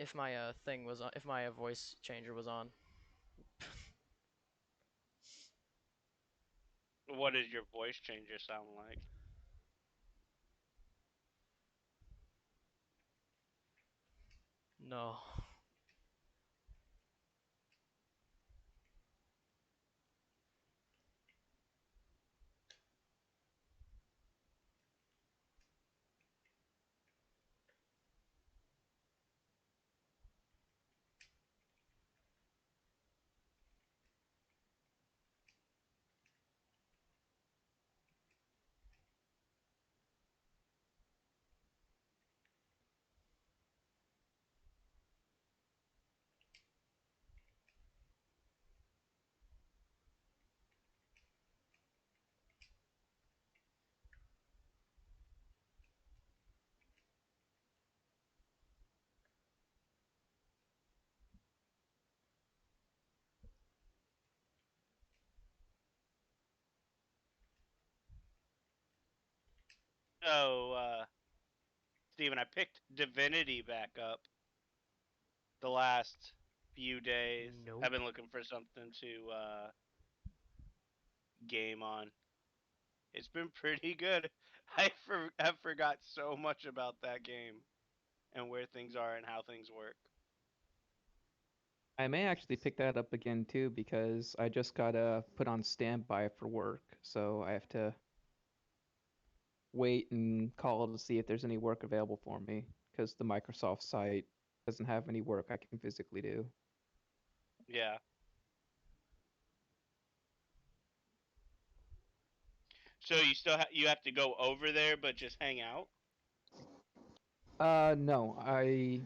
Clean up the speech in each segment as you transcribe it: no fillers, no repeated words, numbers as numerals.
if my thing was on, if my voice changer was on. What does your voice changer sound like? No. Oh, Steven, I picked Divinity back up the last few days. I've Nope. been looking for something to game on. It's been pretty good. I forgot so much about that game and where things are and how things work. I may actually pick that up again too because I just got put on standby for work, so I have to wait and call to see if there's any work available for me because the Microsoft site doesn't have any work I can physically do. Yeah. So you still you have to go over there, but just hang out. No, I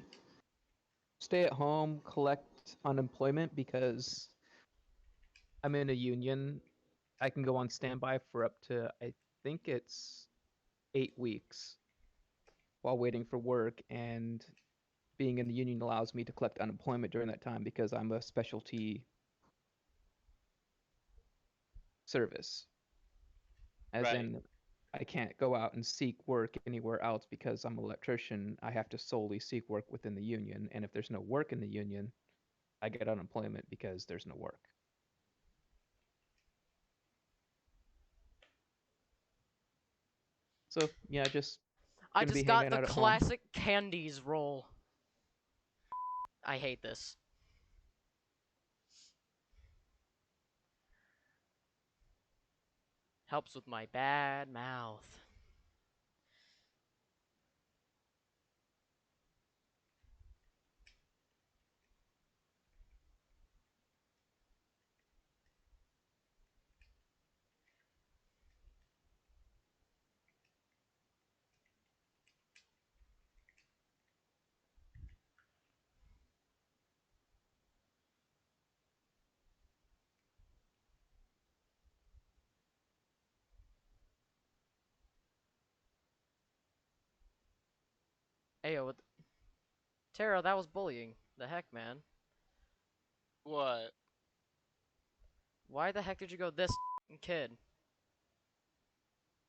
stay at home, collect unemployment because I'm in a union. I can go on standby for up to, I think it's 8 weeks while waiting for work, and being in the union allows me to collect unemployment during that time because I'm a specialty service. As Right. in, I can't go out and seek work anywhere else because I'm an electrician. I have to solely seek work within the union, and if there's no work in the union, I get unemployment because there's no work. So yeah, just I gonna be just got hanging the out at home. classic candies roll. I hate this. Helps with my bad mouth. Ayo, what Tara, that was bullying. The heck, man? What? Why the heck did you go this kid?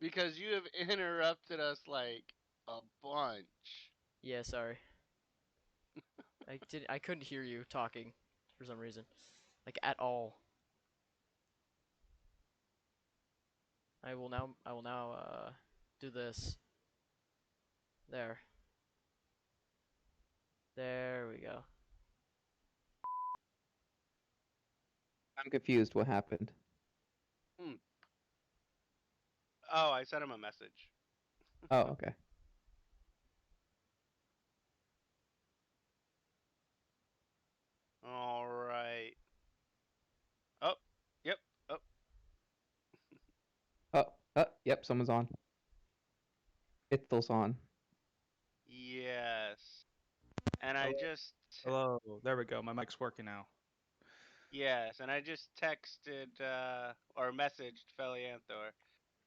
Because you have interrupted us like a bunch. Yeah, sorry. I couldn't hear you talking for some reason. Like at all. I will now do this. There. There we go. I'm confused. What happened? Hmm. Oh, I sent him a message. Oh, okay. All right. Oh, yep. Oh, Yep, someone's on. Ithel's on. yes. And I Hello. just Hello. There we go. My mic's working now. yes, and I just texted or messaged Felianthor.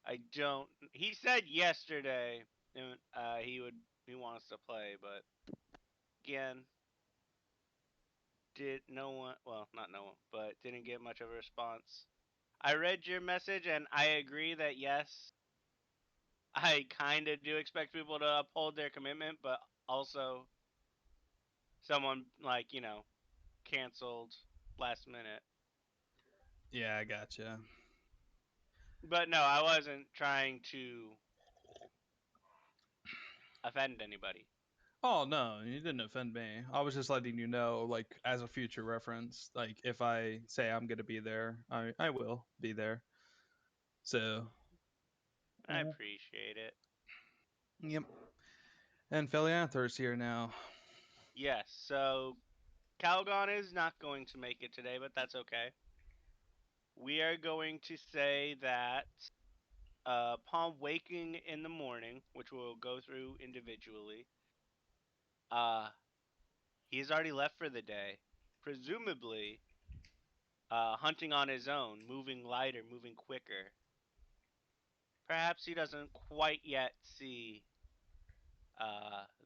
I don't. He said yesterday he wants to play, but again, did no one. Well, not no one, but didn't get much of a response. I read your message, and I agree that yes, I kind of do expect people to uphold their commitment, but also someone like canceled last minute. Yeah, I gotcha. But no, I wasn't trying to offend anybody. Oh no, you didn't offend me. I was just letting you know, like as a future reference. Like if I say I'm gonna be there, I will be there. So I appreciate it. yep. And Philianthor's here now. Yes, so Calgon is not going to make it today, but that's okay. We are going to say that upon waking in the morning, which we'll go through individually, uh, he's already left for the day, presumably hunting on his own, moving lighter, moving quicker. Perhaps he doesn't quite yet see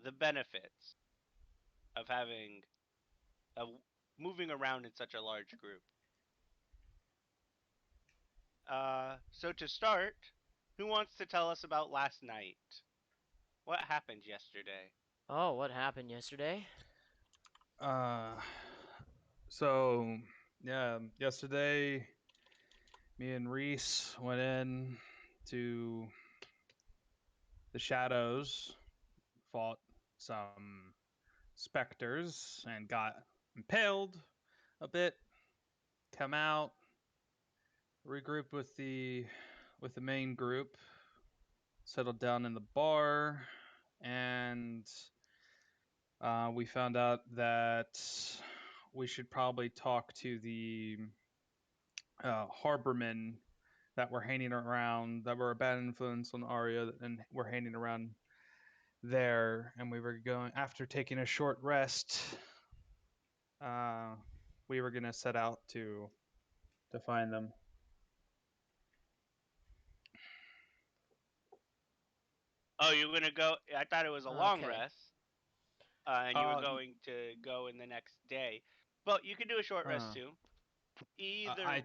the benefits of having of moving around in such a large group. So to start, who wants to tell us about last night? What happened yesterday? Oh, what happened yesterday? Uh, so yeah, yesterday me and Reese went in to the shadows, fought some specters, and got impaled a bit. Come out, regroup with the main group, settled down in the bar, and we found out that we should probably talk to the harbormen that were hanging around, that were a bad influence on Arya, and were hanging around there. And we were going, after taking a short rest, uh, we were gonna set out to find them. Oh, you're gonna go. I thought it was a long Okay. rest, and you were Uh, going to go in the next day. But you can do a short rest uh, too. Either. I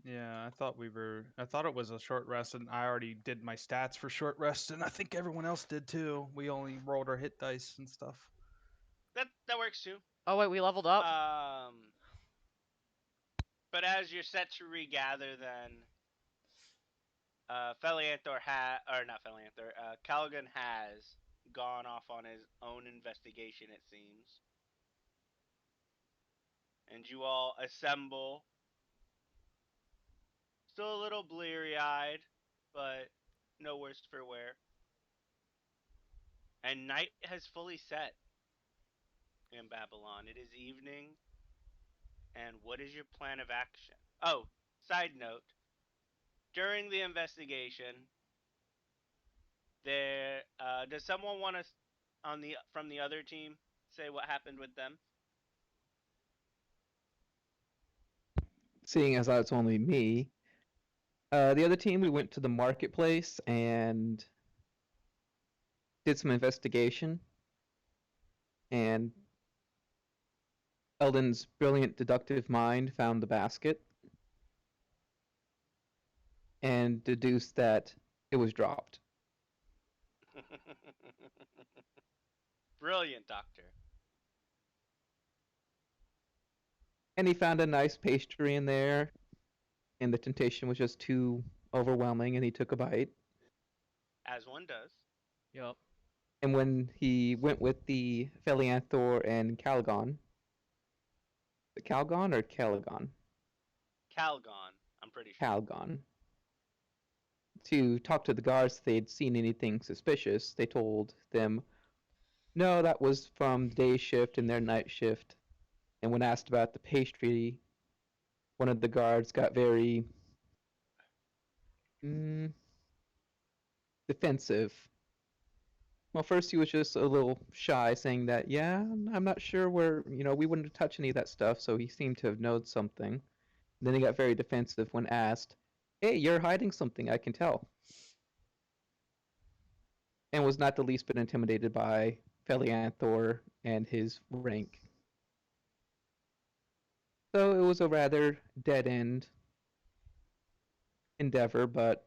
yeah, I thought we were. I thought it was a short rest, and I already did my stats for short rest, and I think everyone else did too. We only rolled our hit dice and stuff. That works too. Oh wait, we leveled up. But as you're set to regather, then Felianthor or not Felianthor, Caligan has gone off on his own investigation, it seems. And you all assemble, still a little bleary-eyed, but no worse for wear. And night has fully set in Babylon. It is evening, and what is your plan of action? Oh, side note, during the investigation, there does someone want to from the other team say what happened with them? Seeing as it's only me, the other team, we went to the marketplace and did some investigation. And Eldon's brilliant deductive mind found the basket and deduced that it was dropped. Brilliant, Doctor. And he found a nice pastry in there, and the temptation was just too overwhelming, and he took a bite. As one does. Yup. And when he went with the Felianthor and Calgon, the Calgon or Caligon? Calgon, I'm pretty sure. Calgon. To talk to the guards if they'd seen anything suspicious, they told them, no, that was from day shift and their night shift. And when asked about the pastry, one of the guards got very defensive. Well, first he was just a little shy, saying that, yeah, I'm not sure where, we wouldn't touch any of that stuff, so he seemed to have known something. Then he got very defensive when asked, hey, you're hiding something, I can tell. And was not the least bit intimidated by Felianthor and his rank. So it was a rather dead-end endeavor, but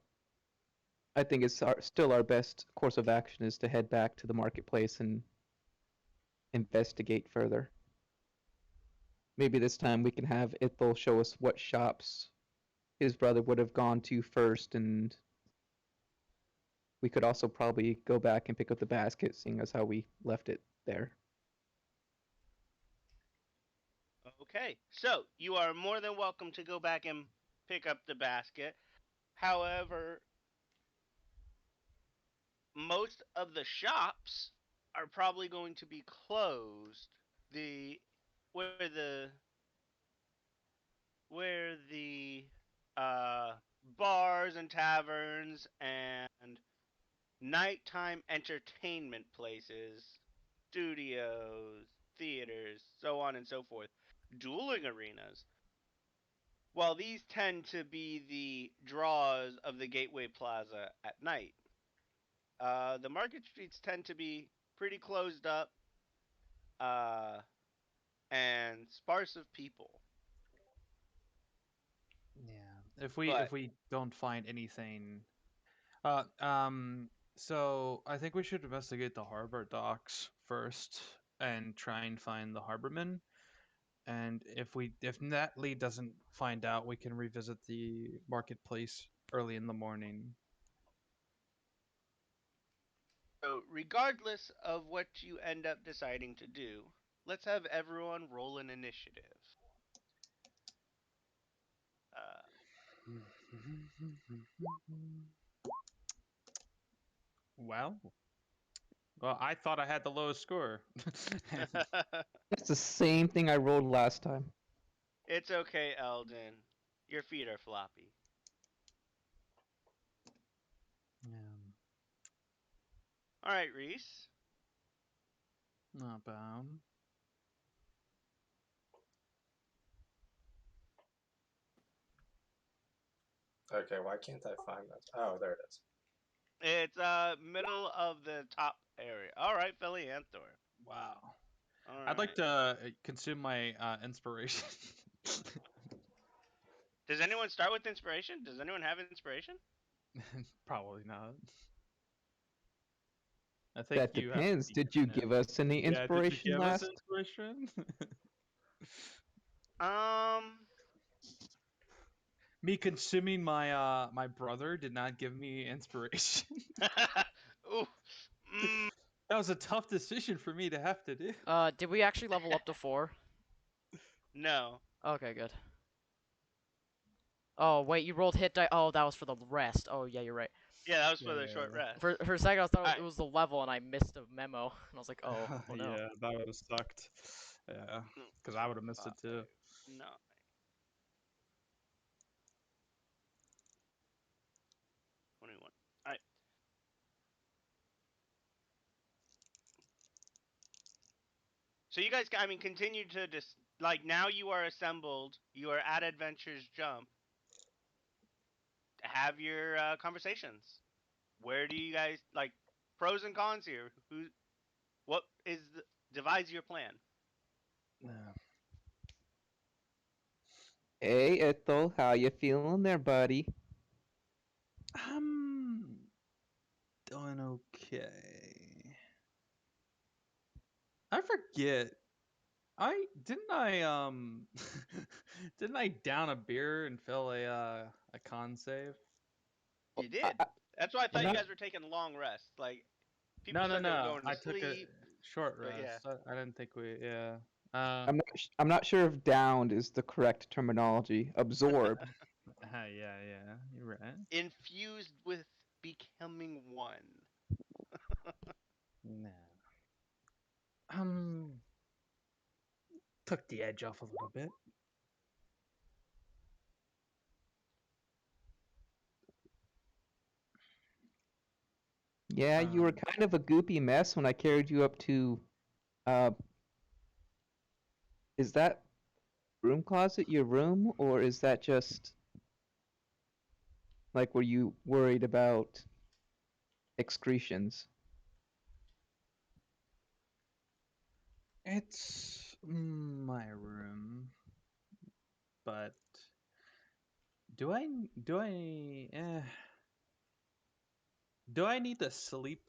I think it's still our best course of action is to head back to the marketplace and investigate further. maybe this time we can have Ithel show us what shops his brother would have gone to first, and we could also probably go back and pick up the basket, seeing as how we left it there. Okay, so you are more than welcome to go back and pick up the basket. However, most of the shops are probably going to be closed. The where the where the uh, bars and taverns and nighttime entertainment places, studios, theaters, so on and so forth, dueling arenas. While these tend to be the draws of the Gateway Plaza at night, the market streets tend to be pretty closed up uh, and sparse of people. Yeah. But If we don't find anything, so I think we should investigate the harbor docks first and try and find the harborman. And if Natalie doesn't find out, we can revisit the marketplace early in the morning. so, regardless of what you end up deciding to do, let's have everyone roll an initiative. Well, well, I thought I had the lowest score. That's the same thing I rolled last time. It's okay, Eldon. Your feet are floppy. Yeah, All right, Reese. not bad. Okay, why can't I find that? Oh, there it is. It's middle of the top area. All right, Philianthor. Wow. All I'd like right. to consume my inspiration. Does anyone start with inspiration? Does anyone have inspiration? Probably not. I think That you have to depends. be Did you giving give it. us any Yeah, did you inspiration give us last? inspiration? Um. Me consuming my my brother did not give me inspiration. Ooh. Mm, That was a tough decision for me to have to do. Did we actually level up to 4? no. Okay, good. Oh, wait, you rolled hit die. Oh, that was for the rest. Oh, yeah, you're right. Yeah, that was for the Yeah. short rest. For a second, I thought Alright. it was the level, and I missed a memo. And I was like, oh no. Yeah, that would have sucked. Yeah, because I would have missed it too. No. 21. All right. So you guys, I mean, continue to just like now you are assembled. You are at Adventures Jump. Have your conversations. Where do you guys like pros and cons here? What is devise your plan? Yeah. Hey, Ethel, how you feeling there, buddy? I'm doing okay. I forget. I didn't I down a beer and fail a con save? You did. I- That's why I thought you not- guys were taking long rests. Like people No, no, said they were no. going to I took a sleep. short but yeah. rest. I didn't think we. Yeah. I'm not sure if downed is the correct terminology. Absorbed. Yeah. You're right. Infused with becoming one. No. Took the edge off a little bit. Yeah, you were Um, kind of a goopy mess when I carried you up to. Uh, is that broom closet your room, or is that just like were you worried about excretions? It's my room, but do I do I eh, do I need to sleep?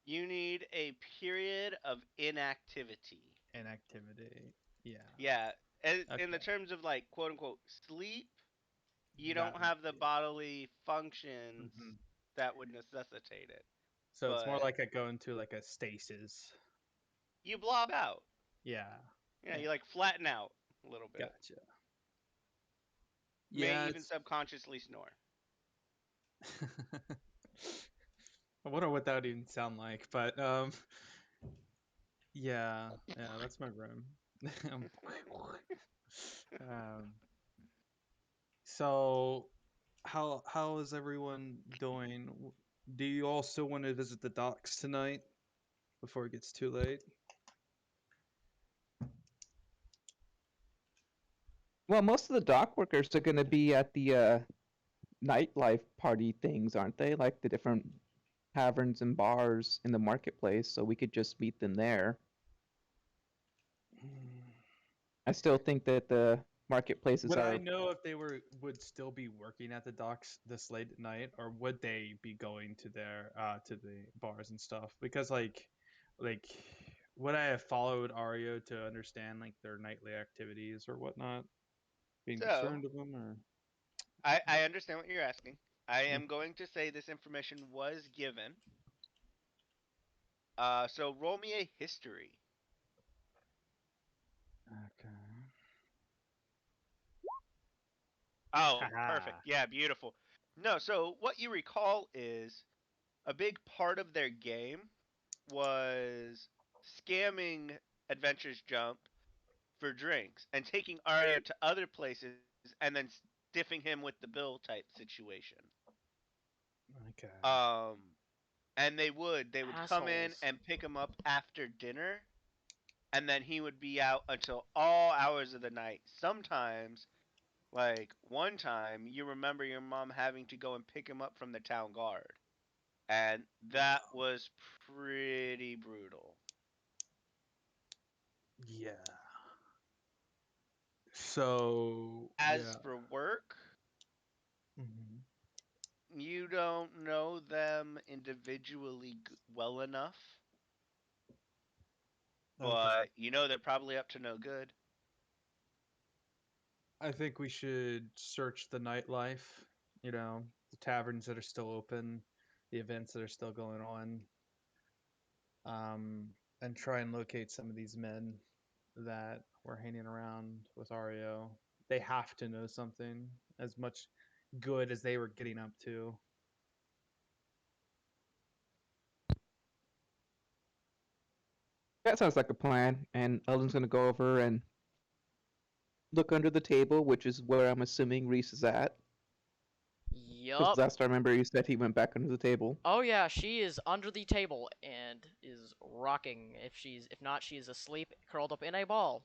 You need a period of inactivity. inactivity. Yeah. Yeah, in the Okay. terms of like quote unquote sleep, you That don't would have the be. bodily functions Mhm. that would necessitate it. So it's more But like I go into like a stasis. you blob out. Yeah. Yeah, Yeah. you like flatten out a little bit. Gotcha. May Yeah, even it's. subconsciously snore. I wonder what that would even sound like, but yeah, that's my room. um, so how is everyone doing? Do you all still want to visit the docks tonight before it gets too late? Well, most of the dock workers are going to be at the nightlife party things, aren't they? Like the different taverns and bars in the marketplace, so we could just meet them there. I still think that the marketplaces Would I are. know if they would still be working at the docks this late at night, or would they be going to their to the bars and stuff? Because like would I have followed Ario to understand like their nightly activities or whatnot? Being So concerned of them, or I understand what you're asking. I Mm. am going to say this information was given. So roll me a history. okay. Oh, perfect. Haha. Yeah, beautiful. No, so what you recall is a big part of their game was scamming Adventures Jump for drinks and taking Arya to other places and then stiffing him with the bill type situation. Okay. Um, and they would come in Assholes. and pick him up after dinner, and then he would be out until all hours of the night. Sometimes, like one time, you remember your mom having to go and pick him up from the town guard, and that was pretty brutal. Yeah. So As yeah. for work, Mhm. you don't know them individually well enough, Okay. but you know they're probably up to no good. I think we should search the nightlife, the taverns that are still open, the events that are still going on, and try and locate some of these men that were hanging around with Ario. They have to know something as much good as they were getting up to. That sounds like a plan. And Eldon's going to go over and look under the table, which is where I'm assuming Reese is at. Because Yup. last I remember, you said he went back under the table. Oh yeah, she is under the table and is rocking. If not, she is asleep, curled up in a ball.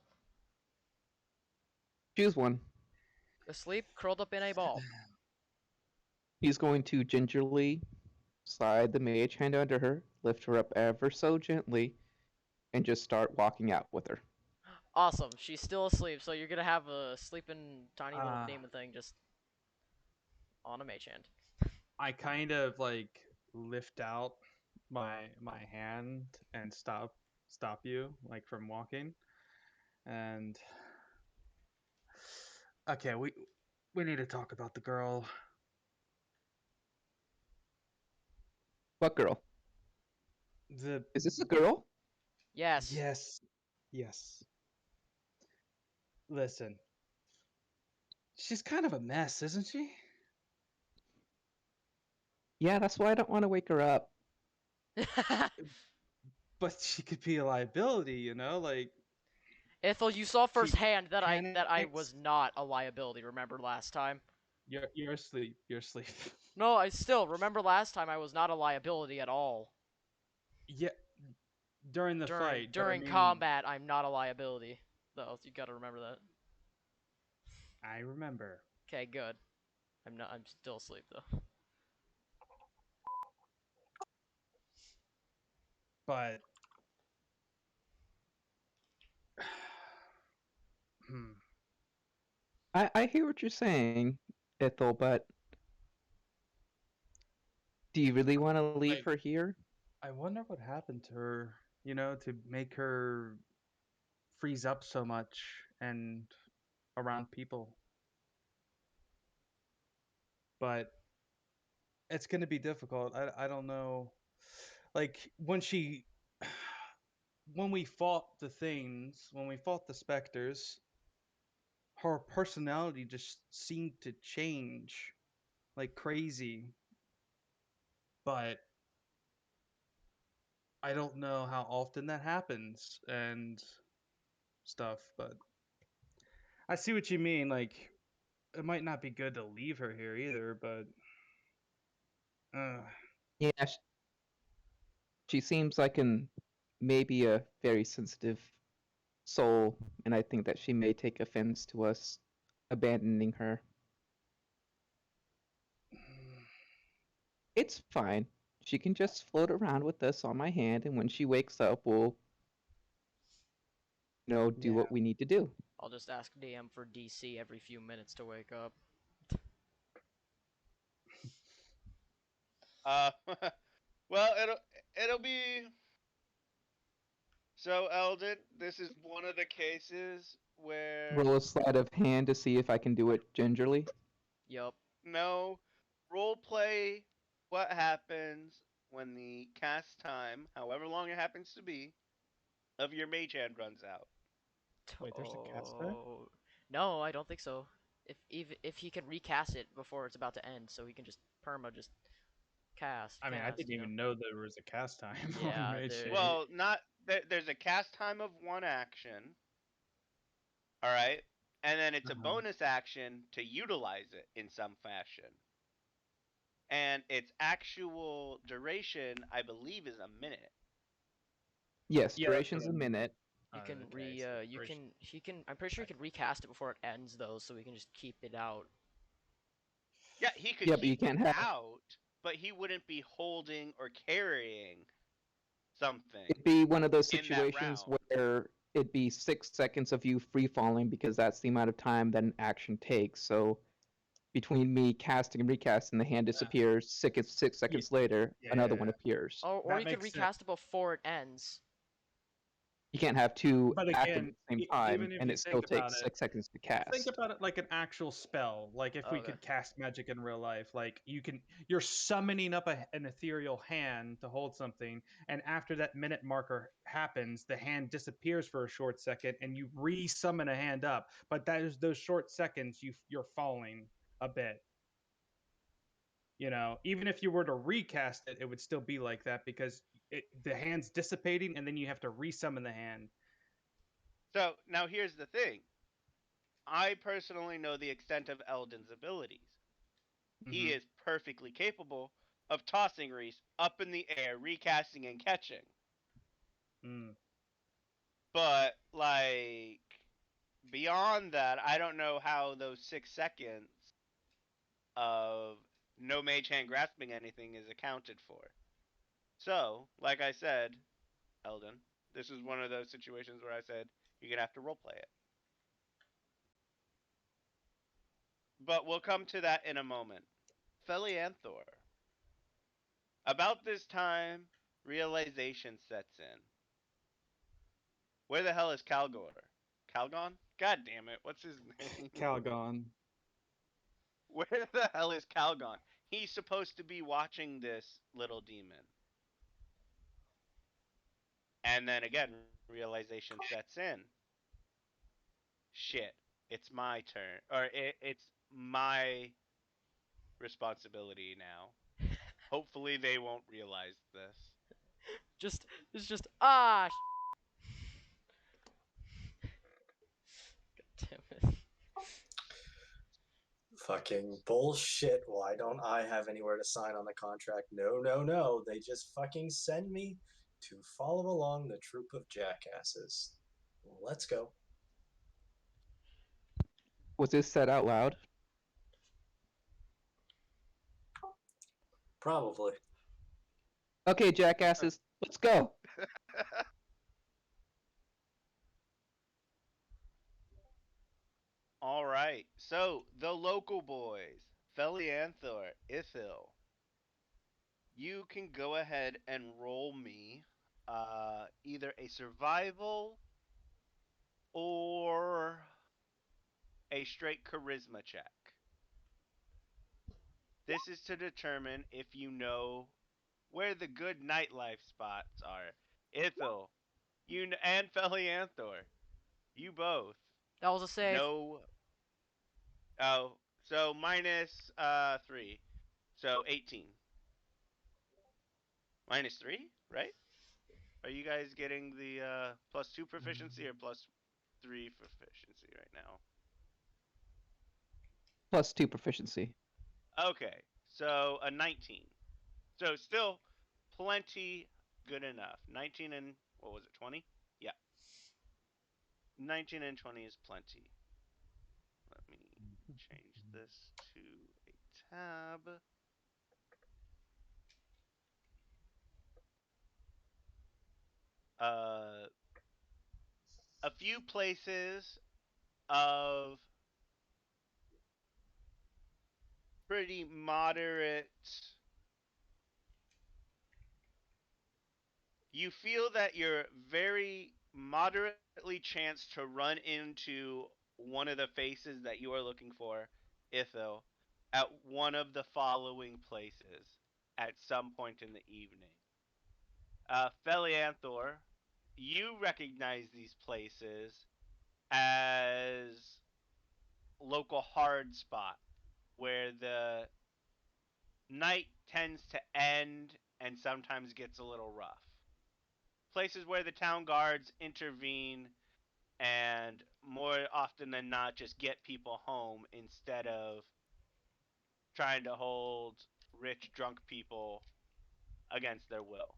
Choose one. Asleep, curled up in a ball. He's going to gingerly slide the mage hand under her, lift her up ever so gently, and just start walking out with her. Awesome. She's still asleep, so you're gonna have a sleeping tiny little Uh, demon thing just on a mage hand. I kind of like lift out my hand and stop you like from walking. And okay, we need to talk about the girl. What girl? The Is this a girl? Yes. Yes. Yes. Listen. She's kind of a mess, isn't she? Yeah, that's why I don't want to wake her up. But she could be a liability, like Ethel, you saw she firsthand that I was panics. not a liability. Remember last time? You're asleep. You're asleep. No, I still remember last time I was not a liability at all. Yeah, during the During fight, but I during mean, combat, I'm not a liability. Though you gotta remember that. I remember. Okay, good. I'm not. I'm still asleep though. But hmm, I hear what you're saying, Ethel, but do you really want to leave like her here? I wonder what happened to her, to make her freeze up so much and around people. But it's going to be difficult. I don't know. Like when we fought the things, when we fought the specters, her personality just seemed to change like crazy. But I don't know how often that happens and stuff, but I see what you mean. Like, it might not be good to leave her here either, but Yeah, she seems like an maybe a very sensitive soul, and I think that she may take offense to us abandoning her. It's fine. She can just float around with us on my hand, and when she wakes up, we'll, do Yeah. what we need to do. I'll just ask DM for DC every few minutes to wake up. Well, it'll be. So, Eldon, this is one of the cases where Roll a sleight of hand to see if I can do it gingerly. Yup. no role play what happens when the cast time, however long it happens to be, of your mage hand runs out. Wait, there's a cast there? Oh. No, I don't think so. If he can recast it before it's about to end, so he can just perma cast. I mean, I cast, didn't you know? even know there was a cast time Yeah, on Mage there- Hand. Well, not there's a cast time of 1 action. All right, and then it's a Uh-huh. bonus action to utilize it in some fashion. And its actual duration, I believe, is a minute. Yes, Yeah, that's duration's what a I'm- minute. You can okay, so you duration- can he can I'm pretty sure he can recast it before it ends though, so we can just keep it out. Yeah, he could Yeah, but you keep it can't have- out, but he wouldn't be holding or carrying something. It'd be one of those in that situations round. where it'd be 6 seconds of you free falling because that's the amount of time that an action takes. So between me casting and recasting, the hand disappears. 6 seconds later, yeah, another yeah, one yeah. appears. Or That you could makes sense. recast it before it ends. You can't have two But active again, at the same even time, if and you it still think about takes it, 6 seconds to cast. Think about it like an actual spell. Like if we Okay. could cast magic in real life, like you're summoning up an ethereal hand to hold something, and after that minute marker happens, the hand disappears for a short second, and you re-summon a hand up. But that is those short seconds you're falling a bit. Even if you were to recast it, it would still be like that because the hand's dissipating, and then you have to re-summon the hand. So now here's the thing. I personally know the extent of Eldon's abilities. He Mhm. is perfectly capable of tossing Reese up in the air, recasting and catching. Mm. But like beyond that, I don't know how those 6 seconds of no mage hand grasping anything is accounted for. So, like I said, Eldon, this is one of those situations where I said you're gonna have to roleplay it. But we'll come to that in a moment. Felianthor. About this time, realization sets in. Where the hell is Calgor? Calgon? God damn it, what's his name? Calgon. Where the hell is Calgon? He's supposed to be watching this little demon. And then again, realization sets in. Shit, it's my turn. Or it's my responsibility now. Hopefully they won't realize this. It's just God damn it. Fucking bullshit. Why don't I have anywhere to sign on the contract? No, no, no. They just fucking send me to follow along the troop of jackasses. Let's go. Was this said out loud? Probably. Okay, jackasses, let's go. All right. So the local boys, Felianthor, Ithil. You can go ahead and roll me either a survival or a straight charisma check. This is to determine if you know where the good nightlife spots are. Ithil, and Felianthor, you both That was a save. know. Oh, so minus 3, so 18. Minus 3, right? Are you guys getting the +2 proficiency or +3 proficiency right now? +2 proficiency. Okay, so a 19. So still plenty good enough. 19 and what was it? 20? Yeah. 19 and 20 is plenty. Let me change this to a tab. A few places of pretty moderate. You feel that you're very moderately chanced to run into one of the faces that you are looking for, Ithil, at one of the following places at some point in the evening. Felianthor, you recognize these places as local hard spot where the night tends to end and sometimes gets a little rough. Places where the town guards intervene and more often than not just get people home instead of trying to hold rich drunk people against their will.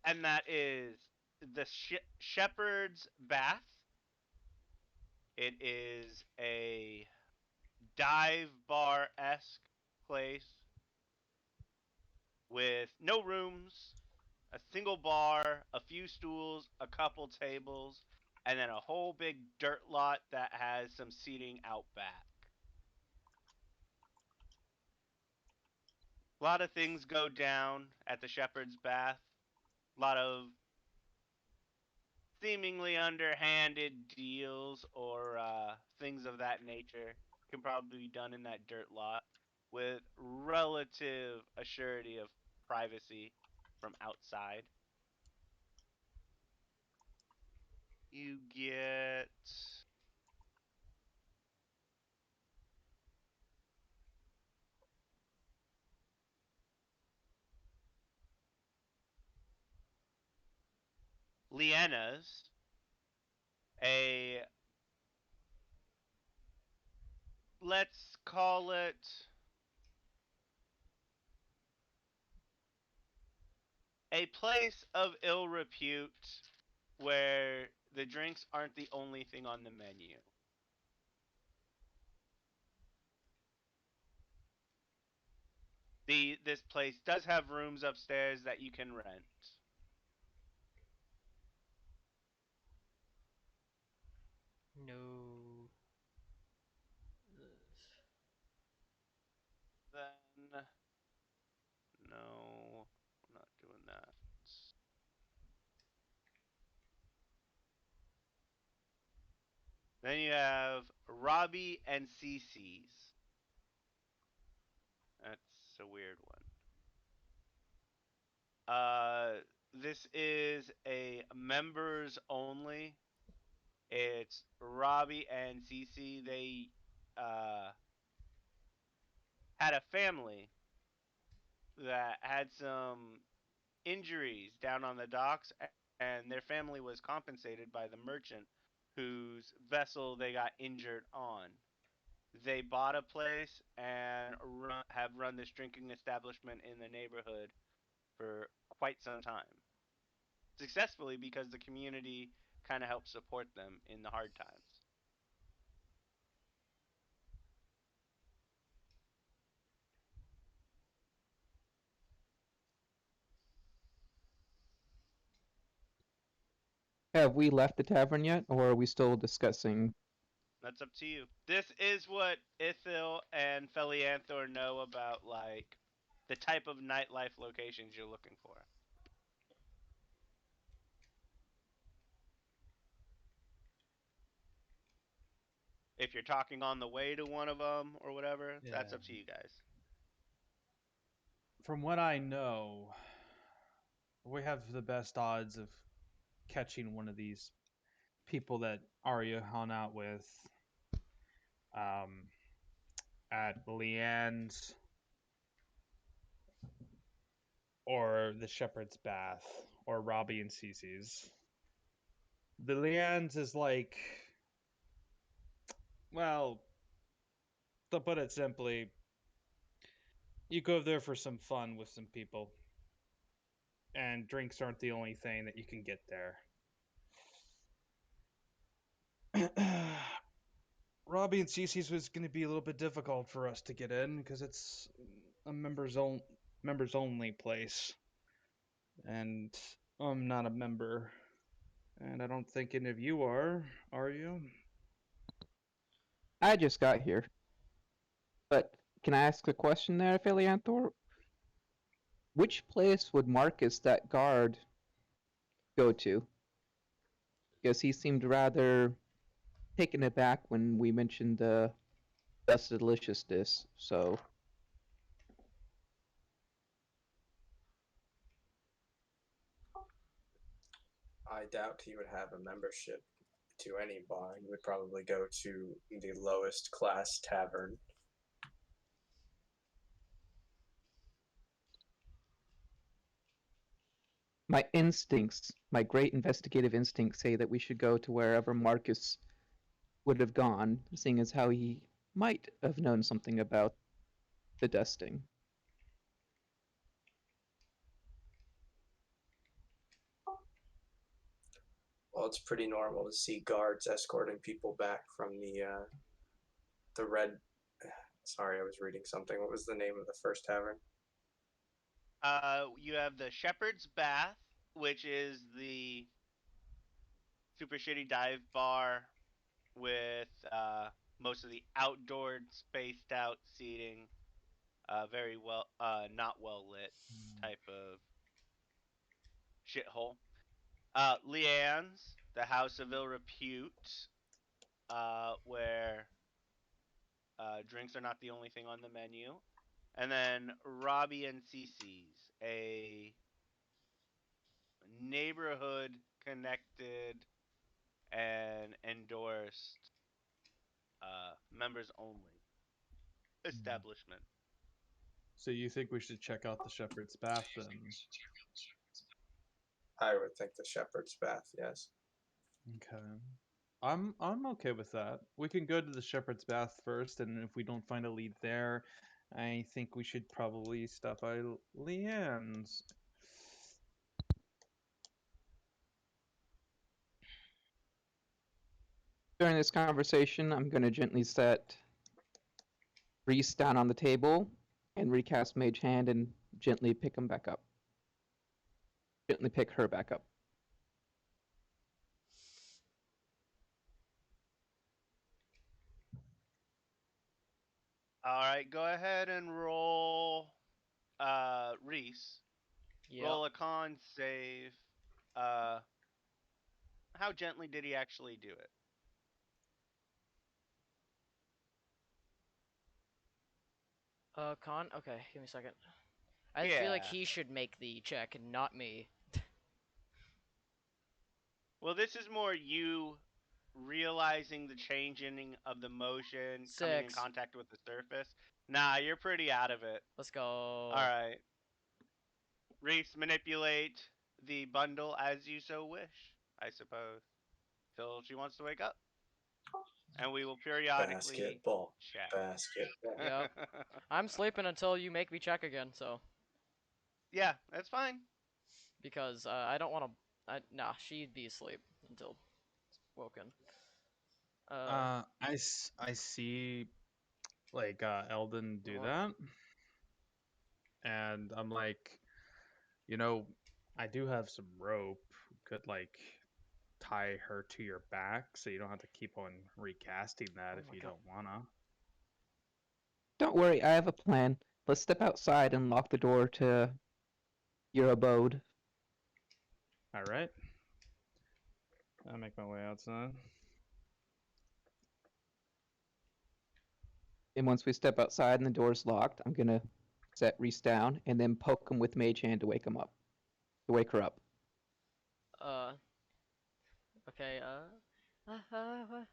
And that is the Shepherd's Bath. It is a dive bar-esque place with no rooms, a single bar, a few stools, a couple tables, and then a whole big dirt lot that has some seating out back. A lot of things go down at the Shepherd's Bath. A lot of seemingly underhanded deals or things of that nature can probably be done in that dirt lot with relative assurity of privacy from outside. You get Leanna's, a, let's call it, a place of ill repute where the drinks aren't the only thing on the menu. This place does have rooms upstairs that you can rent. No. Then no, I'm not doing that. Then you have Robbie and Cece's. That's a weird one. This is a members only. It's Robbie and Cece. They had a family that had some injuries down on the docks, and their family was compensated by the merchant whose vessel they got injured on. They bought a place and have run this drinking establishment in the neighborhood for quite some time. Successfully, because the community kind of helped support them in the hard times. Have we left the tavern yet, or are we still discussing? That's up to you. This is what Ithil and Felianthor know about, like, the type of nightlife locations you're looking for. if you're talking on the way to one of them or whatever, that's Yeah. up to you guys. From what I know, we have the best odds of catching one of these people that Arya hung out with um, at Leanne's or the Shepherd's Bath or Robbie and Cece's. The Leanne's is like, well, to put it simply, you go there for some fun with some people, and drinks aren't the only thing that you can get there. Robbie and Cece's was going to be a little bit difficult for us to get in because it's a members only place, and I'm not a member, and I don't think any of you are you? I just got here. But can I ask a question there, Philianthor? Which place would Marcus, that guard, go to? Because he seemed rather taken aback when we mentioned the Best Deliciousness, so... I doubt he would have a membership to any bar. He would probably go to the lowest class tavern. My instincts, my great investigative instincts say that we should go to wherever Marcus would have gone, seeing as how he might have known something about the dusting. Well, it's pretty normal to see guards escorting people back from the red. Sorry, I was reading something. What was the name of the first tavern? You have the Shepherd's Bath, which is the super shitty dive bar with most of the outdoor spaced out seating, very well, not well lit type of shithole. Leanne's, the House of Ill Repute, where drinks are not the only thing on the menu. And then Robbie and Cece's, a neighborhood connected and endorsed members only establishment. So you think we should check out the Shepherd's Bath then? I would think the Shepherd's Bath, yes. Okay. I'm okay with that. We can go to the Shepherd's Bath first, and if we don't find a lead there, I think we should probably stop by Leanne's. During this conversation, I'm going to gently set Reese down on the table and recast Mage Hand and gently pick him back up. Gently pick her back up. All right, go ahead and roll, Reese. Yeah. Roll a con save. How gently did he actually do it? Con. Okay, give me a second. I feel like Yeah. he should make the check and not me. Well, this is more you realizing the changing of the motion, coming in 6. contact with the surface. Nah, you're pretty out of it. Let's go. All right. Reese, manipulate the bundle as you so wish, I suppose, till she wants to wake up. And we will periodically Basketball. check. Basketball. Yep. I'm sleeping until you make me check again, so. Yeah, that's fine. Because I don't want to. Nah, she'd be asleep until woken. I see, like, Eldon do What? that, and I'm like, you know, I do have some rope. Could, like, tie her to your back so you don't have to keep on recasting that Oh if my you God. don't wanna. Don't worry, I have a plan. Let's step outside and lock the door to your abode. All right. I'll make my way outside. And once we step outside and the door's locked, I'm gonna set Reese down and then poke him with Mage Hand to wake him up. To wake her up. Uh, okay, what?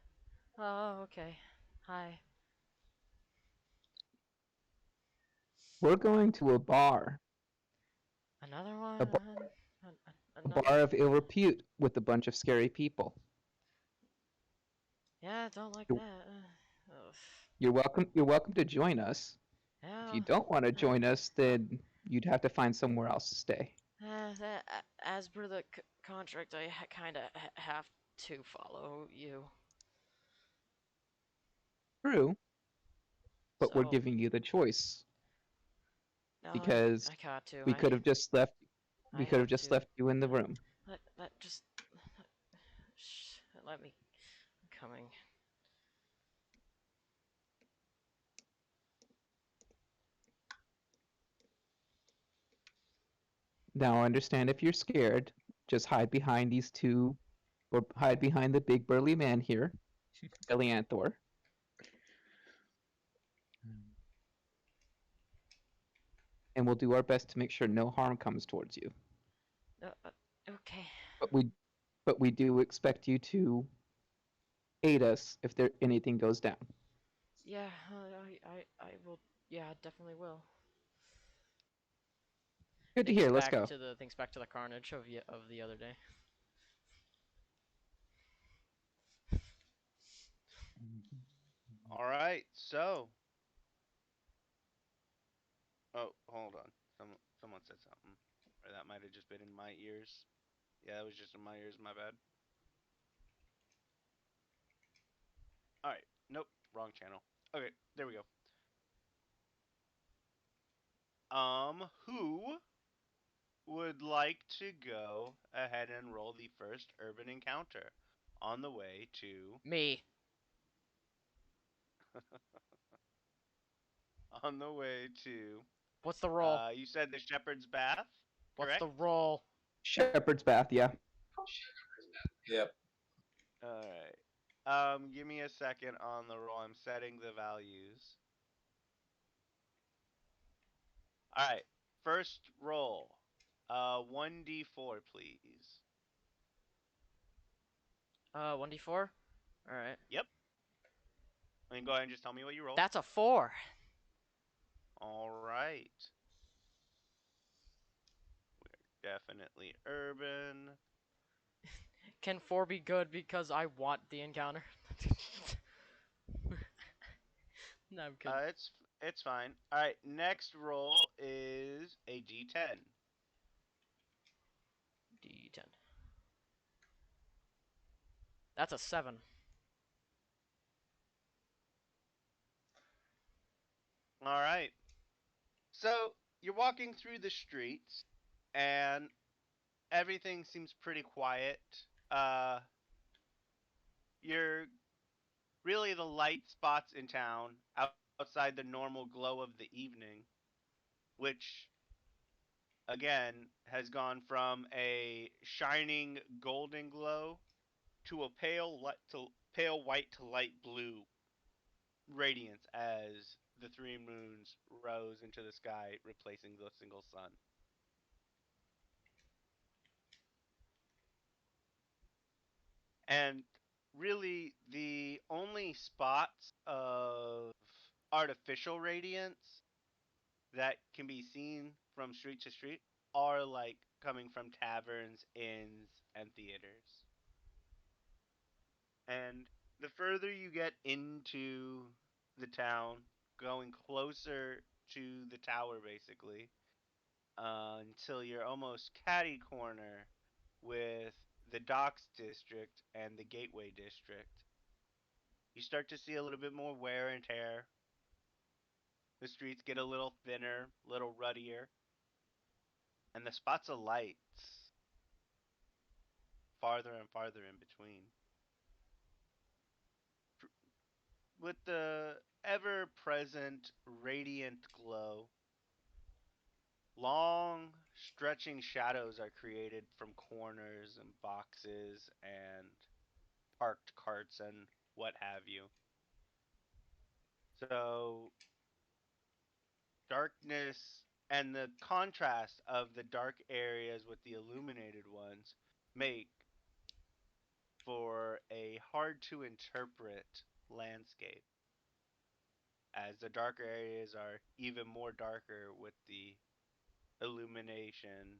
Oh, okay. Hi. We're going to a bar. Another one? A, bar, a Another. bar of ill repute with a bunch of scary people. Yeah, I don't like You're, that. Ugh. you're welcome to join us. If Yeah. you don't want to join us, then you'd have to find somewhere else to stay. As per the contract, I kind of have to follow you. True, but we're So, giving you the choice no, because I got to. we could have just left. I We could have have just to. left you in the room. Just let me. I'm coming. Now, I understand if you're scared, just hide behind these two, or hide behind the big burly man here, Elianthor. And we'll do our best to make sure no harm comes towards you. Okay. But we do expect you to aid us if there anything goes down. Yeah, I will. Yeah, definitely will. Good to hear. Let's go. Thinks back to the carnage of the other day. All right, so. Oh, hold on. Someone said something, or that might have just been in my ears. Yeah, that was just in my ears. My bad. All right. Nope. Wrong channel. Okay, there we go. Who would like to go ahead and roll the first urban encounter on the way to Me. on the way to What's the roll? you said the Shepherd's Bath, What's correct? the roll? Shepherd's Bath, yeah. Yep. All right. Give me a second on the roll. I'm setting the values. All right. First roll. 1d4, please. 1d4. All right. Yep. And go ahead and just tell me what you rolled. That's a 4. All right. We're definitely urban. Can 4 be good because I want the encounter? No, I'm kidding. It's fine. All right. Next roll is a d10. D10. That's a 7. All right. So you're walking through the streets, and everything seems pretty quiet. Uh, you're really the light spots in town outside the normal glow of the evening, which again has gone from a shining golden glow to a pale white to light blue radiance as the three moons rose into the sky, replacing the single sun. And really, the only spots of artificial radiance that can be seen from street to street are like coming from taverns, inns, and theaters. And the further you get into the town, going closer to the tower, basically, until you're almost catty corner with the docks district and the gateway district, you start to see a little bit more wear and tear. The streets get a little thinner, a little ruddier, and the spots of lights farther and farther in between. With the ever present radiant glow, long stretching shadows are created from corners and boxes and parked carts and what have you. So darkness and the contrast of the dark areas with the illuminated ones make for a hard to interpret landscape, as the darker areas are even more darker with the illumination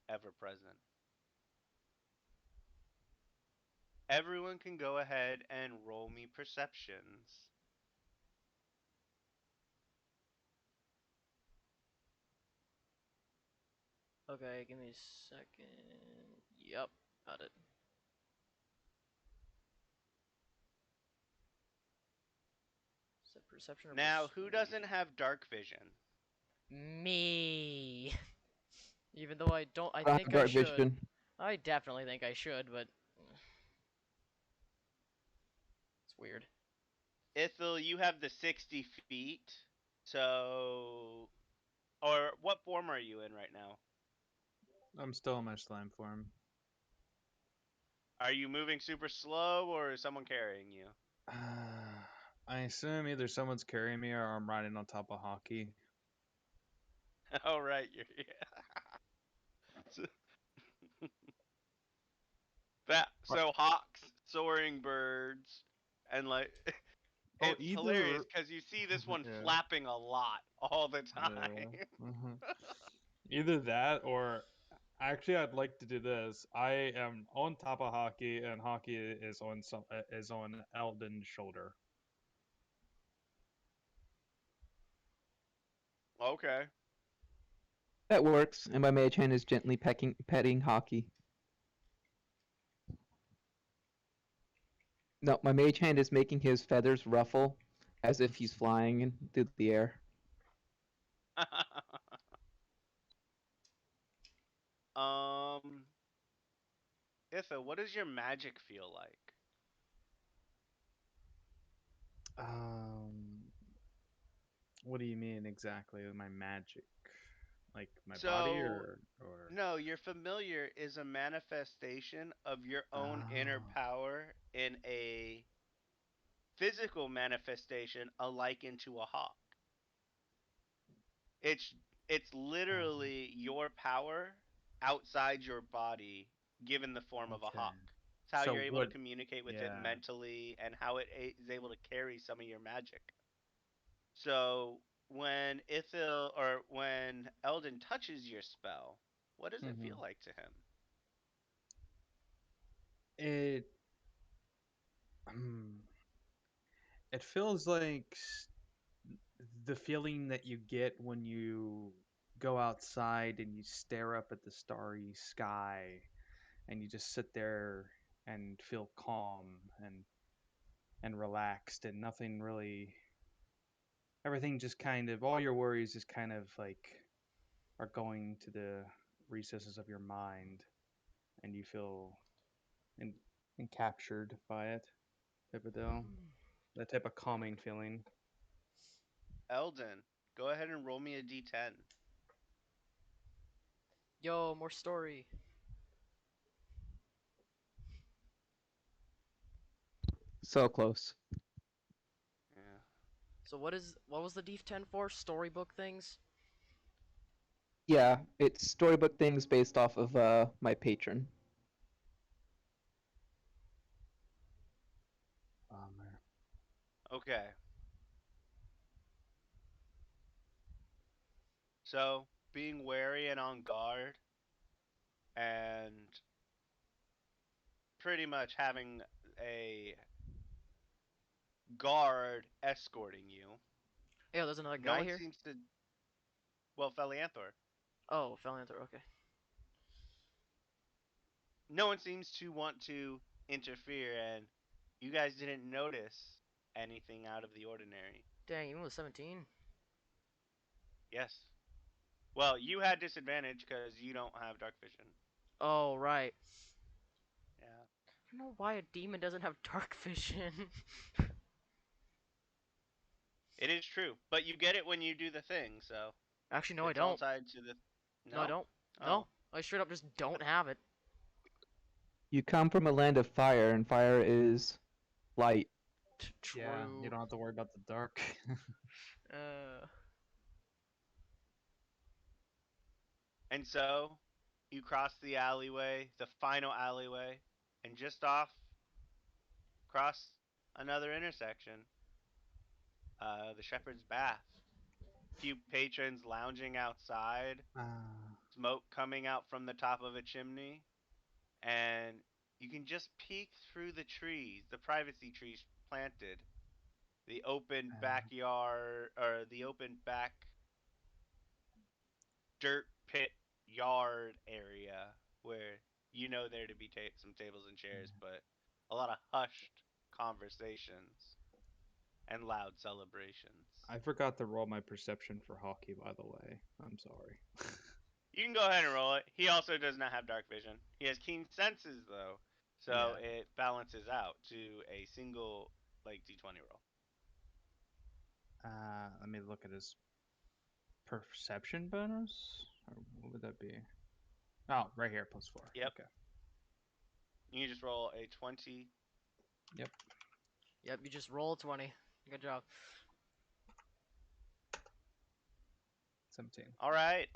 ever present. Everyone can go ahead and roll me perceptions. Okay, give me a second. Yep, got it. Is that perception or Now, who doesn't persuasion? have dark vision? Me. Even though I don't, I I think have I dark should. vision. I definitely think I should, but it's weird. Ithil, you have the 60 feet. So, or what form are you in right now? I'm still in my slime form. Are you moving super slow or is someone carrying you? I assume either someone's carrying me or I'm riding on top of hockey. Oh, right. You're, so hawks, soaring birds, and like Oh, it's hilarious either because you see this one yeah, flapping a lot all the time. yeah. Either that or actually I'd like to do this. I am on top of hockey and hockey is on Eldon's shoulder. Okay. That works, and my mage hand is gently petting Hockey. No, my mage hand is making his feathers ruffle as if he's flying through the air. um, Itha, what does your magic feel like? What do you mean exactly with my magic? Like my body So, or no, your familiar is a manifestation of your own inner Oh, power in a physical manifestation alike into a hawk. It's it's oh, literally your power outside your body given the form of a okay. hawk. It's how So you're able to what communicate with it yeah. mentally and how it is able to carry some of your magic. So when Ithil or when Eldon touches your spell, what does it feel Mhm. like to him? It um, it feels like the feeling that you get when you go outside and you stare up at the starry sky and you just sit there and feel calm and relaxed and nothing really everything just kind of all your worries just kind of like are going to the recesses of your mind and you feel en- encaptured by it type of deal. That type of calming feeling. Eldon, go ahead and roll me a d10. Yo, more story. So close. Yeah. So what was the D10 for? Storybook things? Yeah, it's storybook things based off of my patron. Bummer. Okay. So, being wary and on guard and pretty much having a guard escorting you. Yeah, there's another No guy one here. seems to. Well, Felianthor. Oh, Valanthor. Okay. No one seems to want to interfere, and you guys didn't notice anything out of the ordinary. Dang, even with 17. Yes. Well, you had disadvantage because you don't have dark vision. Oh, right. Yeah. I don't know why a demon doesn't have dark vision. It is true, but you get it when you do the thing, so Actually, no, I it's all don't. tied to the. No, I No? don't. Oh. No, I straight up just don't have it. You come from a land of fire, and fire is light. True. Yeah, you don't have to worry about the dark. Uh, And so, you cross the alleyway, the final alleyway, and just off, cross another intersection. The Shepherd's Bath. Few patrons lounging outside, smoke coming out from the top of a chimney, and you can just peek through the trees, the privacy trees planted, the open backyard, or the open back dirt pit yard area where you know there to be some tables and chairs, but a lot of hushed conversations and loud celebrations. I forgot to roll my perception for hockey, by the way. I'm sorry. You can go ahead and roll it. He also does not have dark vision. He has keen senses though, so Yeah. it balances out to a single like d20 roll. Let me look at his perception bonus. Or what would that be? Oh, right here, +4. Yep. Okay. You can just roll a 20. yep, you just roll 20. Good job. 17. All right.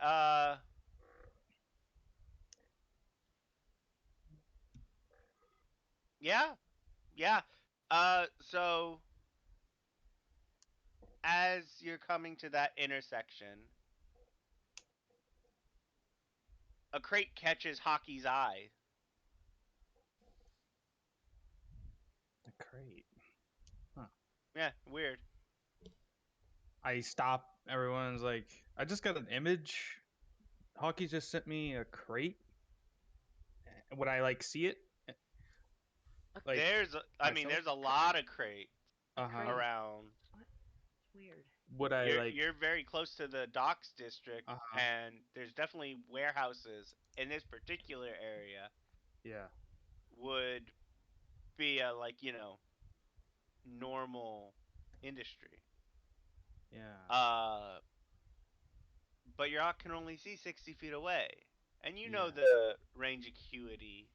Yeah. Yeah. So as you're coming to that intersection, a crate catches Hockey's eye. The crate. Yeah, weird. I stop. Everyone's like, I just got an image. Hockey just sent me a crate. Would I like see it? Like, I mean, there's a lot of crates uh-huh. around. Weird. Would I like? You're very close to the docks district, Uh-huh. and there's definitely warehouses in this particular area. Yeah. Would be a normal industry. Yeah. But your hawk can only see 60 feet away, and you know Yeah. the range acuity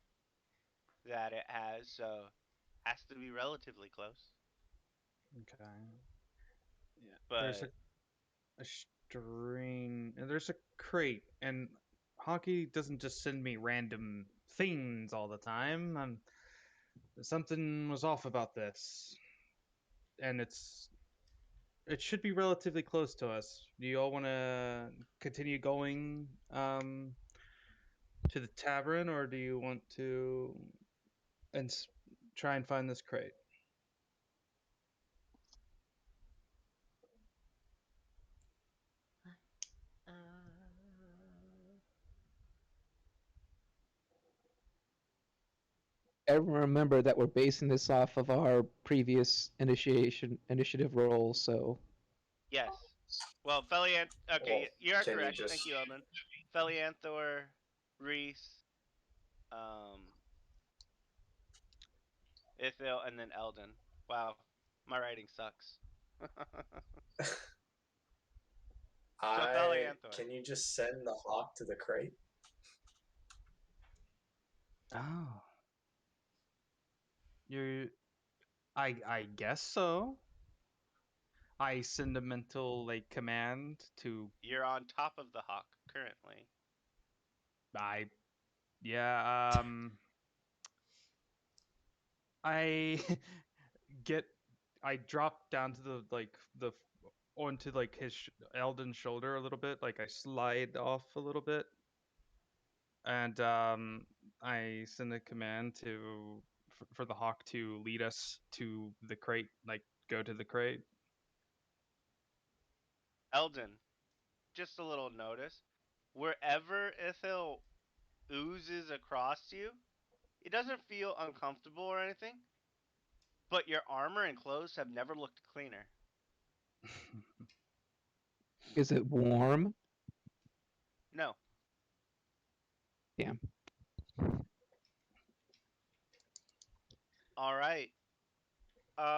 that it has, so has to be relatively close. Okay. Yeah. But There's a string. There's a crate, and hockey doesn't just send me random things all the time. Something was off about this, and it should be relatively close to us. Do you all want to continue going to the tavern, or do you want to try and find this crate? Everyone remember that we're basing this off of our previous initiative roll, so yes. Well, okay, Well, you are can you correct. just- Thank you, Eldon. Felianthor, Reese, Ithil, and then Eldon. Wow, my writing sucks. Felianthor. Can you just send the hawk to the crate? Oh. I guess so. I send a mental command to You're on top of the hawk currently. yeah, I I drop down to the onto his Eldon's shoulder a little bit, I slide off a little bit, and I send a command for the hawk to lead us to the crate, go to the crate. Eldon, just a little notice. Wherever Ithil oozes across you, it doesn't feel uncomfortable or anything, but your armor and clothes have never looked cleaner. is it warm? No. Damn. All right.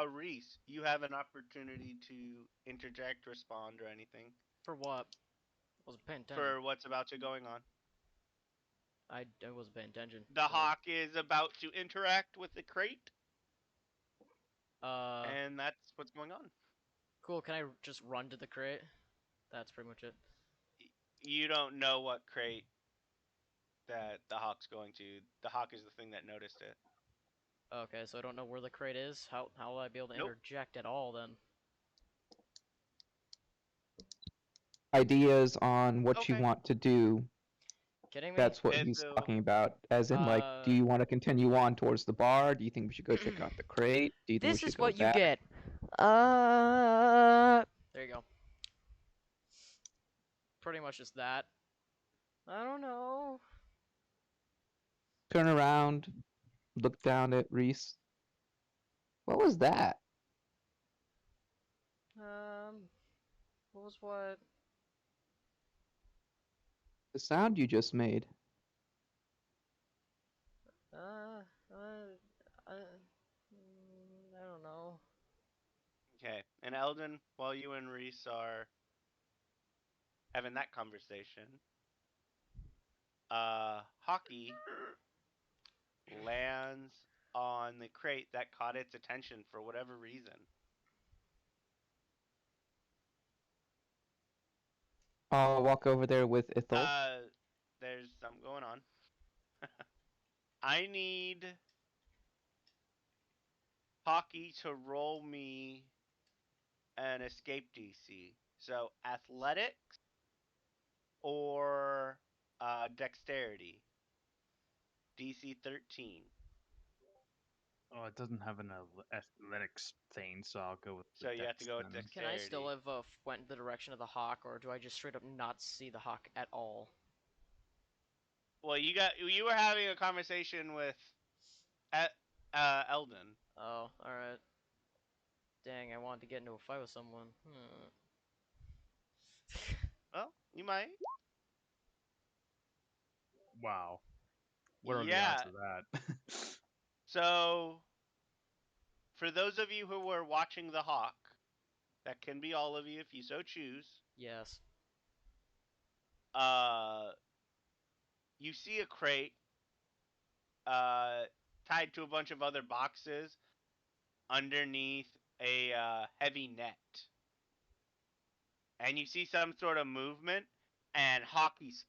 Reese, you have an opportunity to interject, respond, or anything For what? Wasn't paying attention. for what's about to going on. I wasn't paying attention. The hawk is about to interact with the crate. and that's what's going on. Cool. Can I just run to the crate? That's pretty much it. You don't know what crate that the hawk's going to. The hawk is the thing that noticed it. Okay, so I don't know where the crate is. How will I be able to Nope. interject at all then? Ideas on what you Okay. want to do. Kidding me? That's what Okay, he's so- talking about. As in, like, do Uh, you want to continue on towards the bar? Do you think we should go check out the crate? Do you think we This should is go what you back? get. There you go. Pretty much just that. I don't know. Turn around, look down at Reese. What was that? What was what? The sound you just made. Uh, I don't know. Okay, and Eldon, while you and Reese are having that conversation, Hockey lands on the crate that caught its attention for whatever reason. I'll walk over there with Ithel. There's something going on. I need Hockey to roll me an escape DC. So athletics or dexterity. DC 13. Oh, it doesn't have an athletics thing, so I'll go with the So you have to dex go with then. dex. Can I still Dexterity. have went in the direction of the hawk, or do I just straight up not see the hawk at all? Well, you were having a conversation with Eldon. Oh, alright. Dang, I wanted to get into a fight with someone. Well, you might. Wow. What are the Yeah. odds of that? So, for those of you who were watching the hawk, that can be all of you if you so choose. Yes. You see a crate tied to a bunch of other boxes underneath a heavy net. And you see some sort of movement, and Hockey's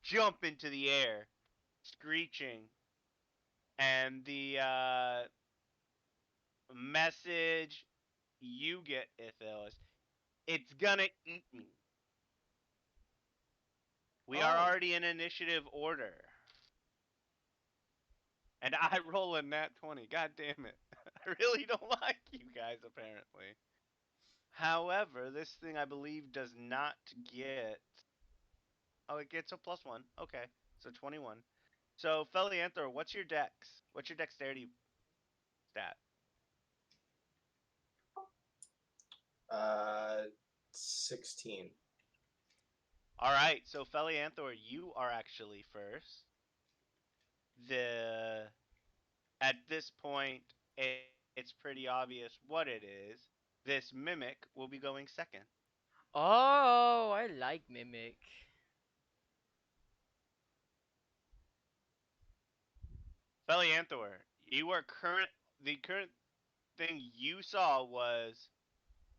jump into the air, screeching. And the message you get, Ithil, is, "It's gonna eat me." We are Oh. already in initiative order. And I roll a nat 20. God damn it. I really don't like you guys, apparently. However, this thing I believe does not get... Oh, it gets a +1. Okay, so 21. So, Felianthor, what's your dex? What's your dexterity stat? 16. Alright, so Felianthor, you are actually first. At this point, it's pretty obvious what it is. This mimic will be going second. Oh, I like Mimic. Felianthor, the current thing you saw was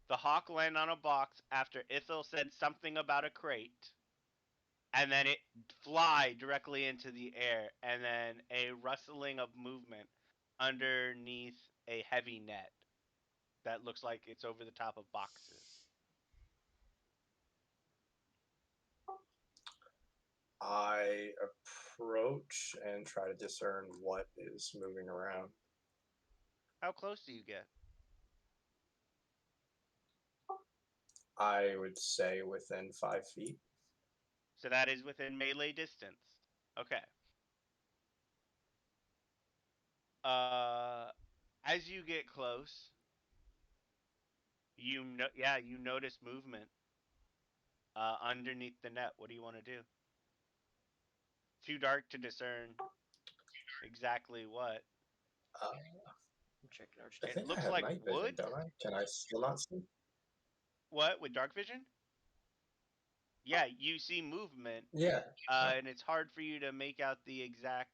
the hawk land on a box after Ithil said something about a crate, and then it fly directly into the air, and then a rustling of movement underneath a heavy net that looks like it's over the top of boxes. I approach and try to discern what is moving around. How close do you get? I would say within 5 feet. So that is within melee distance. Okay. As you get close, you notice movement underneath the net. What do you want to do? Too dark to discern exactly what. I'm checking our I It think I looks have like night wood. vision, don't I? Can I still not see? What, with dark vision? Yeah, you see movement, Yeah. and it's hard for you to make out the exact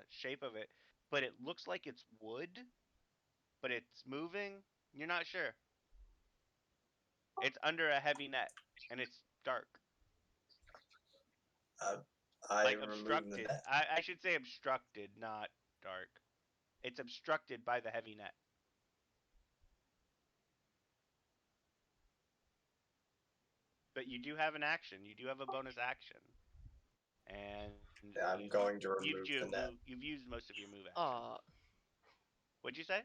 shape of it, but it looks like it's wood. but it's moving. You're not sure. It's under a heavy net, and it's dark. I Like removed the obstructed. net. I should say obstructed, not dark. It's obstructed by the heavy net. But you do have an action. You do have a bonus action. And Yeah, I'm going to remove the net. You've used most of your move action. Uh, What'd you say?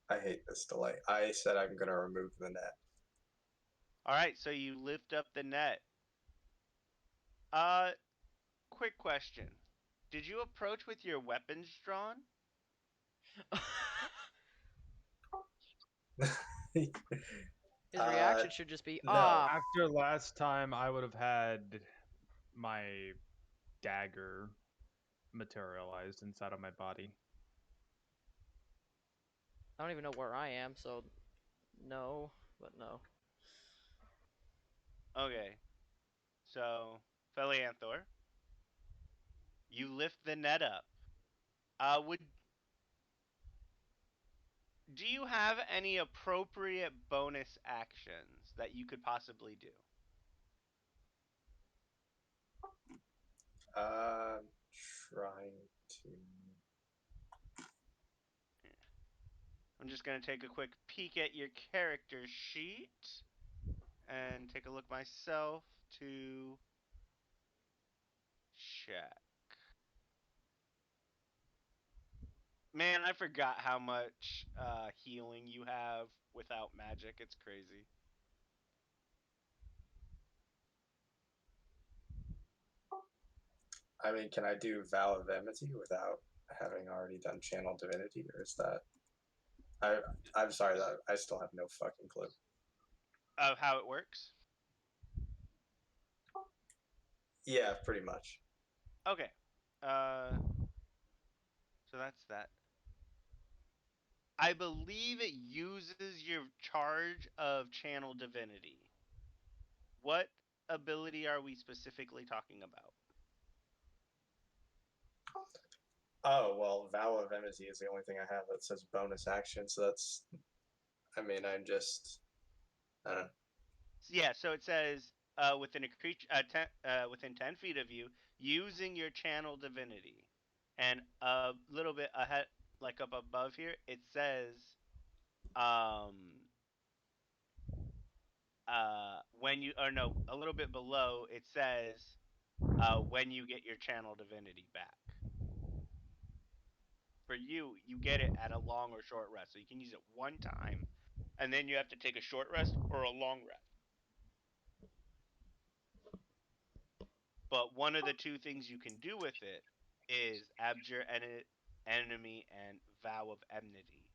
I hate this delay. I said I'm going to remove the net. All right, so you lift up the net. Quick question. Did you approach with your weapons drawn? his reaction should just be, no. ah, After last time, I would have had my dagger materialized inside of my body. I don't even know where I am, so no, but no. Okay. So, Felianthor, you lift the net up. Do you have any appropriate bonus actions that you could possibly do? Trying to. I'm just going to take a quick peek at your character sheet and take a look myself to check. Man, I forgot how much healing you have without magic. It's crazy. I mean, can I do Vow of Enmity without having already done Channel Divinity, or is that? I'm sorry, that I still have no fucking clue. Of how it works? Yeah, pretty much. Okay. So that's that. I believe it uses your charge of Channel Divinity. What ability are we specifically talking about? Oh, well, Vow of Enmity is the only thing I have that says bonus action, so that's. I mean, I'm just. I don't know. Yeah, so it says within a creature within 10 feet of you, using your Channel Divinity, and a little bit ahead, like up above here, it says when you, or no, a little bit below, it says when you get your Channel Divinity back. For you, you get it at a long or short rest, so you can use it one time, and then you have to take a short rest or a long rest. But one of the two things you can do with it is Abjure Enemy and Vow of Enmity.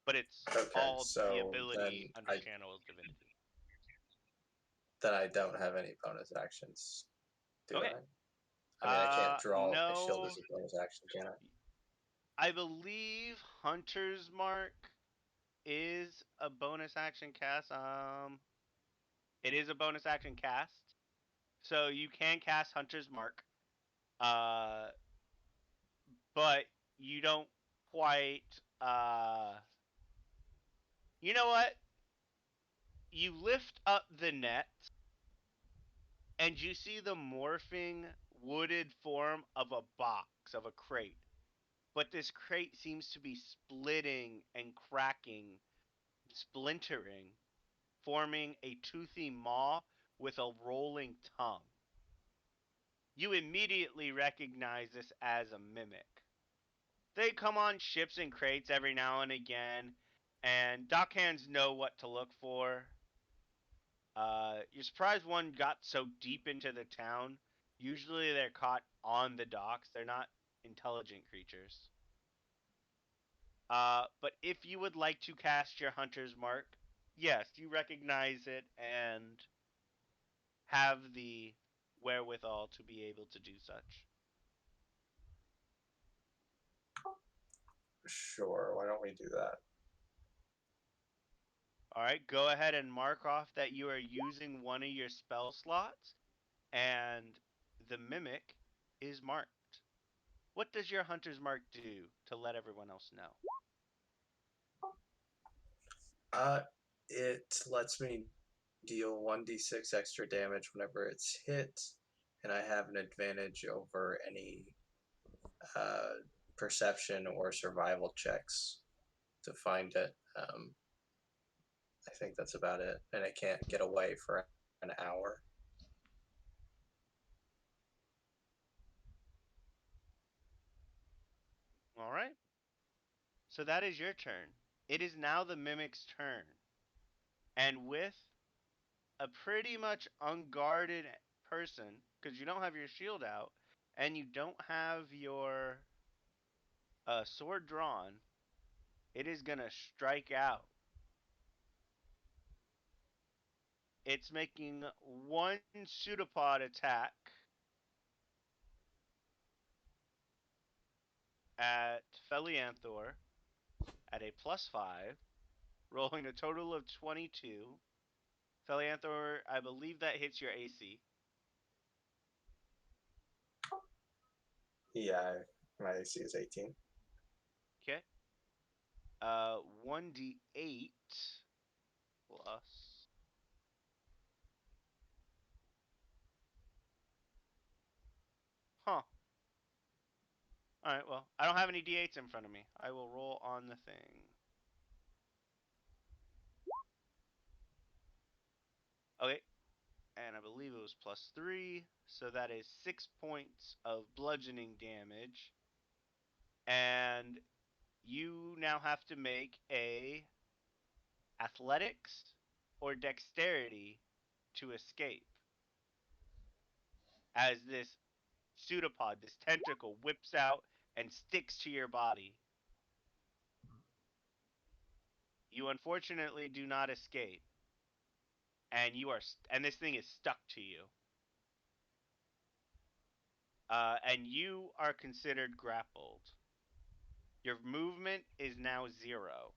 But it's Okay, all the so ability then under Channel Divinity. Then I don't have any bonus actions, do Okay. I? I mean, I can't draw my shield No. as a bonus action, can I? I believe Hunter's Mark is a bonus action cast. It is a bonus action cast. So you can cast Hunter's Mark. But you don't quite you know what? You lift up the net and you see the morphing wooded form of a box, of a crate. But this crate seems to be splitting and cracking, splintering, forming a toothy maw with a rolling tongue. You immediately recognize this as a mimic. They come on ships and crates every now and again, and dockhands know what to look for. You're surprised one got so deep into the town. Usually they're caught on the docks. They're not intelligent creatures. But if you would like to cast your Hunter's Mark, yes, you recognize it and have the wherewithal to be able to do such. Sure, why don't we do that? All right, go ahead and mark off that you are using one of your spell slots, and the mimic is marked. What does your hunter's mark do to let everyone else know? It lets me deal 1d6 extra damage whenever it's hit, and I have an advantage over any perception or survival checks to find it. I think that's about it, and I can't get away for an hour. All right. So that is your turn. It is now the mimic's turn. And with a pretty much unguarded person, because you don't have your shield out and you don't have your sword drawn, it is going to strike out. It's making one pseudopod attack at Felianthor at a +5, rolling a total of 22. Felianthor, I believe that hits your AC. Yeah, my AC is 18. Okay. 1d8 plus. Huh. Alright, well, I don't have any d8s in front of me. I will roll on the thing. Okay. And I believe it was +3, so that is 6 points of bludgeoning damage. And you now have to make a athletics or dexterity to escape. As this pseudopod, this tentacle, whips out and sticks to your body. You unfortunately do not escape, and and this thing is stuck to you. And you are considered grappled. Your movement is now 0.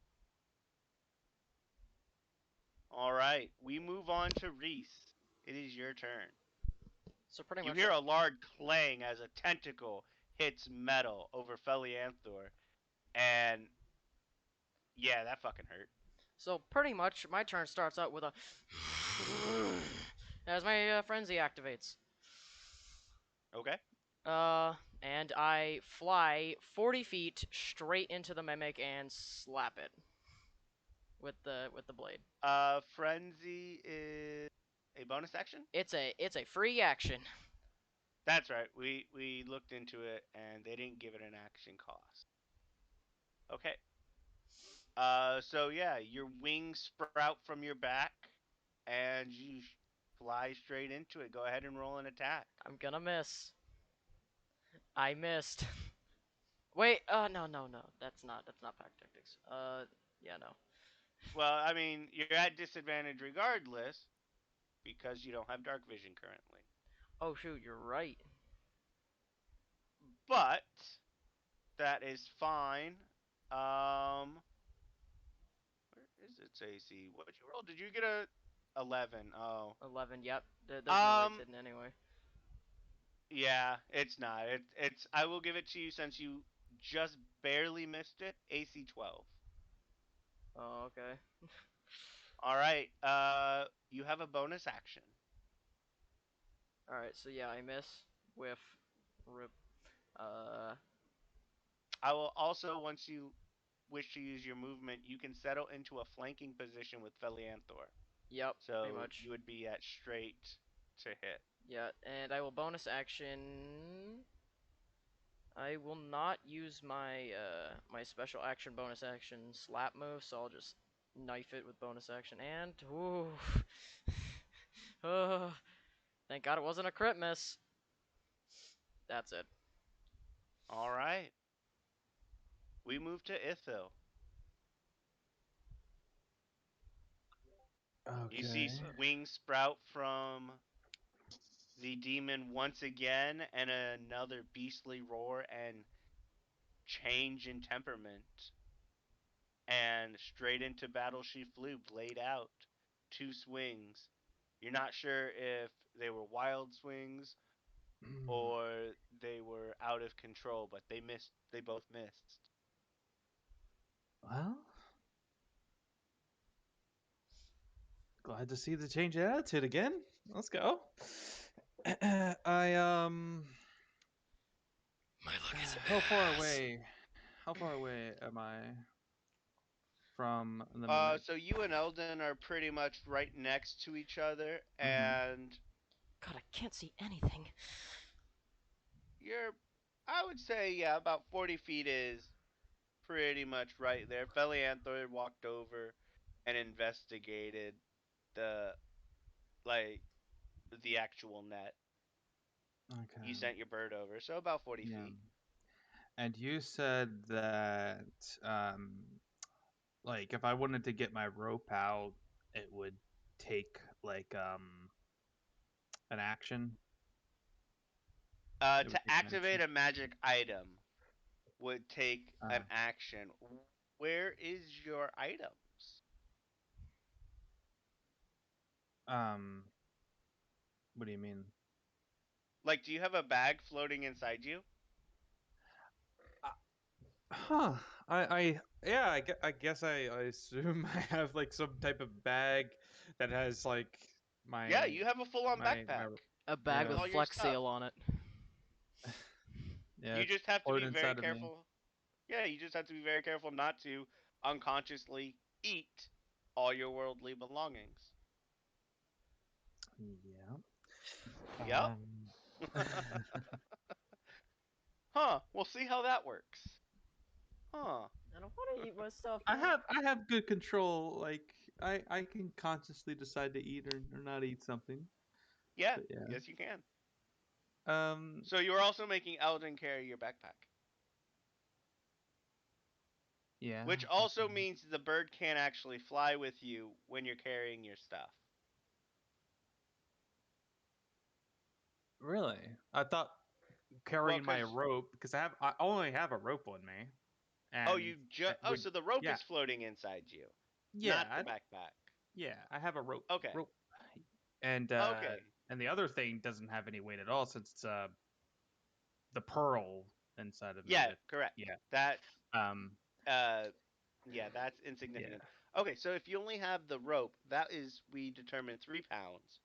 All right, we move on to Reese. It is your turn. So pretty You much. hear a loud clang as a tentacle hits metal over Felianthor, and yeah, that fucking hurt. So pretty much, my turn starts out with a as my frenzy activates. Okay. And I fly 40 feet straight into the mimic and slap it with the blade. Frenzy is a bonus action? It's a free action. That's right. We looked into it and they didn't give it an action cost. Okay. So yeah, your wings sprout from your back and you fly straight into it. Go ahead and roll an attack. I'm gonna miss. I missed. Wait, no. That's not pack tactics. Yeah, no. Well, I mean, you're at disadvantage regardless because you don't have dark vision currently. Oh shoot, you're right. But that is fine. Where is its AC? What did you roll? Did you get a 11? Oh. 11. Yep. There's no way it's hidden anyway. Yeah, it's not. It's. I will give it to you since you just barely missed it. AC 12. Oh, okay. All right. You have a bonus action. All right. So yeah, I miss with rip. I will also, once you wish to use your movement, you can settle into a flanking position with Felianthor. Yep. So pretty much. you would be at straight to hit. Yeah, and I will bonus action. I will not use my my special action bonus action slap move, so I'll just knife it with bonus action. And ooh, oh, thank God it wasn't a crit miss. That's it. All right. We move to Ithil. Okay. You see wings sprout from the demon once again, and another beastly roar and change in temperament. and straight into battle she flew, blade out, 2 swings. You're not sure if they were wild swings or they were out of control, but they missed. They both missed. Well, glad to see the change in attitude again. Let's go. My luck is How far away? How far away am I from the mimic? So you and Eldon are pretty much right next to each other, Mhm. and God, I can't see anything. you're, I would say, yeah, about 40 feet is pretty much right there. Felianthor walked over and investigated the, like, the actual net. Okay. You sent your bird over, so about 40 Yeah. feet. And you said that, like, if I wanted to get my rope out, it would take like an action. It To would take an activate action. a magic item would take an action. Where is your items? What do you mean? Like, do you have a bag floating inside you? Huh. I guess I assume I have like some type of bag that has like my Yeah, you have a full-on my backpack. A bag Yeah. with all your Flex stuff. Seal on it. yeah. You it's just have to be floating very inside of me. careful. Yeah, you just have to be very careful not to unconsciously eat all your worldly belongings. Yeah. Yep. Huh. We'll see how that works. Huh. I don't want to eat my stuff. I have good control. Like I can consciously decide to eat or not eat something. Yeah. But yeah. Yes, you can. Um. So you're also making Eldon carry your backpack, Yeah. which also means the bird can't actually fly with you when you're carrying your stuff. Really? I thought carrying my rope because I only have a rope on me. And Oh, you just would, so the rope yeah. is floating inside you, Yeah, not the backpack. Yeah, I have a rope. Okay. Rope. And Okay. and the other thing doesn't have any weight at all since it's the pearl inside of it. Yeah, correct. Yeah. That's Um. yeah, that's insignificant. Yeah. Okay, so if you only have the rope, that is, we determined 3 pounds.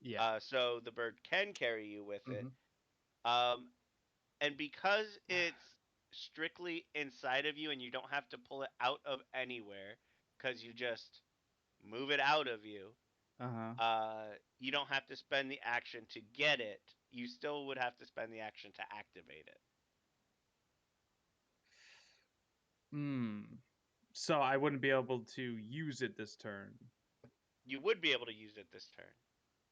Yeah. So the bird can carry you with it. Mhm. And because it's strictly inside of you and you don't have to pull it out of anywhere, because you just move it out of you, you don't have to spend the action to get it. You still would have to spend the action to activate it. So I wouldn't be able to use it this turn. You would be able to use it this turn.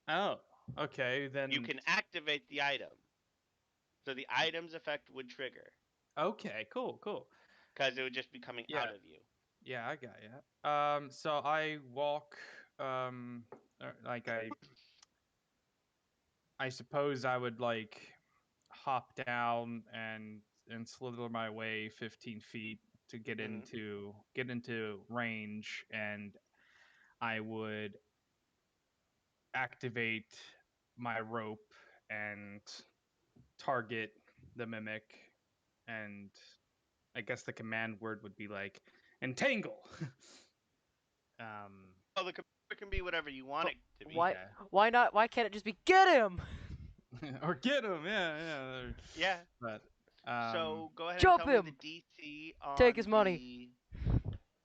Oh, okay, then You can activate the item. So the item's effect would trigger. Okay, cool. Because it would just be coming out of you. Yeah, I got you. So I walk, like I suppose I would like hop down and slither my way 15 feet to get into range, and I would activate my rope and target the mimic, and I guess the command word would be like entangle. Oh, the computer can be whatever you want it to be. Why? Yeah. Why not? Why can't it just be get him? Or get him, yeah. Yeah. But So go ahead Jump and tell him! me the DC on Take his money.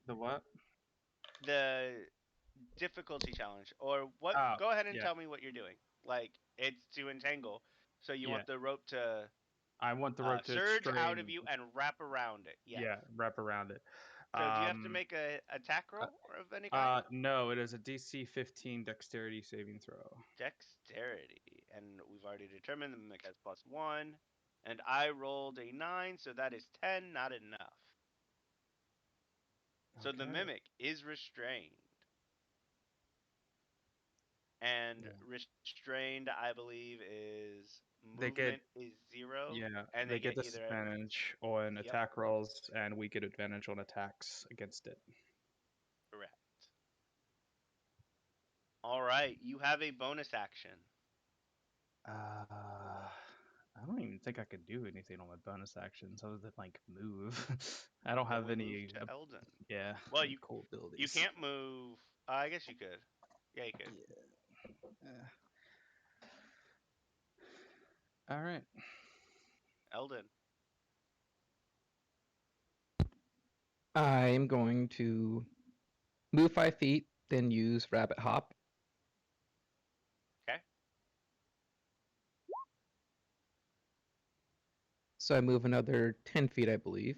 the what? The difficulty challenge, or what? Oh, Go ahead and yeah. tell me what you're doing. Like, it's to entangle, so you want Yeah. the rope to I want the rope to surge out strain. of you and wrap around it. Yeah. Wrap around it. So do you have to make a attack roll of any kind? No, it is a DC 15 dexterity saving throw. Dexterity, and we've already determined the mimic has +1, and I rolled a 9, so that is 10, not enough. So the Okay. mimic is restrained. And Yeah. restrained, I believe, is They get movement is 0, yeah, and they they get get either. disadvantage on Yep, attack rolls, and we get advantage on attacks against it. correct. All right, you have a bonus action. I don't even think I could do anything on my bonus actions other than like move. I don't Then have we any. move to Eldon. Yeah, Well, any you cool you abilities. can't move. I guess you could. Yeah, you could. Yeah. All right. Eldon. I am going to move 5 feet, then use rabbit hop. Okay. So I move another 10 feet, I believe,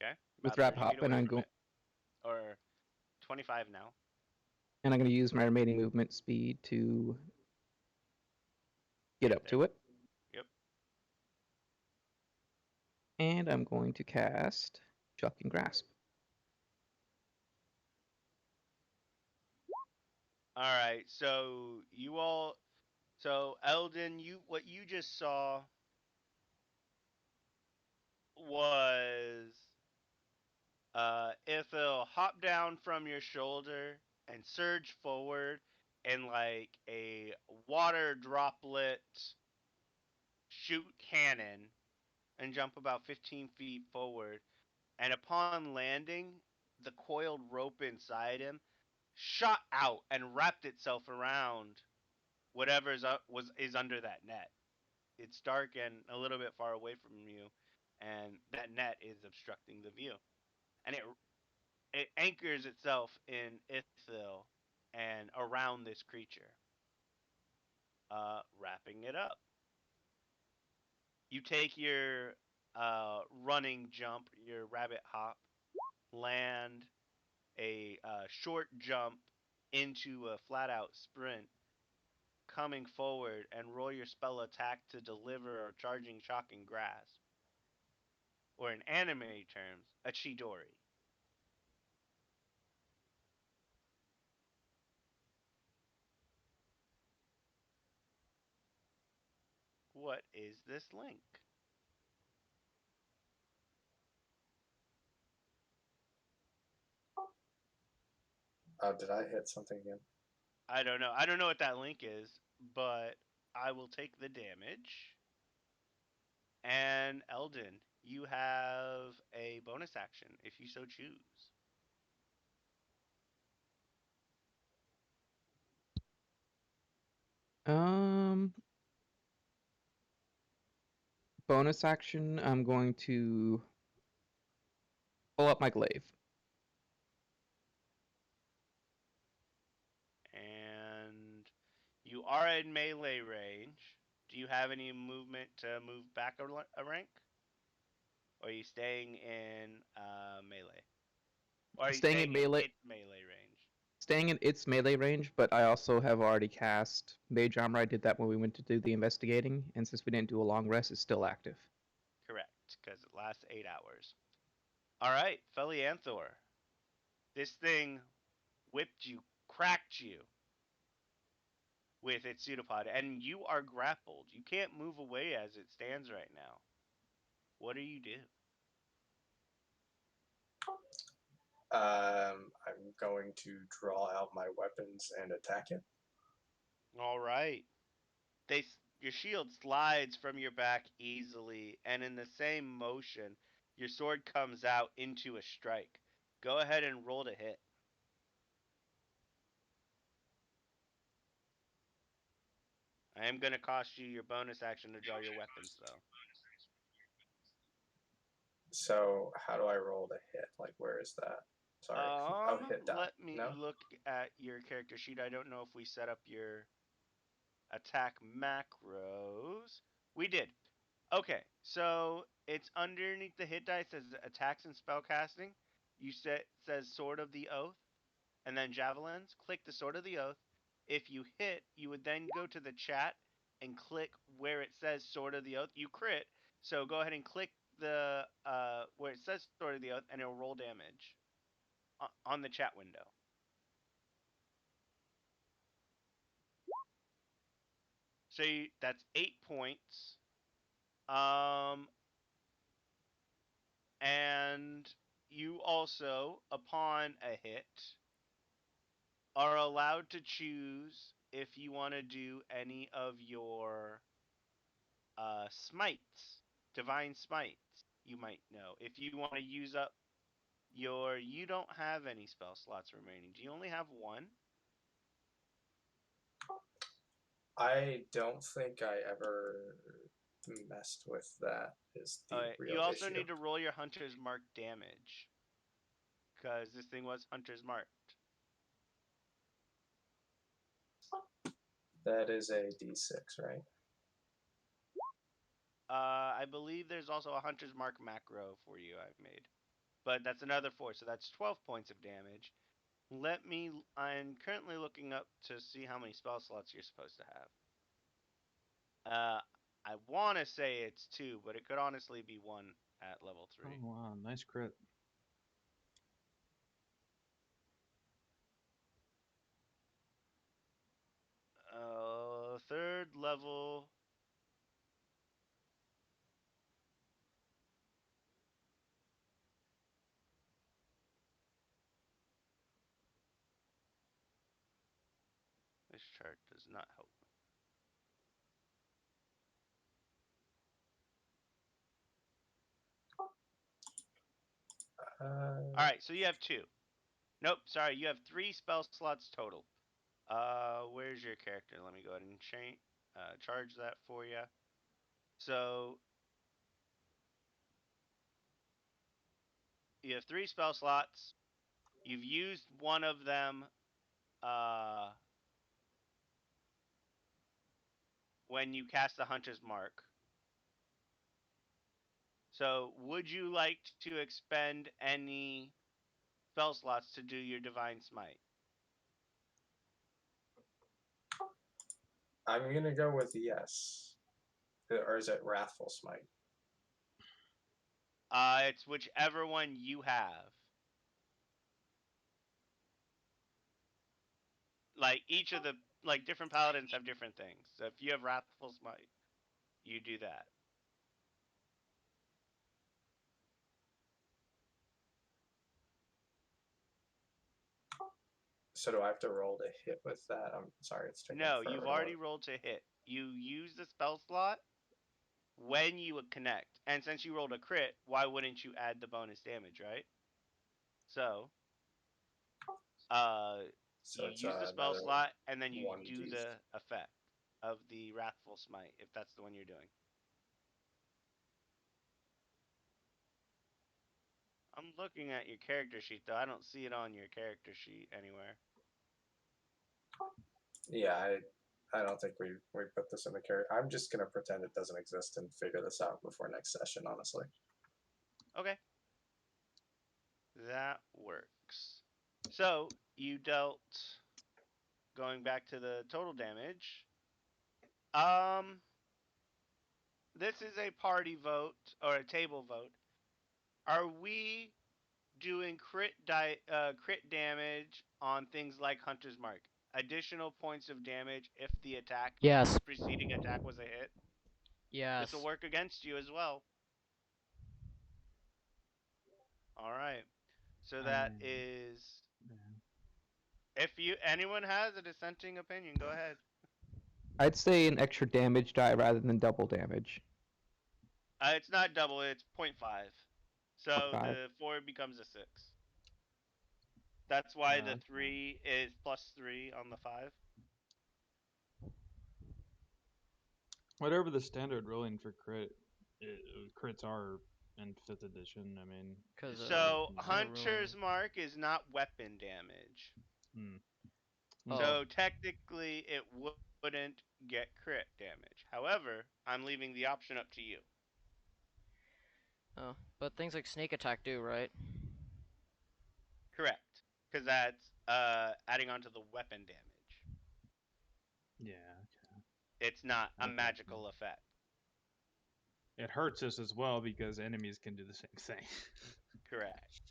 Okay. with About rabbit 30 feet hop, and away I'm from going it, or 25 now. to use my remaining movement speed to get up there. to it. Yep. And I'm going to cast Chuck and Grasp. All right. So Eldon, what you just saw was Ithil hop down from your shoulder and surge forward and like a water droplet shoot cannon and jump about 15 feet forward. And upon landing, the coiled rope inside him shot out and wrapped itself around whatever is under that net. It's dark and a little bit far away from you, and that net is obstructing the view. And it anchors itself in Ithil and around this creature, wrapping it up. You take your running jump, your rabbit hop, land a short jump into a flat out sprint, coming forward and roll your spell attack to deliver a charging shocking grasp, or in anime terms, a Chidori. What is this link? Did I hit something again? I don't know. I don't know what that link is, but I will take the damage. And Eldon, you have a bonus action if you so choose. Um, bonus action, I'm going to pull up my glaive. And you are in melee range. Do you have any movement to move back a rank? Or are you staying in melee? Or are you Staying in melee, its melee range? staying in its melee range, but I also have already cast Mage Armor. I did that when we went to do the investigating, and since we didn't do a long rest, it's still active. Correct, because it lasts 8 hours. All right, Felianthor. This thing whipped you, cracked you with its pseudopod, and you are grappled. You can't move away as it stands right now. What do you do? I'm going to draw out my weapons and attack it. All right. Your shield slides from your back easily, and in the same motion, your sword comes out into a strike. Go ahead and roll to hit. I am going to cost you your bonus action to draw your weapons, though. So how do I roll to hit? Like, where is that? Sorry. Hit die. Let me No? look at your character sheet. I don't know if we set up your attack macros. We did. Okay, so it's underneath the hit die. It says attacks and spellcasting. Says Sword of the Oath, and then javelins. Click the Sword of the Oath. If you hit, you would then go to the chat and click where it says Sword of the Oath. You crit, so go ahead and click the where it says Sword of the Oath, and it'll roll damage on the chat window. So that's 8 points. And you also, upon a hit, are allowed to choose if you want to do any of your smites, divine smites. You might know if you want to use up your. You don't have any spell slots remaining. Do you only have one? I don't think I ever messed with that. Is the real You also issue. need to roll your Hunter's Mark damage. Because this thing was Hunter's Marked. That is a D6, right? I believe there's also a Hunter's Mark macro for you I've made. But that's another 4, so that's 12 points of damage. I'm currently looking up to see how many spell slots you're supposed to have. I want to say it's 2, but it could honestly be 1 at level 3. Oh wow, nice crit. Third level. This chart does not help me. Alright, so you have 2. Nope, sorry, you have 3 spell slots total. Where's your character? Let me go ahead and charge that for you. So you have 3 spell slots. You've used one of them when you cast the Hunter's Mark. So would you like to expend any spell slots to do your Divine Smite? I'm gonna go with yes. Or is it Wrathful Smite? It's whichever one you have. Like each of the different paladins have different things. So if you have Wrathful Smite, you do that. So do I have to roll to hit with that? I'm sorry, it's taking No, forever you've to already load. rolled to hit. You use the spell slot when you would connect. And since you rolled a crit, why wouldn't you add the bonus damage, right? So, So you it's use the spell another slot and then you 1d. do the effect of the Wrathful Smite, if that's the one you're doing. I'm looking at your character sheet, though. I don't see it on your character sheet anywhere. Yeah, I don't think we put this in the character. I'm just gonna pretend it doesn't exist and figure this out before next session, honestly. Okay. That works. So, you dealt, going back to the total damage, this is a party vote, or a table vote. Are we doing crit damage on things like Hunter's Mark? Additional points of damage if the Yes. preceding attack was a hit? Yes. This will work against you as well. Alright. So that is... If anyone has a dissenting opinion, go ahead. I'd say an extra damage die rather than double damage. It's not double, it's 0.5. So 0.5. the 4 becomes a 6. That's why the Okay. 3 is plus 3 on the 5. Whatever the standard rolling for crits are in 5th edition. I mean, Because So Yeah. Hunter's Mark is not weapon damage. Oh. So technically it wouldn't get crit damage. However, I'm leaving the option up to you. Oh, but things like sneak attack do, right? Correct. Because that's adding on to the weapon damage. yeah, It's not a Okay. magical effect. it hurts us as well because enemies can do the same thing. Correct.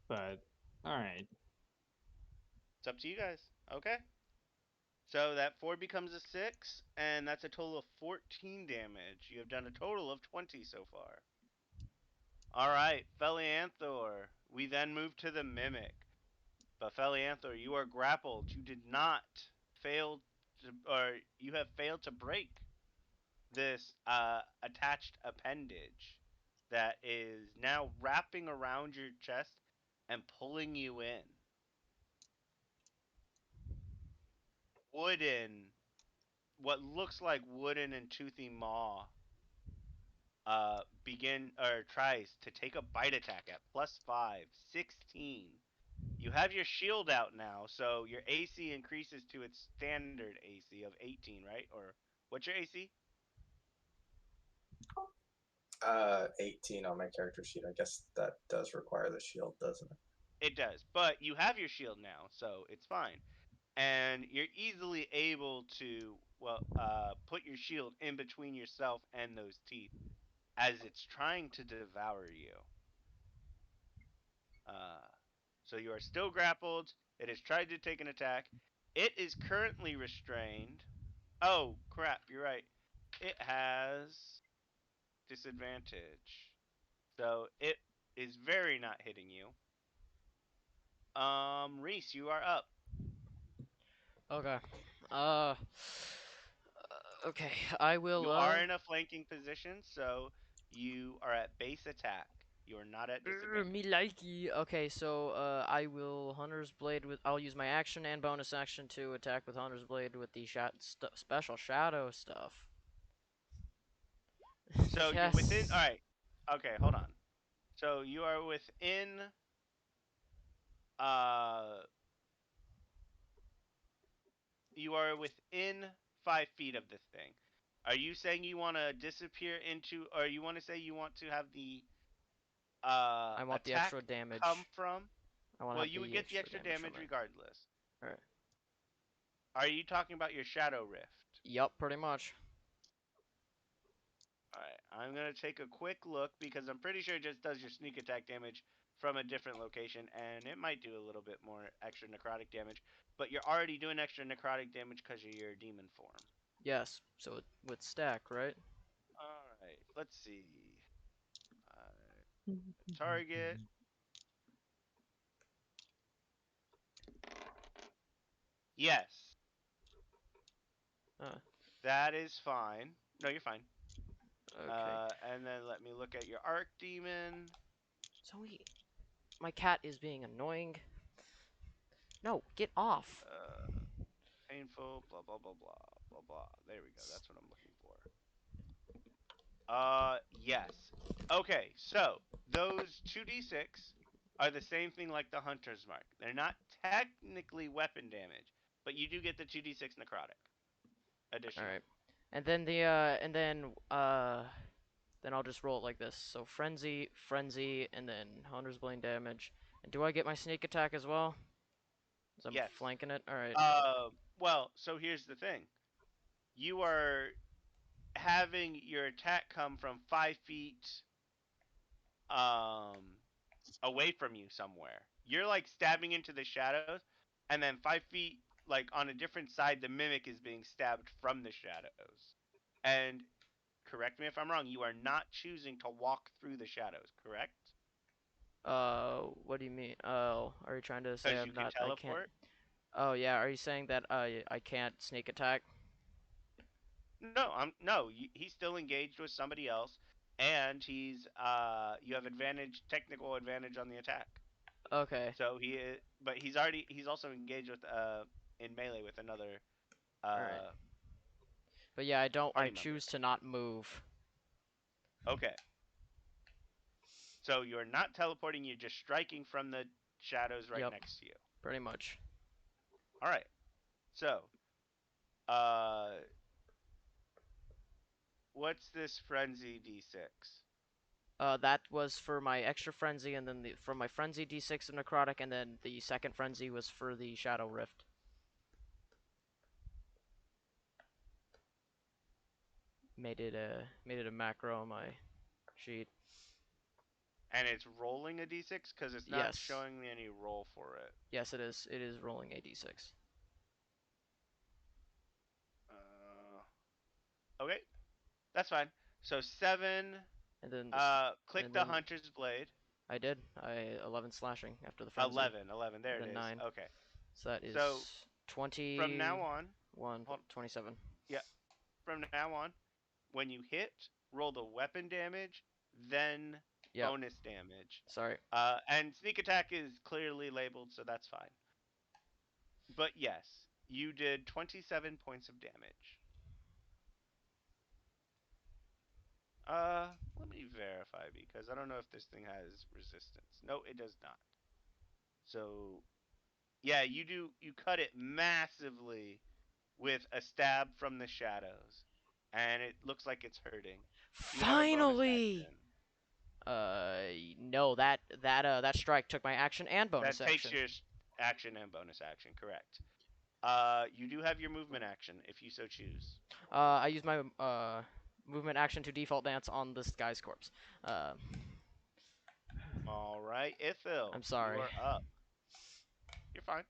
But all right, It's up to you guys. Okay. So that 4 becomes a 6, and that's a total of 14 damage. You have done a total of 20 so far. Alright, Felianthor. We then move to the Mimic. But Felianthor, you are grappled. You did not fail to, or you have failed to break this attached appendage that is now wrapping around your chest and pulling you in. What looks like wooden and toothy maw tries to take a bite attack at +5, 16. You have your shield out now, so your AC increases to its standard AC of 18, right? Or what's your AC? 18 on my character sheet. I guess that does require the shield, doesn't it? It does, but you have your shield now, so it's fine. And you're easily able to, put your shield in between yourself and those teeth as it's trying to devour you. So you are still grappled. It has tried to take an attack. It is currently restrained. Oh, crap, you're right. It has disadvantage. So it is very not hitting you. Reese, you are up. Okay. Okay. I will. You are in a flanking position, so you are at base attack. You are not at disadvantage. Me likey. Okay, so I will Hunter's Blade with. I'll use my action and bonus action to attack with Hunter's Blade with the special shadow stuff. So yes. you're within. All right. Okay, hold on. So you are within. You are within 5 feet of this thing. Are you saying you want to disappear into, or you want to say you want to have the I want the attack extra damage. come from? Well, you would get the extra damage regardless. Alright. Are you talking about your Shadow Rift? Yup, pretty much. Alright, I'm going to take a quick look because I'm pretty sure it just does your sneak attack damage from a different location, and it might do a little bit more extra necrotic damage, but you're already doing extra necrotic damage because of your demon form. Yes, so it would stack, right? Alright, let's see. Target. Yes. That is fine. No, you're fine. Okay. And then let me look at your Arc Demon. Zoe, my cat is being annoying. No, get off. Painful, blah, blah, blah, blah, blah, blah. There we go. That's what I'm looking for. Yes. Okay, so those 2d6 are the same thing like the Hunter's Mark. They're not technically weapon damage, but you do get the 2d6 necrotic. Additional. Alright. And then then I'll just roll it like this. So frenzy, and then Hunter's Blade damage. And do I get my sneak attack as well? I'm yes. flanking it. All right. Well, so here's the thing. You are having your attack come from 5 feet away from you somewhere. You're like stabbing into the shadows, and then 5 feet like on a different side, the mimic is being stabbed from the shadows. And correct me if I'm wrong, you are not choosing to walk through the shadows, correct? What do you mean? Oh, are you trying to say Because you can teleport? I can't? Oh yeah, are you saying that I can't sneak attack? No, he's still engaged with somebody else, and he's you have technical advantage on the attack. Okay. So he's also engaged with in melee with another Alright. But yeah, I choose to not move. Okay. So you're not teleporting, you're just striking from the shadows right next to you. Pretty much. Alright. So what's this frenzy D6? That was for my extra frenzy, and then from my frenzy D6 of necrotic, and then the second frenzy was for the Shadow Rift. Made it a macro on my sheet. And it's rolling a D6 because it's not showing me any roll for it. Yes, it is. It is rolling a D6. Okay, that's fine. So 7. And then Click and the then Hunter's Blade. I did. 11 slashing after the frenzy. 11. There And it then is. 9. Okay. So that is So 21, from now on, hold, 27. yeah, from now on, when you hit, roll the weapon damage, then Yep. bonus damage. Sorry. And sneak attack is clearly labeled, so that's fine. But yes, you did 27 points of damage. Let me verify because I don't know if this thing has resistance. No, it does not. So, yeah, you cut it massively with a stab from the shadows, and it looks like it's hurting. You have a bonus Finally. action. No, that strike took my action and bonus That takes action. your action and bonus action, correct. You do have your movement action if you so choose. I use my movement action to default dance on this guy's corpse. All right, Ithil, I'm sorry. you are up. You're fine.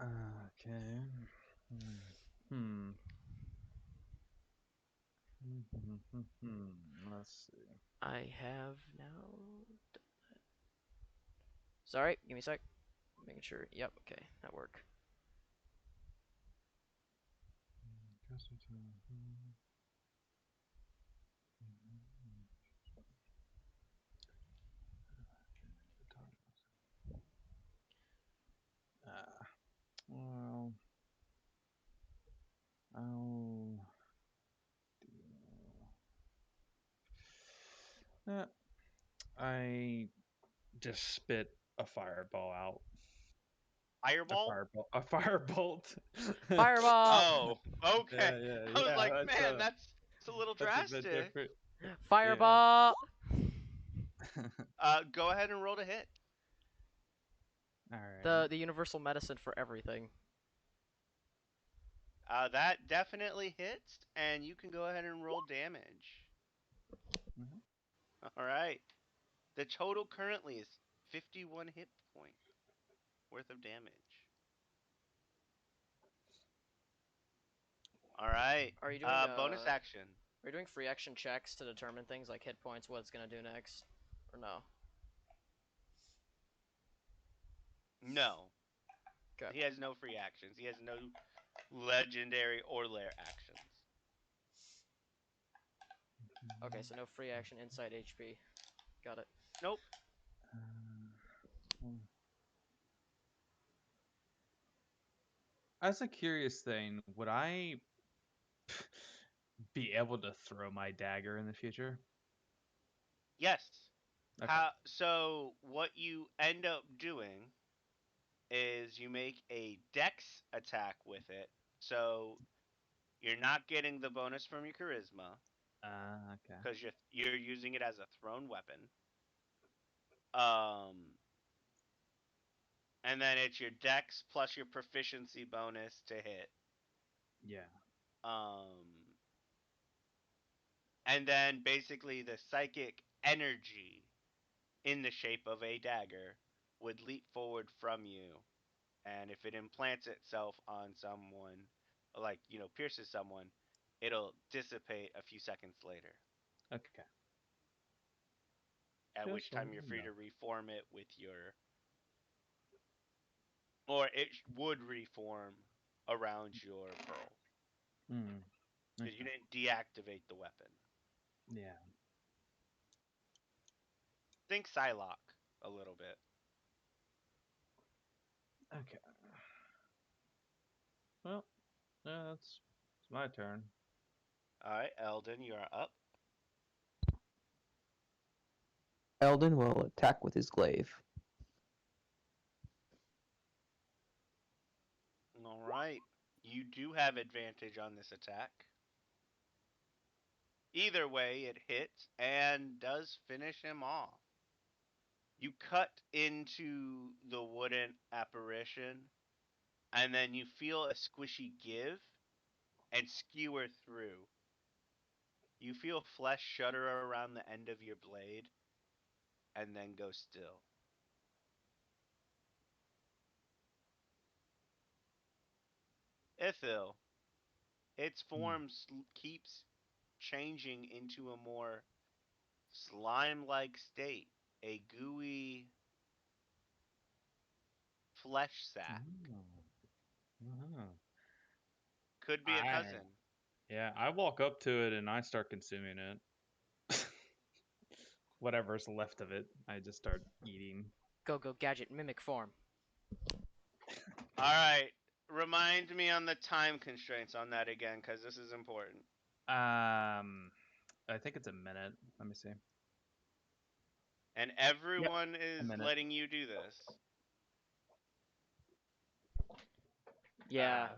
Okay. Hmm. Let's see. I have now. Sorry, give me a sec. Making sure. Yep. Okay, that worked. Well, I'll do. I just spit a fireball out. Fireball? A firebolt. Fireball. Oh, okay. Yeah, I was like, that's man, that's a little that's a drastic. bit different. Fireball. Go ahead and roll to hit. All right. The universal medicine for everything. That definitely hits, and you can go ahead and roll damage. Mhm. All right. The total currently is 51 hit point worth of damage. All right. Are you doing Bonus action. Are you doing free action checks to determine things like hit points, what it's gonna do next, or no? No. Okay. He has no free actions. He has no legendary or lair actions. Okay, so no free action inside HP. Got it. Nope. As a curious thing, would I be able to throw my dagger in the future? Yes. Okay. So what you end up doing is you make a dex attack with it. So you're not getting the bonus from your charisma Okay. because you're using it as a thrown weapon. And then it's your dex plus your proficiency bonus to hit. Yeah. And then basically the psychic energy in the shape of a dagger would leap forward from you, and if it implants itself on someone, like, pierces someone, it'll dissipate a few seconds later. Okay. At which Just time wanted you're to free know. to reform it with your, or it would reform around your pearl. Because you didn't deactivate the weapon. Yeah. Think Psylocke a little bit. Okay. Well, it's my turn. Alright, Eldon, you are up. Eldon will attack with his glaive. Alright. You do have advantage on this attack. Either way, it hits and does finish him off. You cut into the wooden apparition, and then you feel a squishy give and skewer through. You feel flesh shudder around the end of your blade, and then go still. Ithil, its form keeps changing into a more slime-like state, a gooey flesh sack. Oh. Could be a cousin. Yeah, I walk up to it and I start consuming it. Whatever's left of it, I just start eating. Go gadget mimic form. All right, remind me on the time constraints on that again, because this is important. I think it's a minute. Let me see. And everyone is minute. letting you do this. Yeah.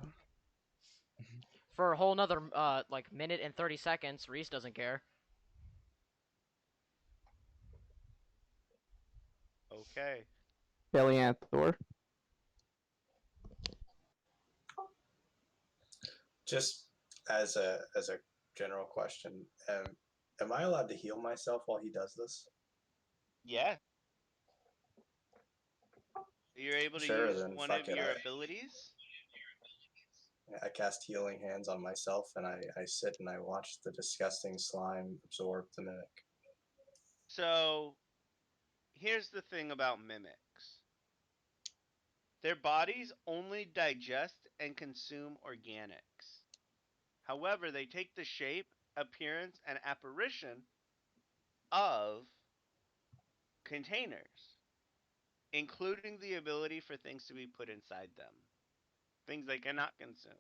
For a whole nother like minute and 30 seconds, Reese doesn't care. Okay. Belianthor. Just as a general question, am I allowed to heal myself while he does this? Yeah. You're able to Sure, use then one fuck of it, your I- abilities. I cast Healing Hands on myself, and I sit and I watch the disgusting slime absorb the mimic. So, here's the thing about mimics. Their bodies only digest and consume organics. However, they take the shape, appearance, and apparition of containers, including the ability for things to be put inside them. Things they cannot consume.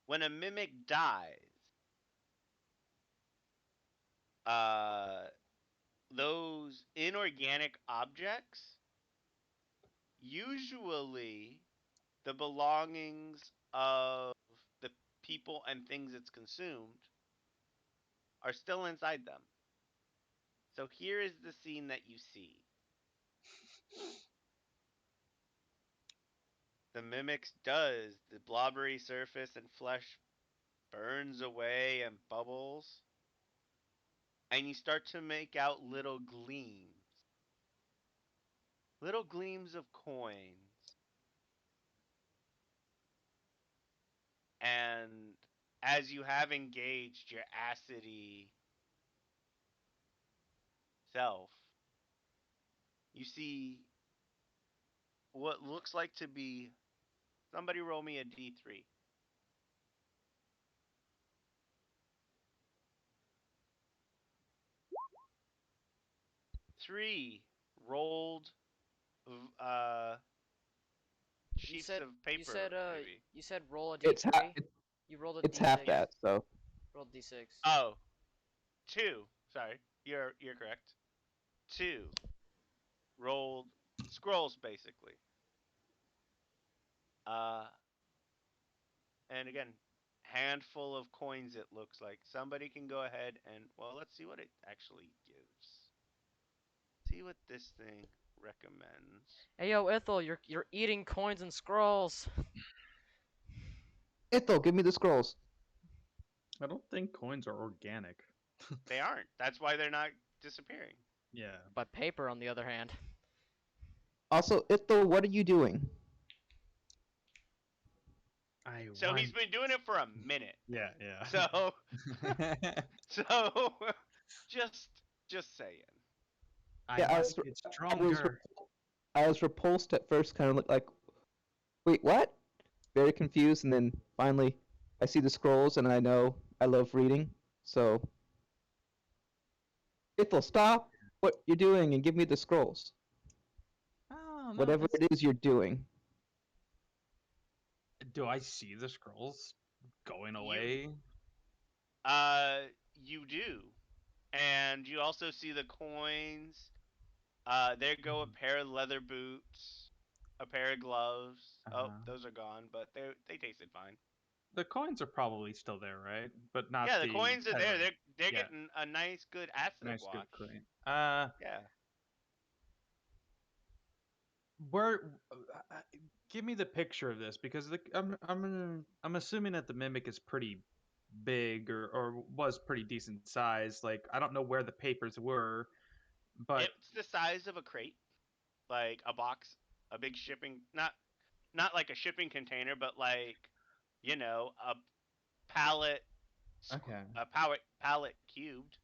When a mimic dies, those inorganic objects, usually the belongings of the people and things it's consumed, are still inside them. So here is the scene that you see. The mimic's does. The blobbery surface and flesh burns away and bubbles. And you start to make out little gleams. Little gleams of coins. And as you have engaged your acidy self, you see what looks like to be, somebody roll me a d3. 3 rolled sheets of paper. Maybe. You said roll a It's d3. You rolled a it's d6. half that, so Rolled d6. Oh, 2. Sorry, you're correct. 2 rolled scrolls, basically. And again, handful of coins. It looks like somebody can go ahead and, well, let's see what it actually gives. See what this thing recommends. Hey yo, Ithel, you're eating coins and scrolls. Ithel, give me the scrolls. I don't think coins are organic. They aren't. That's why they're not disappearing. Yeah. But paper, on the other hand. Also, Ithel, what are you doing? So he's been doing it for a minute. Yeah. So just saying. Yeah, I must was- get I was- stronger. I was repulsed at first, kind of looked like, wait, what? Very confused, and then finally, I see the scrolls, and I know I love reading, so. Ithel, stop what you're doing and give me the scrolls. Oh, no, Whatever that's- it is you're doing. Do I see the scrolls going away? You do. And you also see the coins. There go a pair of leather boots, a pair of gloves. Oh, Uh-huh. those are gone, but they tasted fine. The coins are probably still there, right? But not. Yeah, the coins are there. head. They're Yeah. getting a nice, good acid Nice, wash. good coin. Yeah. Where? Give me the picture of this, because I'm assuming that the mimic is pretty big, or was pretty decent size. Like, I don't know where the papers were, but It's the size of a crate, like a box, a big shipping, not like a shipping container, but like a pallet, Okay. a pallet cubed.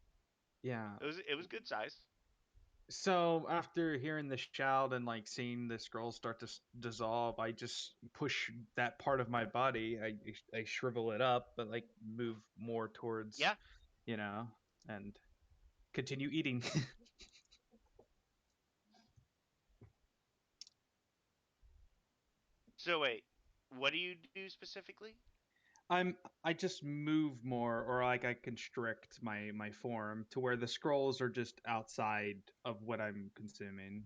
Yeah. It was good size. So after hearing the shout and like seeing the scroll start to dissolve, I just push that part of my body. I shrivel it up, but like move more towards, Yeah. and continue eating. So wait, what do you do specifically? I just move more, or like I constrict my form to where the scrolls are just outside of what I'm consuming.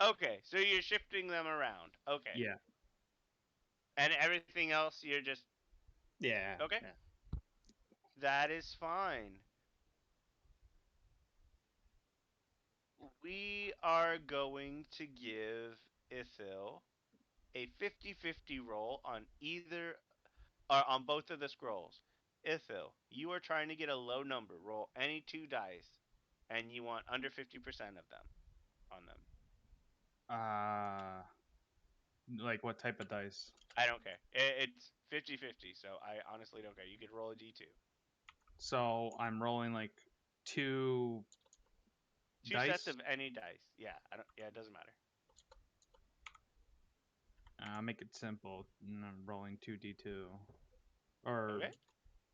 Okay, so you're shifting them around. Okay. Yeah. And everything else you're just Yeah. okay. Yeah. That is fine. We are going to give Ithil a 50-50 roll on either or on both of the scrolls. Ithil, you are trying to get a low number. Roll any 2 dice, and you want under 50% of them on them. Like what type of dice? I don't care. It's 50-50, so I honestly don't care. You could roll a d2. So I'm rolling like two Two dice. sets of any dice. Yeah, I don't. Yeah, it doesn't matter. I'll make it simple. I'm rolling 2d2. Or Okay.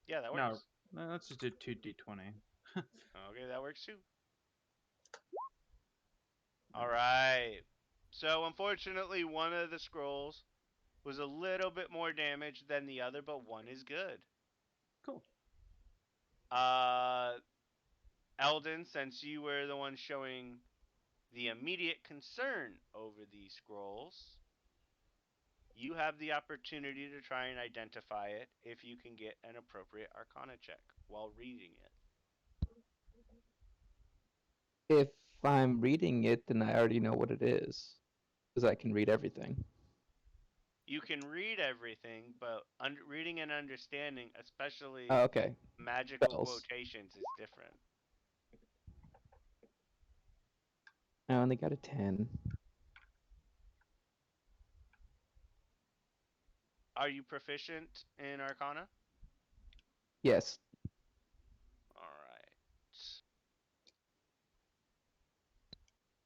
Yeah, that no, works. let's just do 2d20. Okay, that works too. All right. So unfortunately, one of the scrolls was a little bit more damaged than the other, but one is good. Cool. Eldon, since you were the one showing the immediate concern over these scrolls, you have the opportunity to try and identify it if you can get an appropriate Arcana check while reading it. If I'm reading it, then I already know what it is, because I can read everything. You can read everything, but reading and understanding, especially Oh, okay. magical Spells. quotations, is different. I only got a 10. Are you proficient in Arcana? Yes. Alright.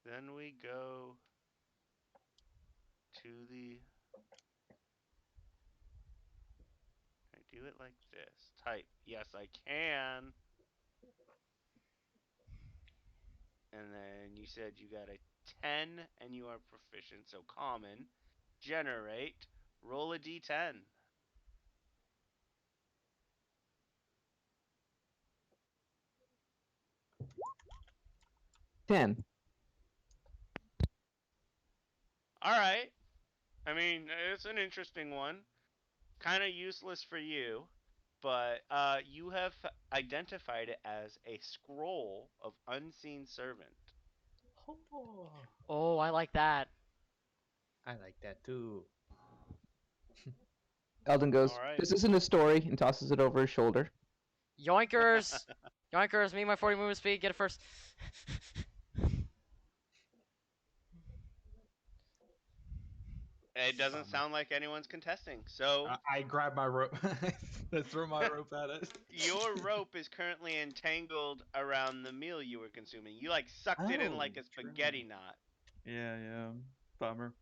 Then we go to the... I do it like this. Type, yes I can. And then you said you got a 10 and you are proficient, so common. Generate. Roll a d10. 10. Alright. I mean, it's an interesting one. Kind of useless for you, but you have identified it as a scroll of unseen servant. Oh, Oh, I like that. I like that too. Eldon goes, All right. "This isn't a story," and tosses it over his shoulder. Yoinkers! Yoinkers, me and my 40 movement speed, get it first. It doesn't sound like anyone's contesting. So I grab my rope. I throw my rope at it. your rope is currently entangled around the meal you were consuming. You like sucked it in like a true. spaghetti knot. Yeah. Bummer.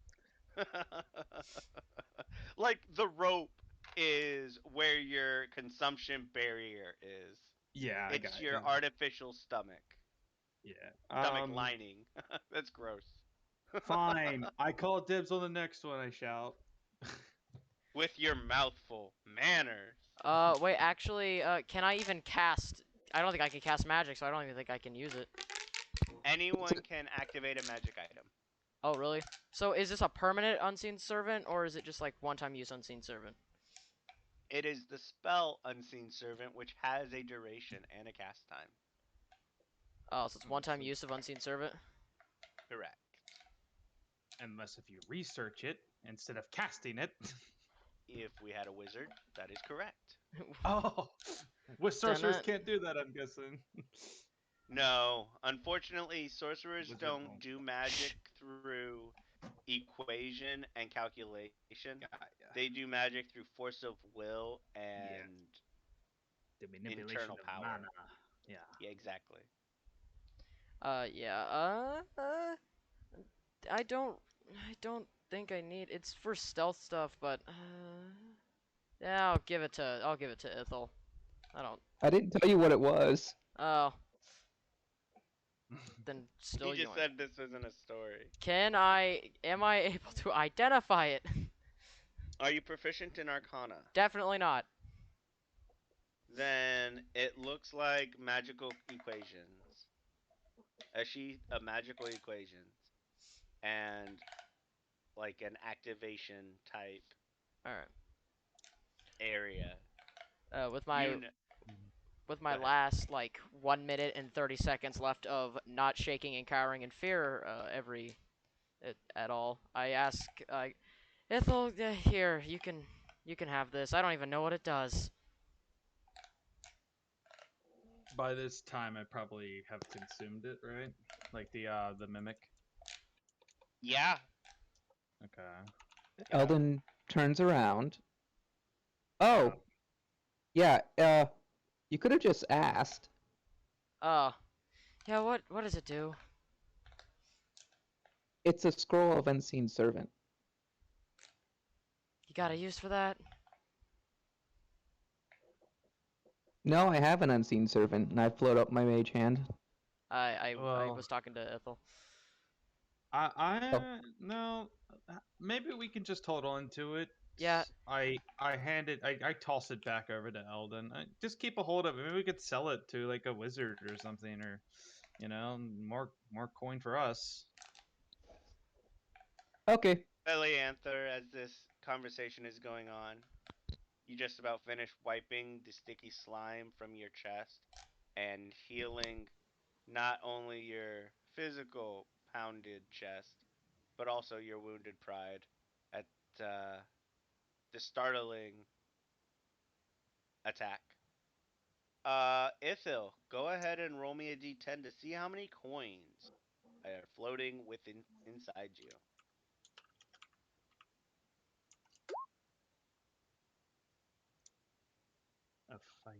Like the rope is where your consumption barrier is. Yeah, I It's got your it. artificial stomach. Yeah. Stomach lining. That's gross. Fine. I call dibs on the next one. I shout. With your mouthful. Manners. Wait, actually, can I even cast? I don't think I can cast magic, so I don't even think I can use it. Anyone can activate a magic item. Oh, really? So is this a permanent unseen servant, or is it just like one-time use unseen servant? It is the spell Unseen Servant, which has a duration and a cast time. Oh, so it's one-time use of unseen servant? Correct. Unless if you research it instead of casting it. If we had a wizard, that is correct. Oh, with sorcerers Dunno. can't do that. I'm guessing. No, unfortunately, sorcerers Wizard don't won't. do magic through equation and calculation. Yeah. They do magic through force of will and The manipulation internal of power. mana. Yeah. Yeah, exactly. Yeah. I don't. I don't think I need. It's for stealth stuff, but yeah, I'll give it to. I'll give it to Ithel. I don't. I didn't tell you what it was. Oh. Then still He just yoink. said this wasn't a story. Can I? Am I able to identify it? Are you proficient in Arcana? Definitely not. Then it looks like magical equations. A sheet of magical equations and like an activation type All right. area. With my You kn- with Go my ahead. last like 1 minute and 30 seconds left of not shaking and cowering in fear at all, I ask Ithel, here you can have this. I don't even know what it does. By this time, I probably have consumed it, right? Like the mimic. Yeah. Okay. Eldon turns around. Oh, yeah. You could have just asked. Yeah. What does it do? It's a scroll of unseen servant. You got a use for that? No, I have an unseen servant, and I float up my mage hand. I Well- was talking to Ethel. I no. Maybe we can just hold on to it. Yeah. I hand it. I toss it back over to Eldon. Just keep a hold of it. Maybe we could sell it to like a wizard or something, or more coin for us. Okay. Elianther, as this conversation is going on, you just about finished wiping the sticky slime from your chest and healing not only your physical pounded chest, but also your wounded pride at the startling attack. Ithil, go ahead and roll me a d10 to see how many coins are floating inside you. A 5.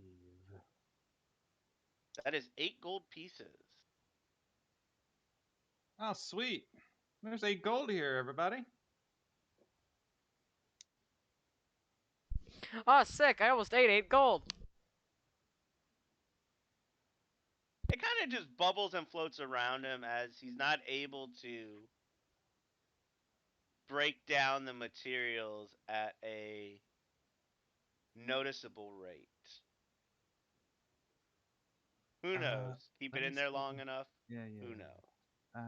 That is 8 gold pieces. Oh, sweet. There's 8 gold here, everybody. Oh, sick! I almost ate 8 gold. It kind of just bubbles and floats around him as he's not able to break down the materials at a noticeable rate. Who knows? Keep let it me in there see. long enough. Yeah. Who knows? Let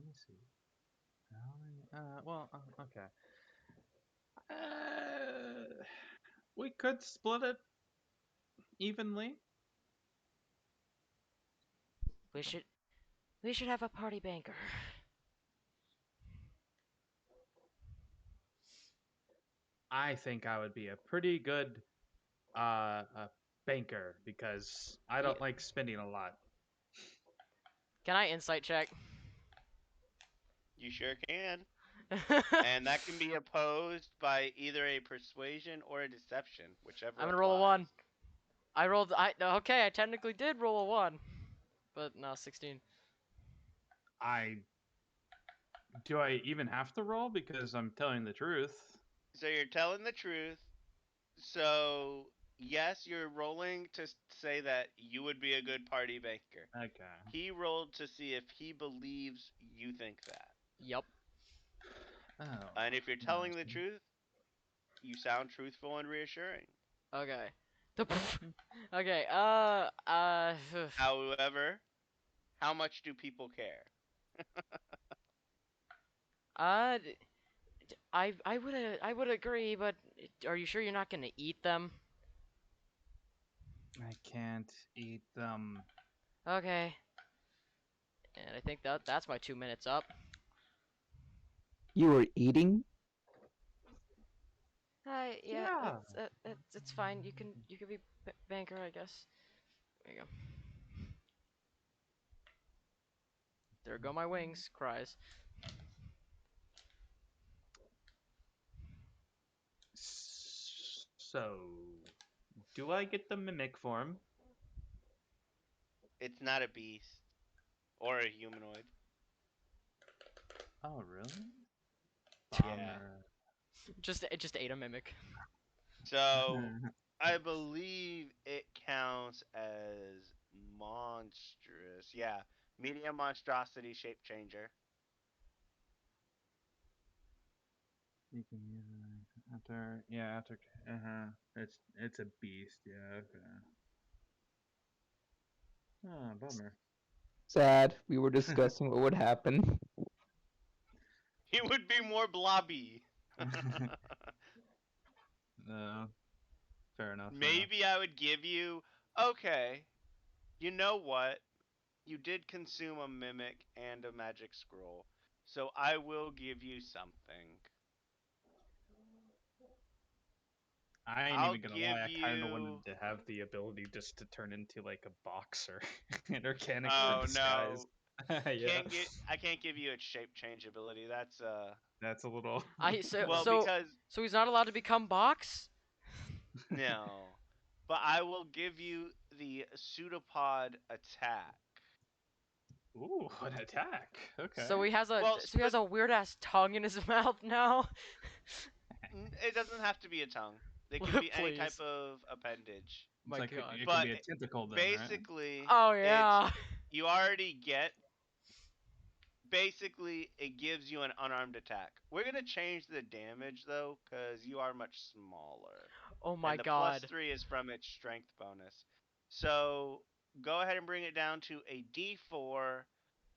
me see. How many? Well, okay. We could split it evenly. We should have a party banker. I think I would be a pretty good banker because I don't Yeah. like spending a lot. Can I insight check? You sure can. And that can be opposed by either a persuasion or a deception, whichever. I'm gonna roll a applies. 1. Okay, I technically did roll a 1. But no, 16. Do I even have to roll because I'm telling the truth? So you're telling the truth. So yes, you're rolling to say that you would be a good party banker. Okay. He rolled to see if he believes you think that. Yep. Oh. And if you're telling the truth, you sound truthful and reassuring. Okay. Okay, However, how much do people care? I would agree, but are you sure you're not gonna eat them? I can't eat them. Okay. And I think that's my 2 minutes up. You were eating? Yeah. It's fine. You can be banker, I guess. There you go. There go my wings. Cries. So, do I get the mimic form? It's not a beast or a humanoid. Oh, really? Yeah. Bummer. It just ate a mimic. So I believe it counts as monstrous. Yeah, medium monstrosity shape changer. You can use it after. Yeah, after. It's a beast. Yeah. Okay. Oh, bummer. Sad. We were discussing what would happen. He would be more blobby. No. Fair enough. Maybe I would give you. Okay, you know what? You did consume a mimic and a magic scroll, so I will give you something. I ain't I'll even gonna give lie. I kind of wanted you. to have the ability just to turn into like a boxer, an organic Oh disguise. no, Yeah, I can't give you its shape change ability. That's that's a little. well So because he's not allowed to become Box? no, but I will give you the pseudopod attack. Ooh, an attack. Okay. So Well, he has a weird ass tongue in his mouth now. It doesn't have to be a tongue. It can be any type Please. of appendage. It's My like God. it But could be a tentacle then, right? Basically, Oh it's yeah. you already get. Basically, it gives you an unarmed attack. We're gonna change the damage though, because you are much smaller. Oh my And the God. +3 is from its strength bonus. So go ahead and bring it down to a D4,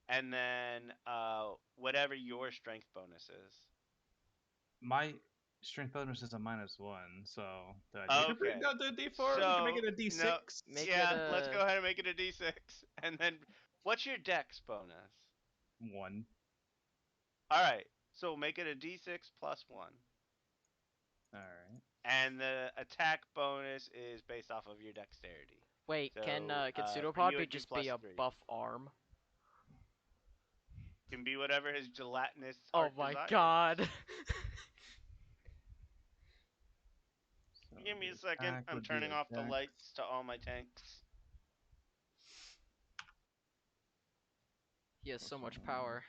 and then whatever your strength bonus is. My strength bonus is a -1, so do I need to bring Okay. down the D4? We can make it a D6. No, Make yeah, it let's a- go ahead and make it a D6, and then what's your Dex bonus? 1. All right, so make it a D6 +1. All right. And the attack bonus is based off of your dexterity. Wait, So, can for Pseudopod you, be it'd be just be a +3. buff arm? Can be whatever his gelatinous Oh heart my desires. God. So Give me the a second. attack I'm would be turning off the attack lights to all my tanks. He has so much +1 power.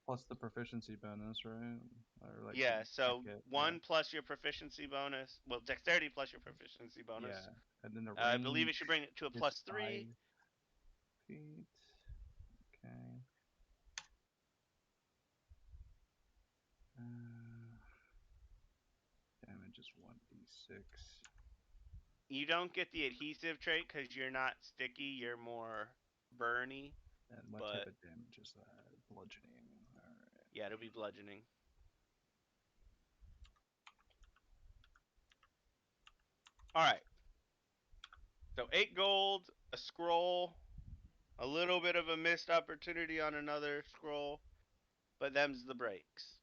plus the proficiency bonus, right? Or like Yeah, the so ticket, 1 plus your proficiency bonus. Well, dexterity plus your proficiency Yeah. bonus. Yeah, and then the I believe it range should bring it to a is +3. 5 feet. Okay. Damage is 1d6. You don't get the adhesive trait because you're not sticky. You're more burny. And what type of damage is that? Bludgeoning. Alright. Yeah, it'll be bludgeoning. Alright. So 8 gold, a scroll, a little bit of a missed opportunity on another scroll, but them's the breaks.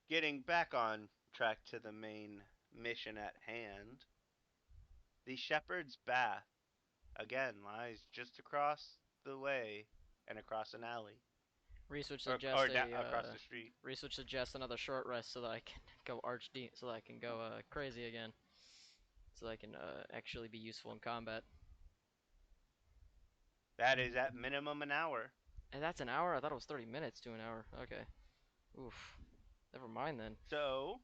Getting back on track to the main mission at hand, the Shepherd's Bath, again, lies just across the way and across an alley. Reese would Or, suggest across the street. Reese would suggest another short rest so that I can go so that I can go crazy again. So that I can actually be useful in combat. That is at minimum an hour. And that's an hour? I thought it was 30 minutes to an hour. Okay. Oof. Never mind then. So,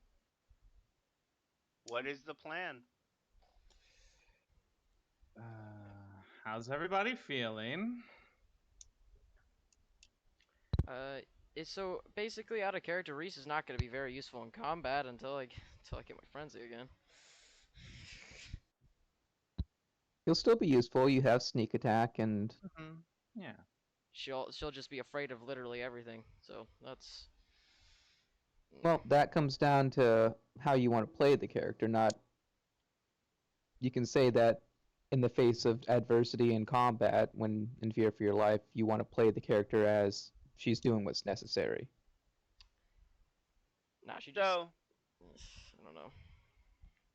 what is the plan? How's everybody feeling? So basically out of character, Reese is not going to be very useful in combat until I get my frenzy again. You'll still be useful. You have sneak attack, and Yeah. She'll just be afraid of literally everything. So that's well, that comes down to how you want to play the character. Not you can say that in the face of adversity in combat, when in fear for your life, you want to play the character as she's doing what's necessary. nah, she just So, I don't know.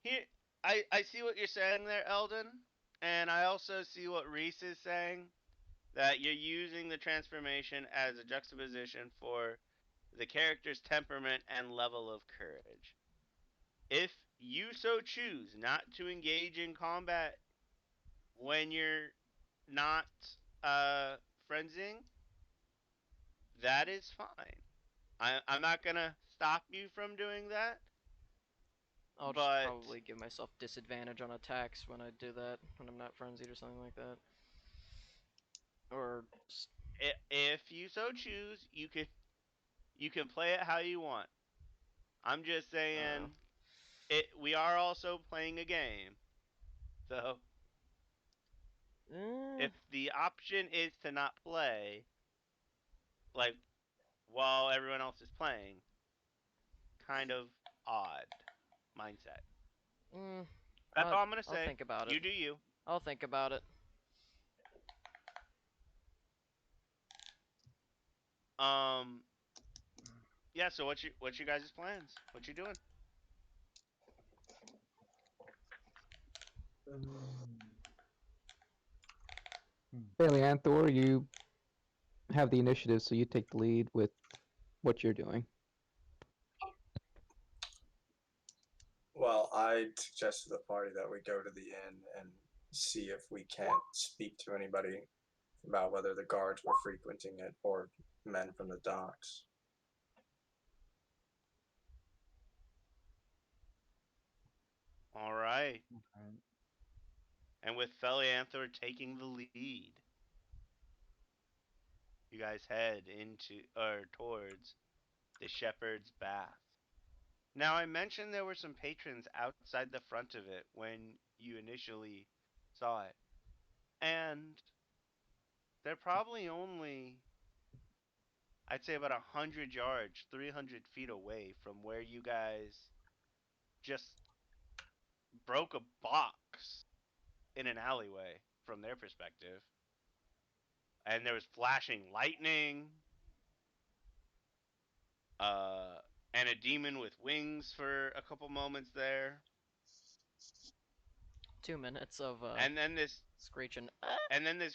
here, I see what you're saying there, Eldon, and I also see what Reese is saying, that you're using the transformation as a juxtaposition for the character's temperament and level of courage. If you so choose not to engage in combat when you're not friendsing, that is fine. I'm not gonna stop you from doing that, I'll just but probably give myself disadvantage on attacks when I do that, when I'm not frenzied or something like that. Or if you so choose, you can play it how you want. I'm just saying we are also playing a game. So eh, if the option is to not play, like while everyone else is playing, kind of odd mindset. mm, That's all I'm gonna I'll say. think about it. You do you. I'll think about it. Um. Yeah. So what's your guys' plans? What you doing? Balianthor, you have the initiative, so you take the lead with what you're doing. Well, I suggest to the party that we go to the inn and see if we can't speak to anybody about whether the guards were frequenting it or men from the docks. All right. Okay. And with Felianthor taking the lead, you guys head into or towards the Shepherd's Bath. Now, I mentioned there were some patrons outside the front of it when you initially saw it. And they're probably only, I'd say, about 100 yards, 300 feet away from where you guys just broke a box in an alleyway from their perspective. And there was flashing lightning, and a demon with wings for a couple moments there. 2 minutes of And then this screeching.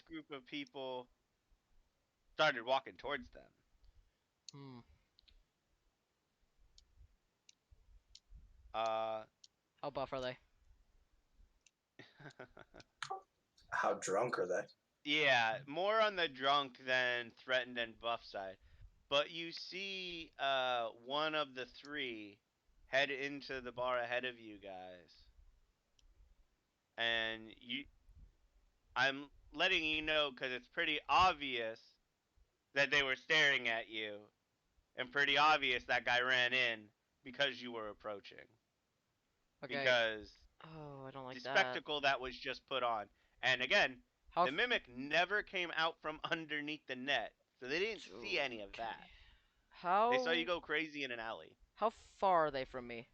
group of people started walking towards them. Hmm. How buff are they? How drunk are they? Yeah, more on the drunk than threatened and buff side. But you see one of the three head into the bar ahead of you guys. And I'm letting you know because it's pretty obvious that they were staring at you. And pretty obvious that guy ran in because you were approaching. Okay. Because Oh, I don't like the that. spectacle that was just put on. And again, How the mimic never came out from underneath the net, so they didn't see any of Okay. that. How They saw you go crazy in an alley. How far are they from me?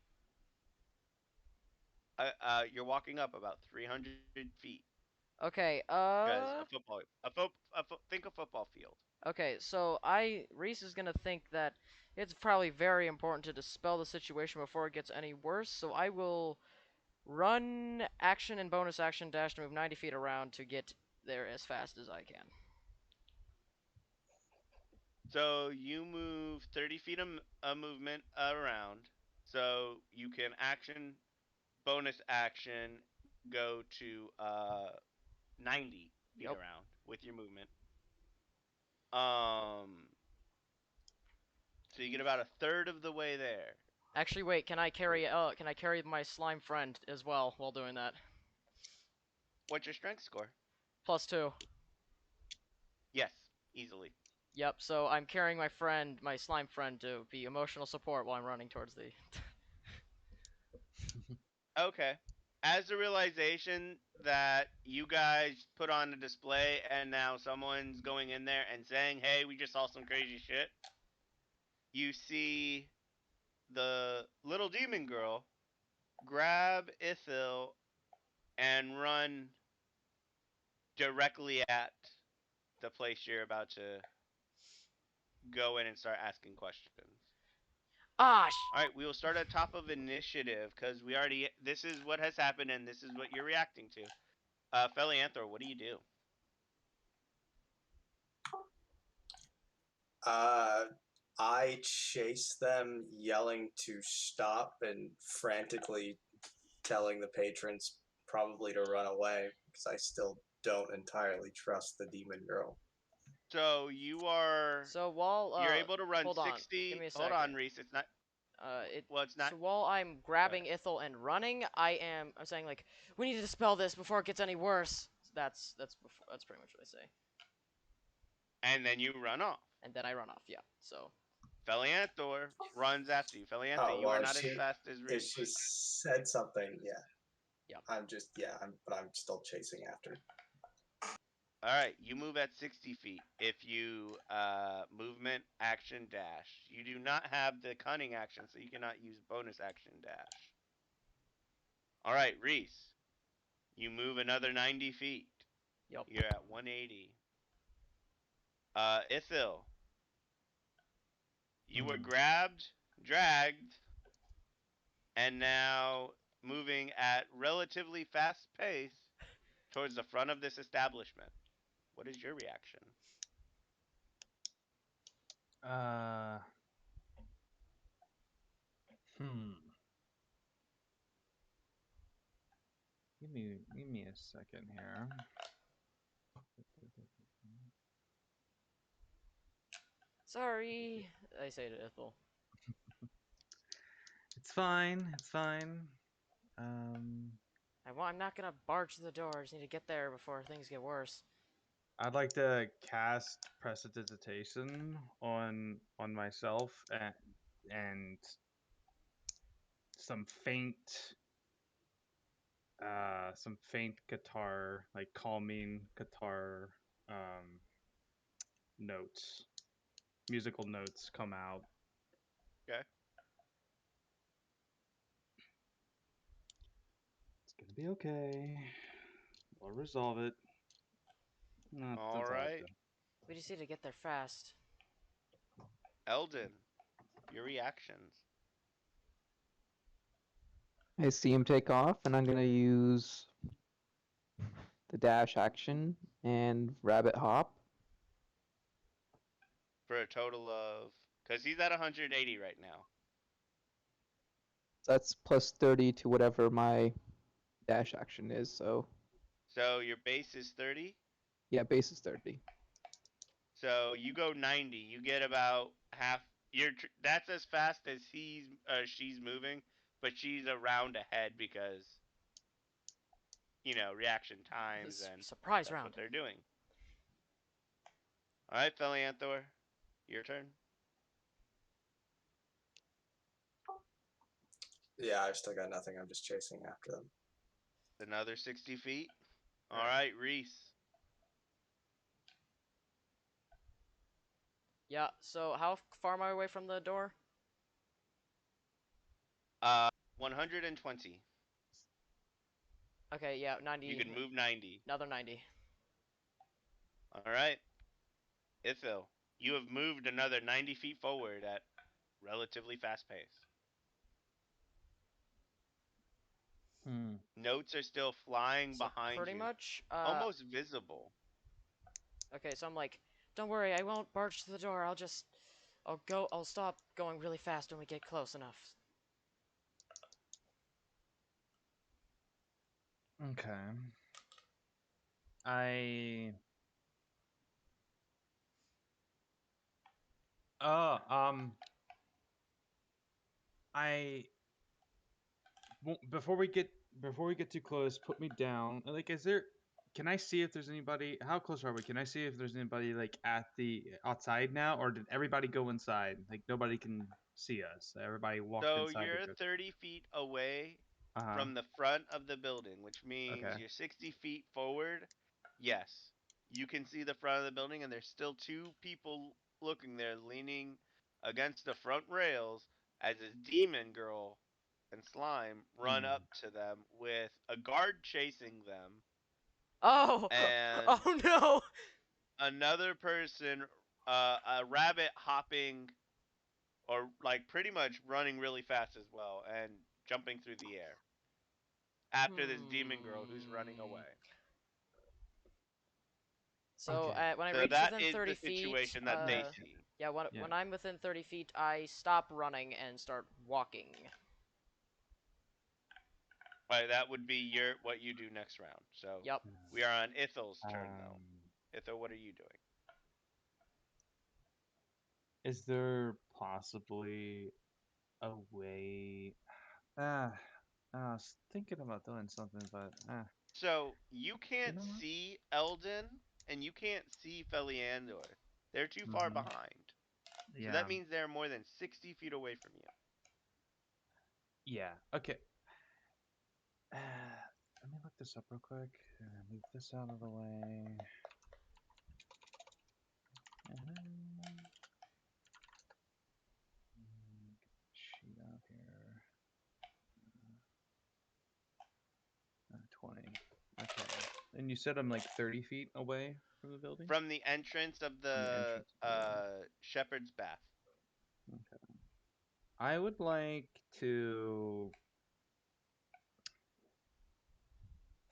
You're walking up about 300 feet. Okay. Because think a football field. Okay, so Reese is gonna think that it's probably very important to dispel the situation before it gets any worse, so I will run, action, and bonus action dash to move 90 feet around to get there as fast as I can. So you move 30 feet of movement around. So you can bonus action, go to 90 feet Yep. around with your movement. So you get about a third of the way there. Actually, wait, can I carry my slime friend as well while doing that? What's your strength score? +2. Yes, easily. Yep, so I'm carrying my slime friend to be emotional support while I'm running towards the Okay. As a realization that you guys put on a display and now someone's going in there and saying, hey, we just saw some crazy shit, you see the little demon girl grab Ithil and run directly at the place you're about to go in and start asking questions. Ah, Alright, we will start at top of initiative because this is what has happened and this is what you're reacting to. Felianthor, what do you do? I chase them, yelling to stop and frantically telling the patrons probably to run away because I still don't entirely trust the demon girl. So you are. So while You're able to run hold on, 60. give me a Hold second. on, Reese. It's not. Well, it's not. So while I'm grabbing Ithel and running, I'm saying like, we need to dispel this before it gets any worse. That's pretty much what I say. And then you run off. And then I run off. Yeah. So. Felianthor runs after you. Felianthor, Oh, you are well, not she- as fast as If Reese. she said something, yeah. Yep. But I'm still chasing after. All right, you move at 60 feet. If you movement action dash, you do not have the cunning action, so you cannot use bonus action dash. All right, Reese, you move another 90 feet. Yep. You're at 180. Ithil, you were grabbed, dragged, and now moving at relatively fast pace towards the front of this establishment. What is your reaction? Give me a second here. Sorry, I say to Ithel. It's fine. It's fine. I'm not gonna barge to the door. I just need to get there before things get worse. I'd like to cast Prestidigitation on myself and some faint guitar, like calming guitar notes, musical notes come out. Okay. It's gonna be okay. We'll resolve it. No, All right. We just need to get there fast. Eldon, your reactions. I see him take off, and I'm gonna use the dash action and rabbit hop. For a total of, because he's at 180 right now. That's plus 30 to whatever my dash action is. So So your base is 30. yeah, base is 30. So you go 90. You get about half. That's as fast as she's moving, but she's a round ahead because reaction times and Surprise that's round. what they're doing. All right, Felianthor, your turn. Yeah, I've still got nothing. I'm just chasing after them. Another 60 feet. All right, Reese. Yeah. So how far am I away from the door? 120. Okay. Yeah. 90. You can move 90. Another 90. All right. Ithil, you have moved another 90 feet forward at relatively fast pace. Notes are still flying So behind pretty you. much. Almost visible. Okay. So I'm like, don't worry. I won't barge to the door. I'll stop going really fast when we get close enough. Okay. Before we get too close, put me down. Like, can I see if there's anybody? How close are we? Can I see if there's anybody like at the outside now, or did everybody go inside? Like nobody can see us. Everybody walked inside. So you're 30 feet away from the front of the building, which means you're 60 feet forward. Yes, you can see the front of the building, and there's still two people looking there, leaning against the front rails as this demon girl and slime run up to them with a guard chasing them. Oh! And oh no! Another person, a rabbit hopping, or like pretty much running really fast as well, and jumping through the air after this demon girl who's running away. So when I So reach that within is 30 the feet, situation that they see. Yeah, when I'm within 30 feet, I stop running and start walking. All right, that would be what you do next round. So Yep. we are on Ithel's turn though. Um, Ithel, what are you doing? Is there possibly a way? Ah, I was thinking about doing something, but So you can't know what? see Eldon and you can't see Feliandor. They're too far Mhm. behind. So Yeah, that means they're more than 60 feet away from you. yeah. Okay. Let me look this up real quick. Move this out of the way. Sheet out here. 20. Okay. And you said I'm like 30 feet away from the building? From the entrance of From the the entrance of the building. Shepherd's Bath. Okay. I would like to.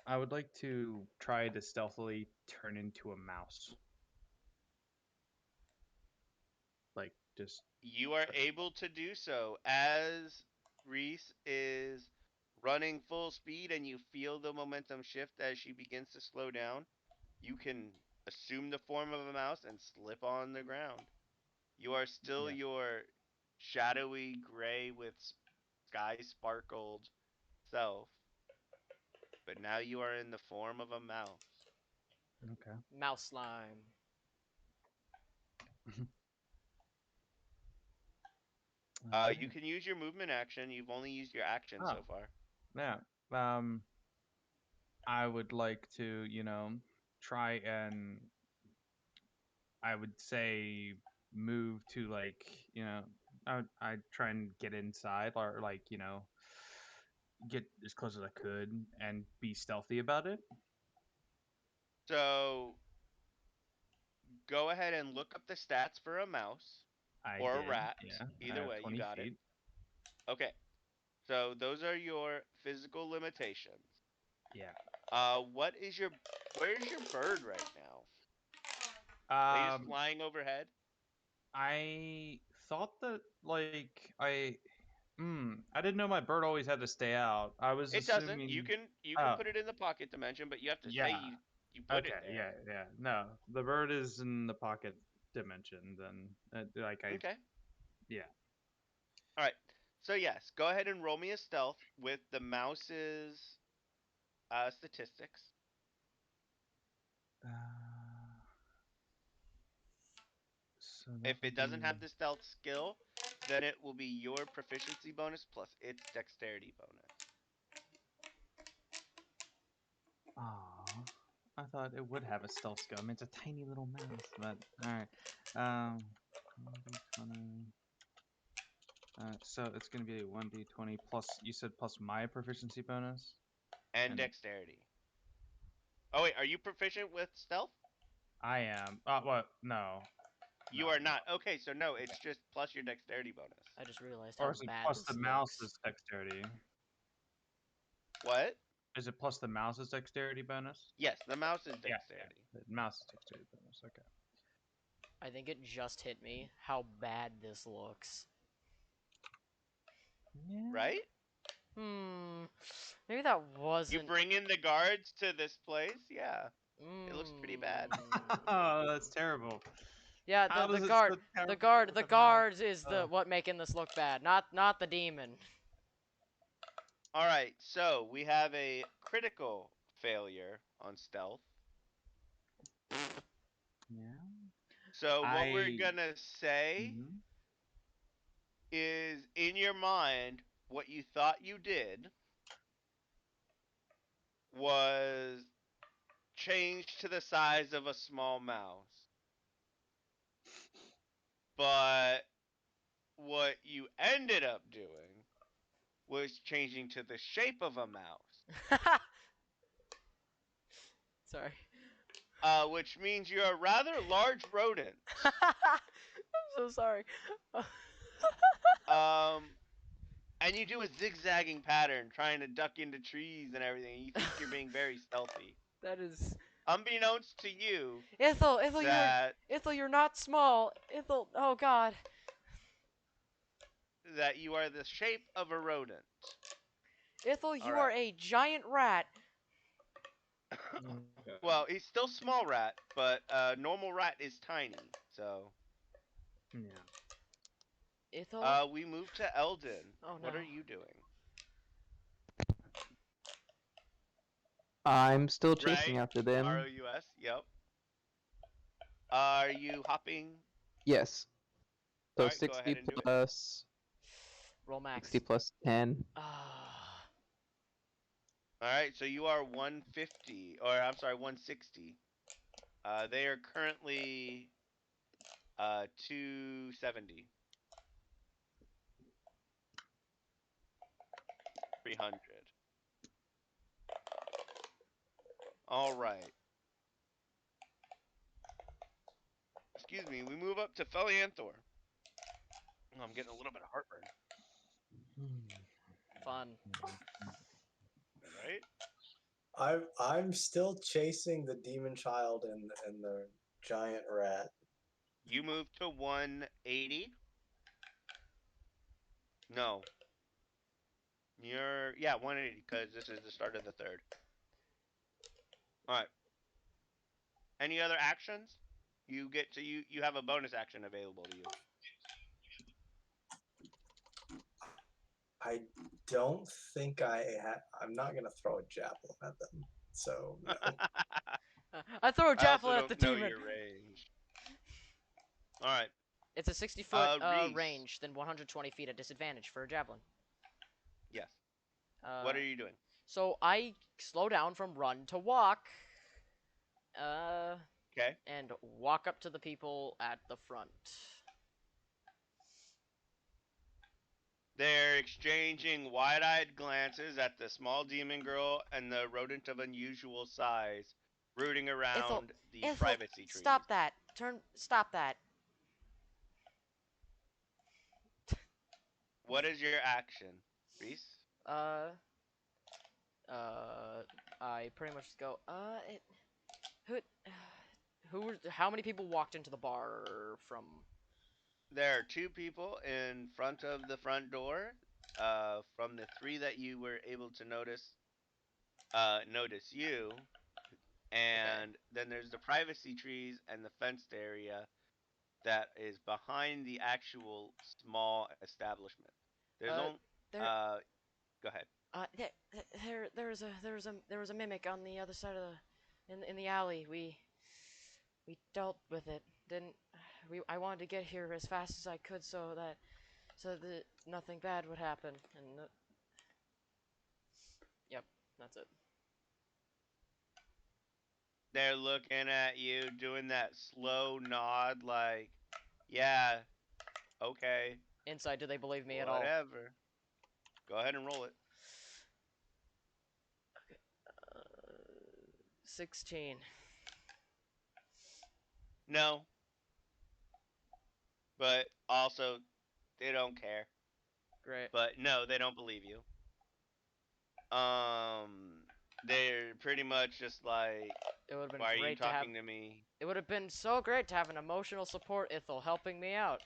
I would like to try to stealthily turn into a mouse. Like, just. You are able to do so as Reese is running full speed and you feel the momentum shift as she begins to slow down. You can assume the form of a mouse and slip on the ground. You are still Yeah. your shadowy gray with sky sparkled self, but now you are in the form of a mouse. Okay. Mouse slime. You can use your movement action. You've only used your action Oh. so far. Yeah. I would like to, try and I would say move to like, I'd try and get inside or like, get as close as I could and be stealthy about it. So go ahead and look up the stats for a mouse I or a did. rat. Yeah. Either way, you 20 got it. feet. Okay. So those are your physical limitations. Yeah. Where's your bird right now? Are you just flying overhead? I thought that like I didn't know my bird always had to stay out. I was It doesn't. assuming. You can Oh, put it in the pocket dimension, but you have to say yeah. you put Okay. it there. Yeah. Yeah. No, the bird is in the pocket dimension. Then like I. Okay. Yeah. All right. So yes, go ahead and roll me a stealth with the mouse's statistics. So If that would it doesn't be. have the stealth skill, then it will be your proficiency bonus plus its dexterity bonus. Aw, I thought it would have a stealth skill. I mean, it's a tiny little mouse, but all right. 1d20. So it's gonna be a 1d20 plus. You said plus my proficiency bonus. And And dexterity. Oh wait, are you proficient with stealth? I am. What? No. You No, are no. not. Okay, so no, it's just plus your dexterity bonus. I just realized Or how is it bad plus this the looks. mouse's dexterity? What? Is it plus the mouse's dexterity bonus? Yes, the mouse's Yeah, dexterity. The mouse's dexterity bonus. Okay. I think it just hit me how bad this looks. Yeah. Right? Maybe that wasn't. You bring in the guards to this place? Yeah. It looks pretty bad. Oh, that's terrible. Yeah, How the does it guard, look terrible the with a mouse? guards is the Oh. what making this look bad, not the demon. All right, so we have a critical failure on stealth. Yeah. So what we're gonna say Mhm. is, in your mind, what you thought you did was changed to the size of a small mouse. But what you ended up doing was changing to the shape of a mouse. Sorry. Which means you're a rather large rodent. I'm so sorry. And you do a zigzagging pattern, trying to duck into trees and everything. You think you're being very stealthy. That is. Unbeknownst to you, Ithel, you're not small. Ithel, oh god. that you are the shape of a rodent. Ithel, you are Alright. a giant rat. Well, he's still small rat, but normal rat is tiny. So Yeah. Ithel? we move to Eldon. Oh What no. are you doing? I'm still chasing Right? after them. ROUS. Yep. Are you hopping? Yes. So Alright, go 60 ahead and do it. plus Roll max. 60 plus 10. Ah. Alright, so you are 150, or I'm sorry, 160. They are currently 270. 300. Alright. Excuse me, we move up to Felianthor. Oh, I'm getting a little bit of heartburn. Fun. Right? I'm still chasing the demon child and the giant rat. You move to 180. No. You're 180 because this is the start of the third. All right. Any other actions? You get to you have a bonus action available to you. I don't think I'm not gonna throw a javelin at them. So no. I throw a I also javelin at the don't know demon. your range. All right. It's a 60-foot Reese. range, then 120 feet at disadvantage for a javelin. Yes. Uh, What are you doing? So I slow down from run to walk. Okay. And walk up to the people at the front. They're exchanging wide-eyed glances at the small demon girl and the rodent of unusual size rooting around the Ithel, privacy trees. stop that. Stop that. What is your action, Reese? I pretty much just go, how many people walked into the bar from? There are 2 people in front of the front door. From the 3 that you were able to notice you. And then there's the privacy trees and the fenced area that is behind the actual small establishment. There's only go ahead. There was a mimic on the other side of in the alley. We dealt with it. I wanted to get here as fast as I could so that nothing bad would happen. And yep, that's it. They're looking at you, doing that slow nod, like, yeah, okay. Inside, do they believe me at all? Whatever. Go ahead and roll it. 16. No. But also, they don't care. Great. But no, they don't believe you. They're pretty much just like, It would have been why are you great to have. talking to me? It would have been so great to have an emotional support Ithel helping me out.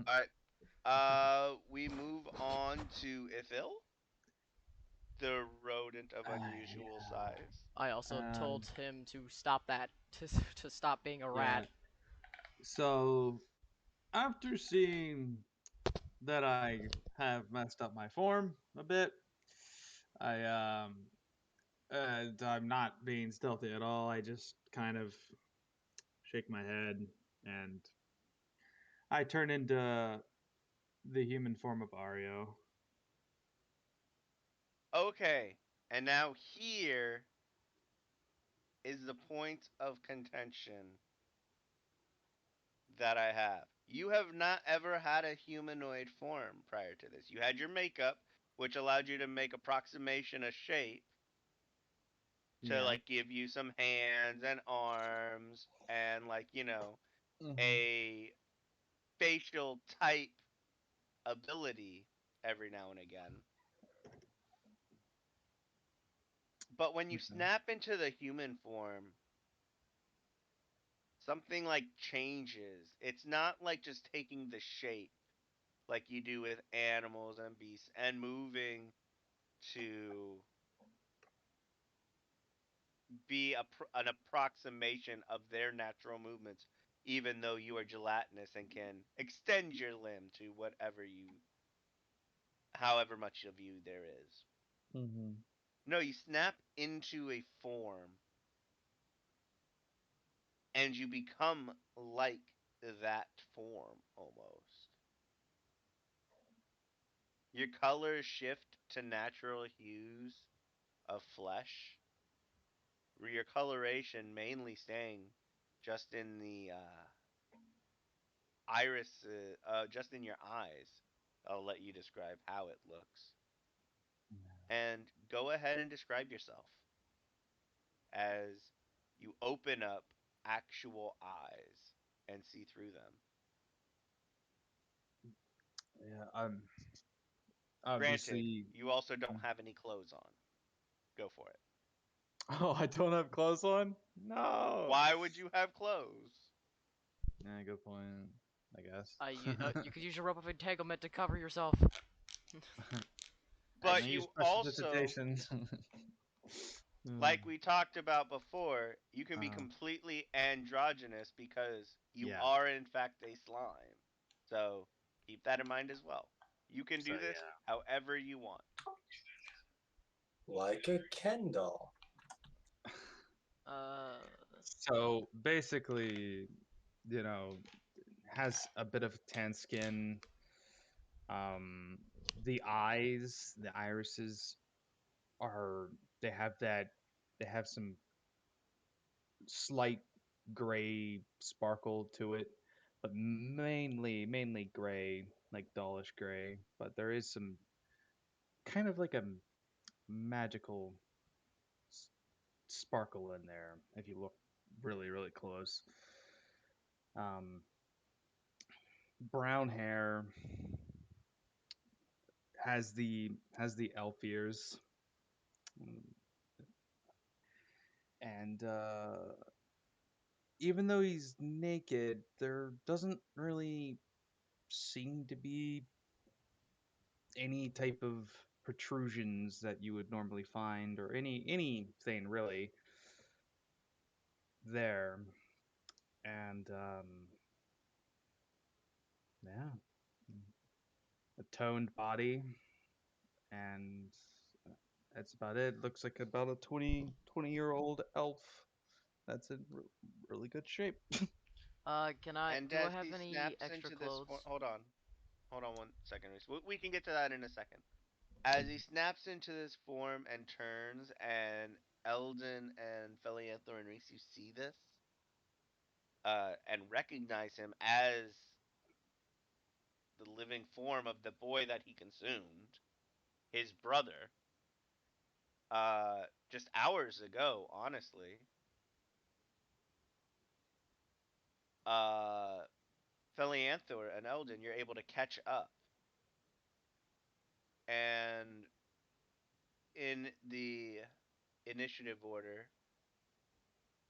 Alright. We move on to Ithil, the rodent of unusual size. I also told him to stop that, to stop being a rat. So, after seeing that I have messed up my form a bit, and I'm not being stealthy at all. I just kind of shake my head and I turn into the human form of Ario. Okay, and now here is the point of contention that I have. You have not ever had a humanoid form prior to this. You had your makeup, which allowed you to make approximation of shape to like give you some hands and arms and like, a facial type ability every now and again. But when you snap into the human form, something like changes. It's not like just taking the shape. like you do with animals and beasts, and moving to be an approximation of their natural movements, even though you are gelatinous and can extend your limb to however much of you there is. Mm-hmm. No, you snap into a form and you become like that form almost. Your colors shift to natural hues of flesh, your coloration mainly staying just in the iris, just in your eyes. I'll let you describe how it looks. And go ahead and describe yourself as you open up actual eyes and see through them. Yeah, Granted, obviously. you also don't have any clothes on. Go for it. Oh, I don't have clothes on? No. Why would you have clothes? Yeah, good point. I guess. You could use your rope of entanglement to cover yourself. But I use you also, prestidigitation. like we talked about before, you can be Uh, completely androgynous because you yeah. are in fact a slime. So keep that in mind as well. You can So do this however you want. Like a Ken doll. So basically, you know, has a bit of tan skin. Um, the eyes, the irises are they have that they have some slight gray sparkle to it, but mainly gray, like dullish gray. But there is some kind of like a magical s- sparkle in there if you look really close. Um, brown hair, has the elf ears, mm, and even though he's naked, there doesn't really seem to be any type of protrusions that you would normally find, or anything really there. And yeah, a toned body, and that's about it. Looks like about a 20-year-old elf that's in really good shape. Can I? And Do I as have he any snaps extra into this clothes? hold on 1 second, Reese. We can get to that in a second. As he snaps into this form and turns, and Eldon and Felianthor and Reese, you see this, and recognize him as the living form of the boy that he consumed, his brother, just hours ago, honestly. Uh, Felianthor and Eldon, you're able to catch up. And in the initiative order,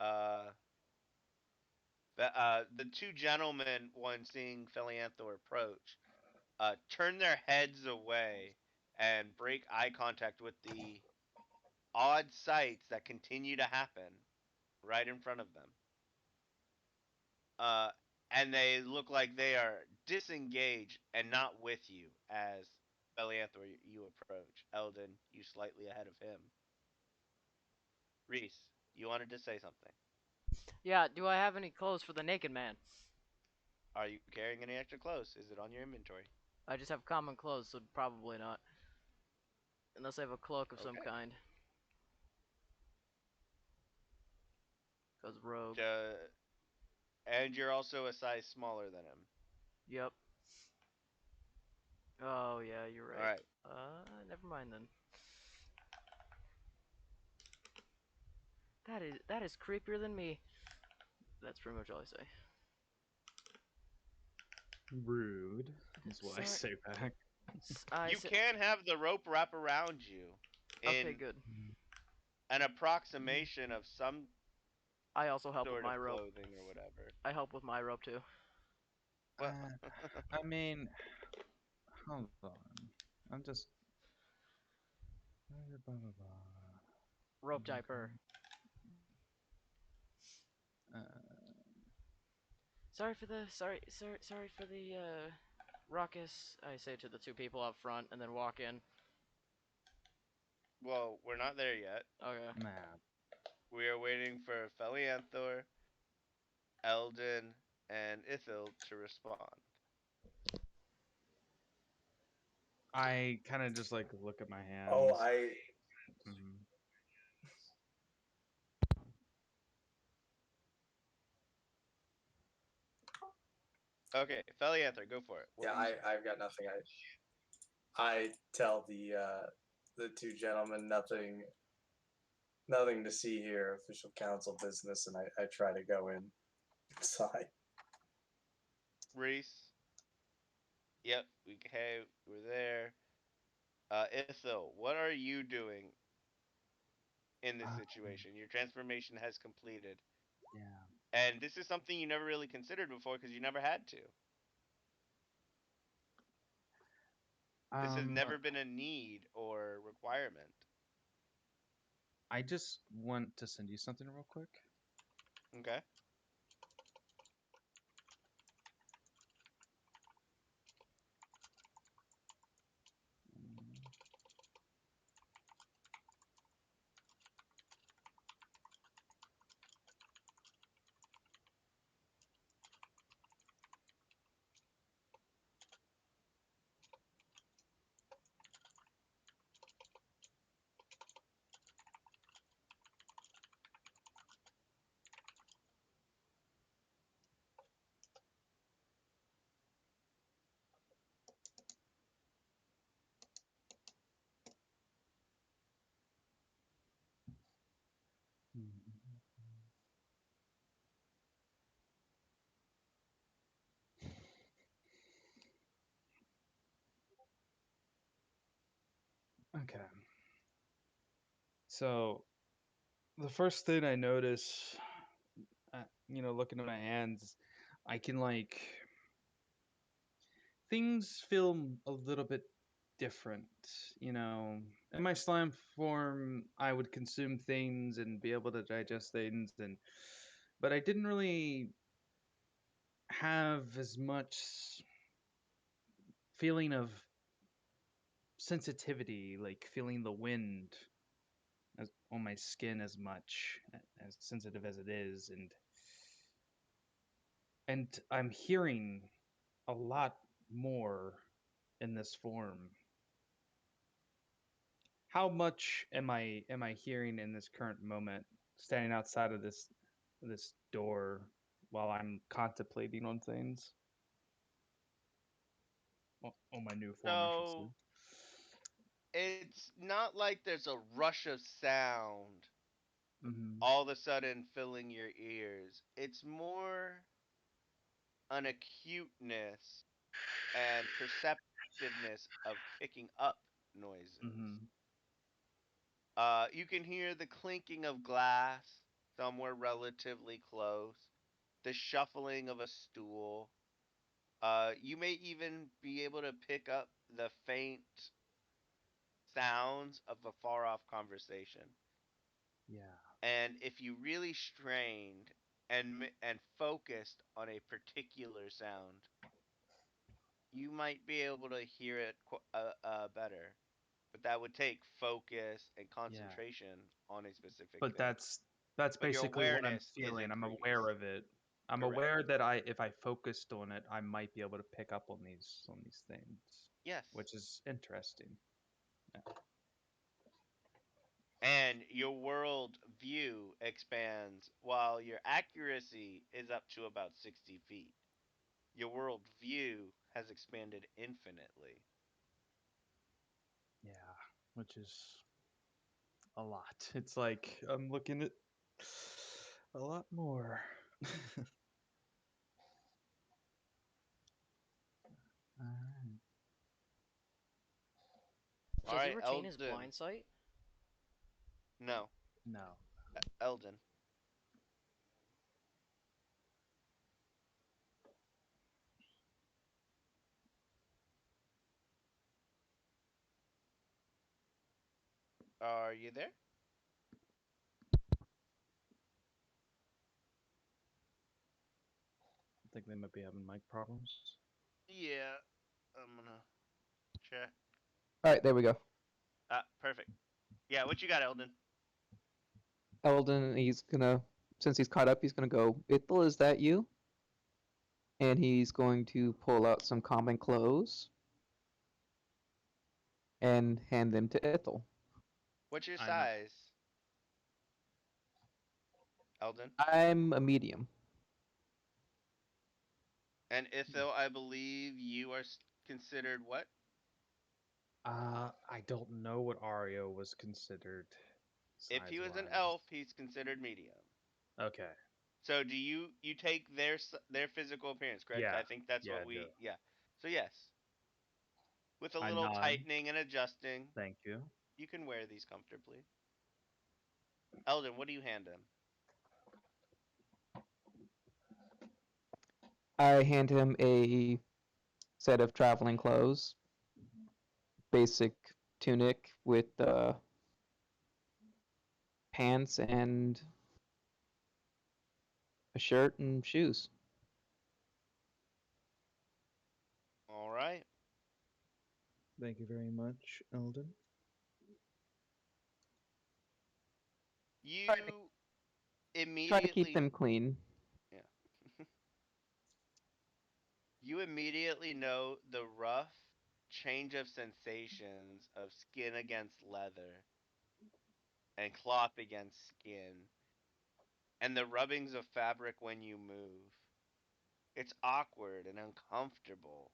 uh, the two gentlemen, when seeing Felianthor approach, turn their heads away and break eye contact with the odd sights that continue to happen right in front of them. Uh, and they look like they are disengaged and not with you as Felianthor, you approach. Eldon, you slightly ahead of him. Reese, you wanted to say something. Yeah. Do I have any clothes for the naked man? Are you carrying any extra clothes? Is it on your inventory? I just have common clothes, so probably not. Unless I have a cloak of some Okay. kind. Cause rogue. And you're also a size smaller than him. Yep. Oh yeah, you're All right. right. Never mind then. That is creepier than me. That's pretty much all I say. Rude is what I Sorry. say back. You can have the rope wrap around you Okay, in good. an approximation of some I also help with sort of my rope. clothing or whatever. I help with my rope too. Well, I mean, Hold on. I'm just. Blah, blah, blah. Rope diaper. Uh, Sorry for the ruckus. I say to the two people up front, and then walk in. Well, we're not there yet. Okay. map. We are waiting for Felianthor, Eldon, and Ithil to respond. I kind of just like look at my hands. Oh, I Mhm. Okay, Felianthor, go for it. What yeah, were you I've got nothing. I tell the two gentlemen nothing to see here, official council business, and I try to go inside. Reese. Yep. Hey, we're there. Ithil, what are you doing in this situation? Your transformation has completed, Yeah. and this is something you never really considered before because you never had to. This has never been a need or requirement. I just want to send you something real quick. Okay. Okay. So the first thing I notice, looking at my hands, I can like things feel a little bit different. In my slime form, I would consume things and be able to digest things, but I didn't really have as much feeling of sensitivity, like feeling the wind on my skin as much, as sensitive as it is, and I'm hearing a lot more in this form. How much am I hearing in this current moment, standing outside of this door while I'm contemplating on things? On my new form, I should say. So it's not like there's a rush of sound Mm-hmm. all of a sudden filling your ears. It's more an acuteness and perceptiveness of picking up noises. Mm-hmm. You can hear the clinking of glass somewhere relatively close, the shuffling of a stool. You may even be able to pick up the faint sounds of a far off conversation. Yeah. And if you really strained and focused on a particular sound, you might be able to hear it better. But that would take focus and Yeah. concentration on a specific But thing. that's But your basically what I'm awareness is feeling. I'm increased. aware of it. I'm Correct. aware that if I focused on it, I might be able to pick up on these things, Yes. which is interesting. And your world view expands while your accuracy is up to about 60 feet. Your world view has expanded infinitely. Yeah, which is a lot. It's like I'm looking at a lot more. Alright. Does he Alright, retain his Eldon. blind sight? No, No. Eldon. Are you there? I think they might be having mic problems. Yeah, I'm gonna check. All right, there we go. Perfect. Yeah, what you got, Eldon? Eldon, since he's caught up, he's gonna go. Ithel, is that you? And he's going to pull out some common clothes and hand them to Ithel. What's your I'm a- size, Eldon? I'm a medium. And Ithil, I believe you are considered what? I don't know what Ario was considered If he was an size-wise. elf, he's considered medium. Okay. So do you take their physical appearance, correct? Yeah. I think that's Yeah, what I do. yeah. So yes, with a I little nod. tightening and adjusting, Thank you. you can wear these comfortably. Eldon, what do you hand him? I hand him a set of traveling clothes, basic tunic with pants and a shirt and shoes. All right. Thank you very much, Eldon. You Try to, try to keep immediately them clean. yeah. You immediately know the rough change of sensations of skin against leather and cloth against skin and the rubbings of fabric when you move. It's awkward and uncomfortable,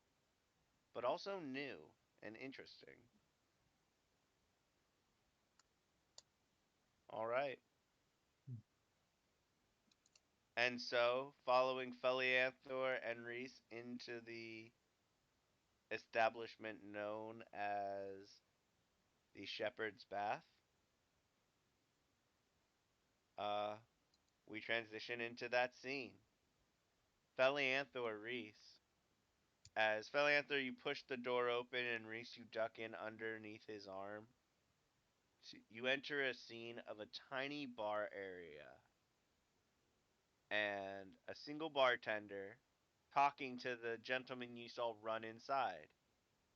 but also new and interesting. All right. And so, following Felianthor and Reese into the establishment known as the Shepherd's Bath, uh, we transition into that scene. Felianthor, Reese. As Felianthor, you push the door open and Reese, you duck in underneath his arm. You enter a scene of a tiny bar area and a single bartender talking to the gentleman you saw run inside.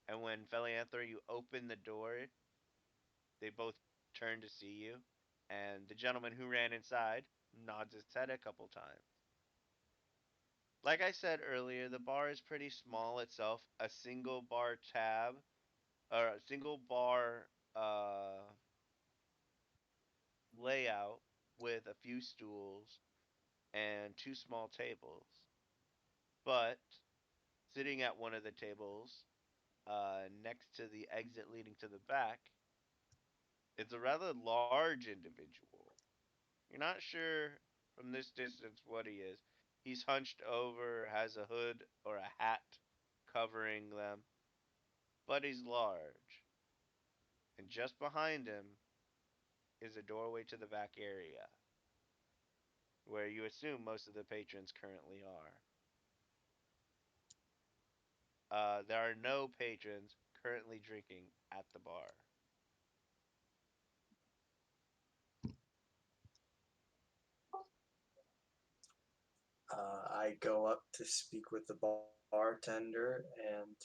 And when Felianthor, you open the door, they both turn to see you. And the gentleman who ran inside nods his head a couple times. Like I said earlier, the bar is pretty small itself. A single bar tab, or a single bar layout with a few stools and two small tables. But sitting at one of the tables, next to the exit leading to the back, is a rather large individual. You're not sure from this distance what he is. He's hunched over, has a hood or a hat covering them, but he's large. And just behind him is a doorway to the back area, where you assume most of the patrons currently are. There are no patrons currently drinking at the bar. I go up to speak with the bartender and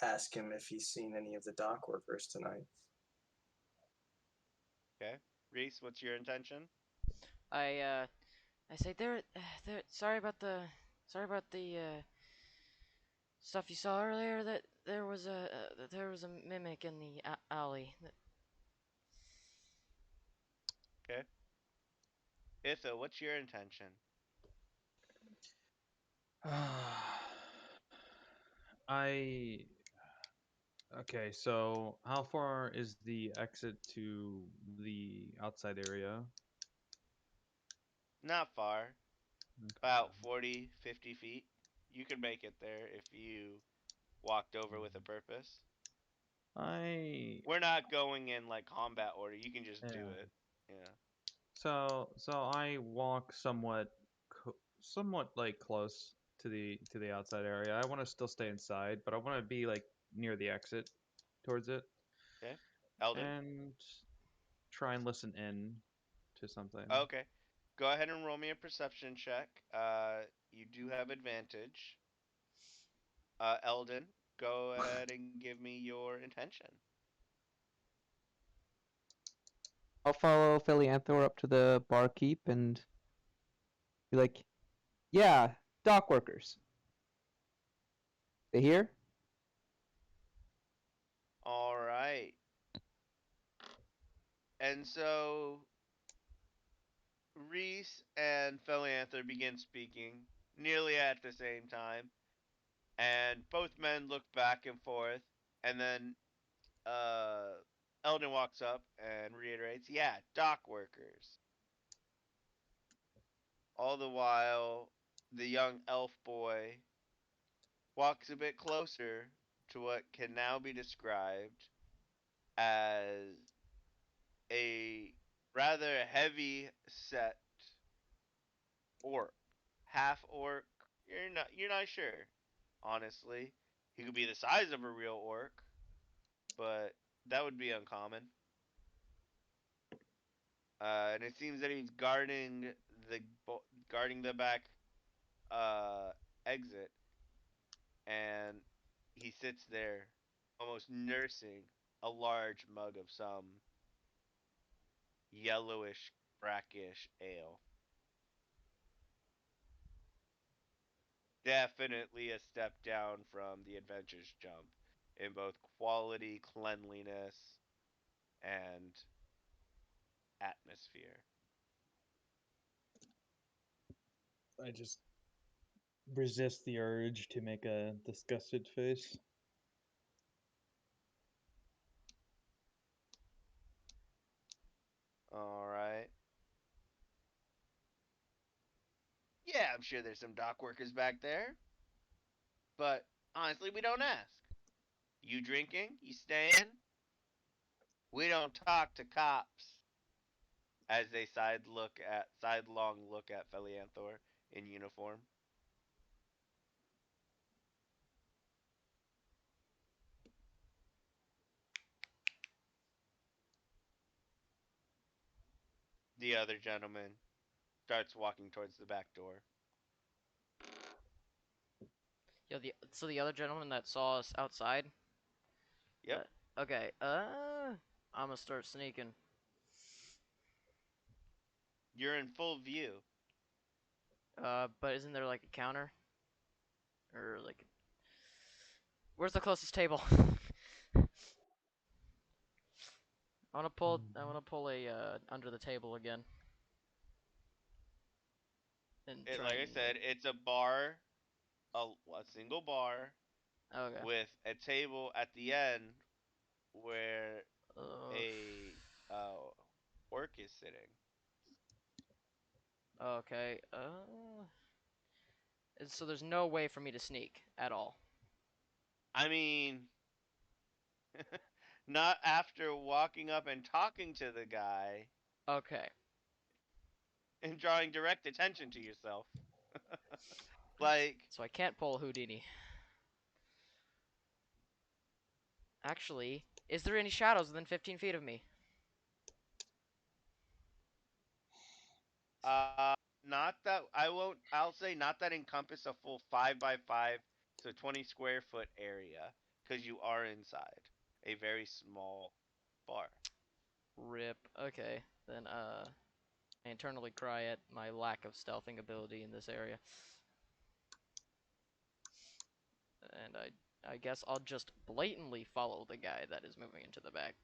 ask him if he's seen any of the dock workers tonight. Okay, Reese, what's your intention? I say there. Sorry about the stuff you saw earlier. That there was a mimic in the alley. Okay, Itho, what's your intention? I Okay, so how far is the exit to the outside area? Not far, Okay. about 40, 50 feet. You could make it there if you walked over with a purpose. I We're not going in like combat order. You can just do yeah. it. Yeah. So I walk somewhat like close to the outside area. I want to still stay inside, but I want to be like near the exit towards it. Okay. Eldon? And try and listen in to something. Okay. Go ahead and roll me a perception check. You do have advantage. Eldon, go ahead and give me your intention. I'll follow Philianthor up to the barkeep and be like, "Yeah, dock workers. They here?" All right. And so Reese and Philianther begin speaking nearly at the same time, and both men look back and forth, and then Eldon walks up and reiterates, "Yeah, dock workers." All the while, the young elf boy walks a bit closer to what can now be described as a rather heavy set orc. Half orc. You're not sure. Honestly. He could be the size of a real orc, but that would be uncommon. And it seems that he's the guarding the back exit, and he sits there, almost nursing a large mug of some yellowish, brackish ale. Definitely a step down from the Adventures Jump in both quality, cleanliness, and atmosphere. I just resist the urge to make a disgusted face. All right. Yeah, I'm sure there's some dock workers back there, but honestly, we don't ask. You drinking? You staying? We don't talk to cops. As they sidelong look at Felianthor in uniform. The other gentleman starts walking towards the back door. Yo, so the other gentleman that saw us outside. Yep. Okay. I'm gonna start sneaking. You're in full view. But isn't there like a counter? Or like, where's the closest table? I wanna pull a under the table again. And try Like I and, said, it's a bar, a single bar okay. with a table at the end where Uh, a orc is sitting. okay. So there's no way for me to sneak at all. I mean, not after walking up and talking to the guy Okay. and drawing direct attention to yourself. Like, So I can't pull Houdini. Actually, is there any shadows within 15 feet of me? not that I won't. I'll say not that encompass a full 5x5, so 20 square foot area, because you are inside a very small bar. Rip. Okay. Then, I internally cry at my lack of stealthing ability in this area. And I guess I'll just blatantly follow the guy that is moving into the back.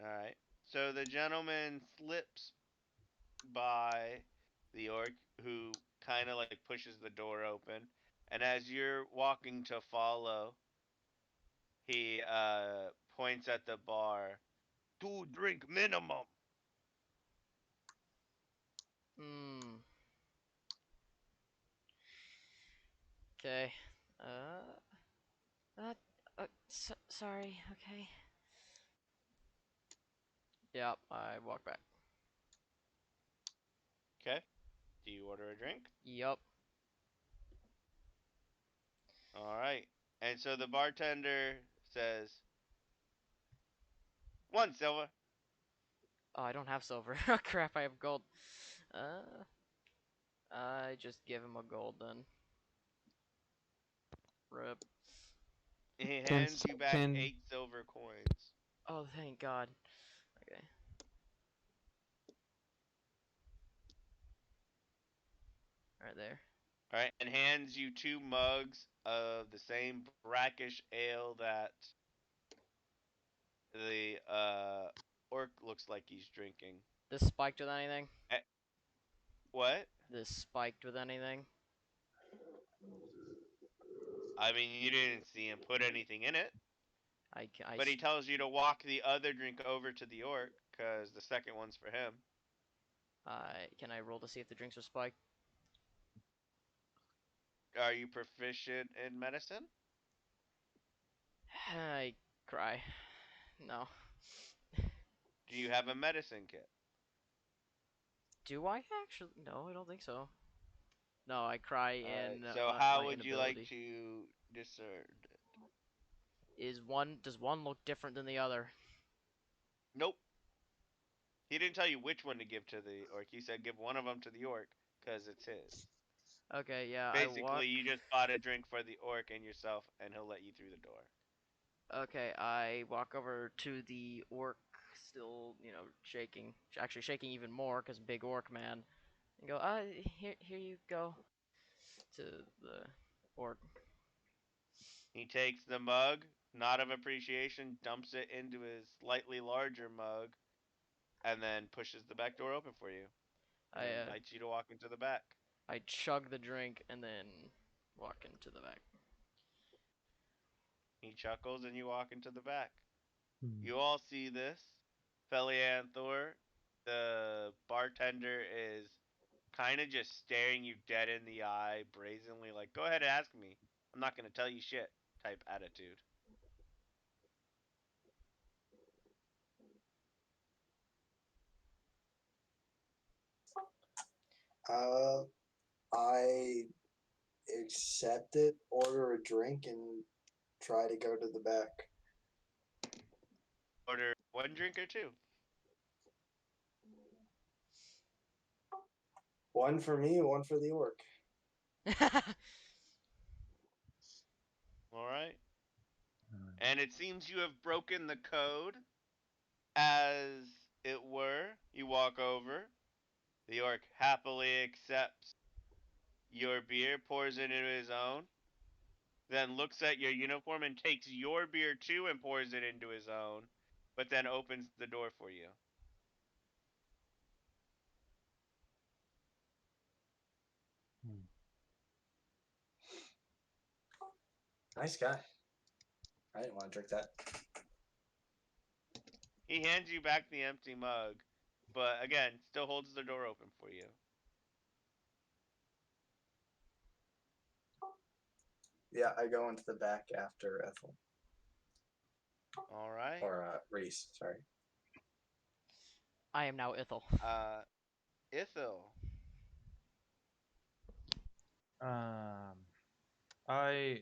All right. So the gentleman slips by the orc, who kind of like pushes the door open, and as you're walking to follow, he points at the bar. 2 drink minimum. Hmm. Okay. Sorry. Okay. Yep. I walk back. Okay. Do you order a drink? Yup. All right. And so the bartender says, 1 silver. Oh, I don't have silver. Oh, crap, I have gold. I just give him a gold then. Rip. He Can hands you back can 8 silver coins. Oh, thank God. Okay. Right there. All right, and hands you 2 mugs of the same brackish ale that the orc looks like he's drinking. This spiked with anything? What? This spiked with anything? I mean, you didn't see him put anything in it, I but he tells you to walk the other drink over to the orc because the second one's for him. Can I roll to see if the drinks are spiked? Are you proficient in medicine? I cry. No. Do you have a medicine kit? Do I actually? No, I don't think so. No, I cry in Alright, so my how would you like inability. to discern? Does one look different than the other? Nope. He didn't tell you which one to give to the orc. He said give one of them to the orc because it's his. Okay, yeah, I walk. Basically, you just bought a drink for the orc and yourself, and he'll let you through the door. Okay, I walk over to the orc, still, shaking. Actually, shaking even more, because big orc man. And go, here you go. To the orc. He takes the mug, nod of appreciation, dumps it into his slightly larger mug, and then pushes the back door open for you. And invites you to walk into the back. I chug the drink and then walk into the back. He chuckles and you walk into the back. Hmm. You all see this. Felianthor, the bartender, is kind of just staring you dead in the eye, brazenly, like, go ahead and ask me. I'm not going to tell you shit type attitude. I accept it, order a drink, and try to go to the back. Order 1 drink or 2? 1 for me, 1 for the orc. Alright. And it seems you have broken the code. As it were, you walk over. The orc happily accepts your beer, pours it into his own, then looks at your uniform and takes your beer too and pours it into his own, but then opens the door for you. Nice guy. I didn't want to drink that. He hands you back the empty mug, but again, still holds the door open for you. Yeah, I go into the back after Ethel. Alright. Or Reese, sorry. I am now Ithel. Ithil. I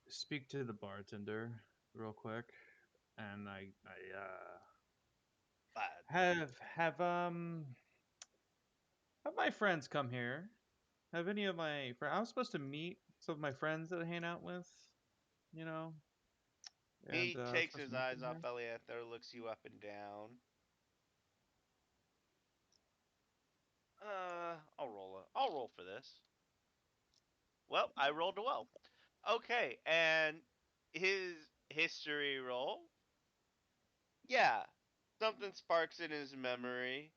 speak to the bartender real quick, and I have my friends come here. Have any of my friends? I was supposed to meet some of my friends that I hang out with, you know. He And, takes supposed his to meet eyes them off here. Elianther, looks you up and down. I'll roll for this. Well, I rolled a well. Okay, and his history roll. Yeah, something sparks in his memory,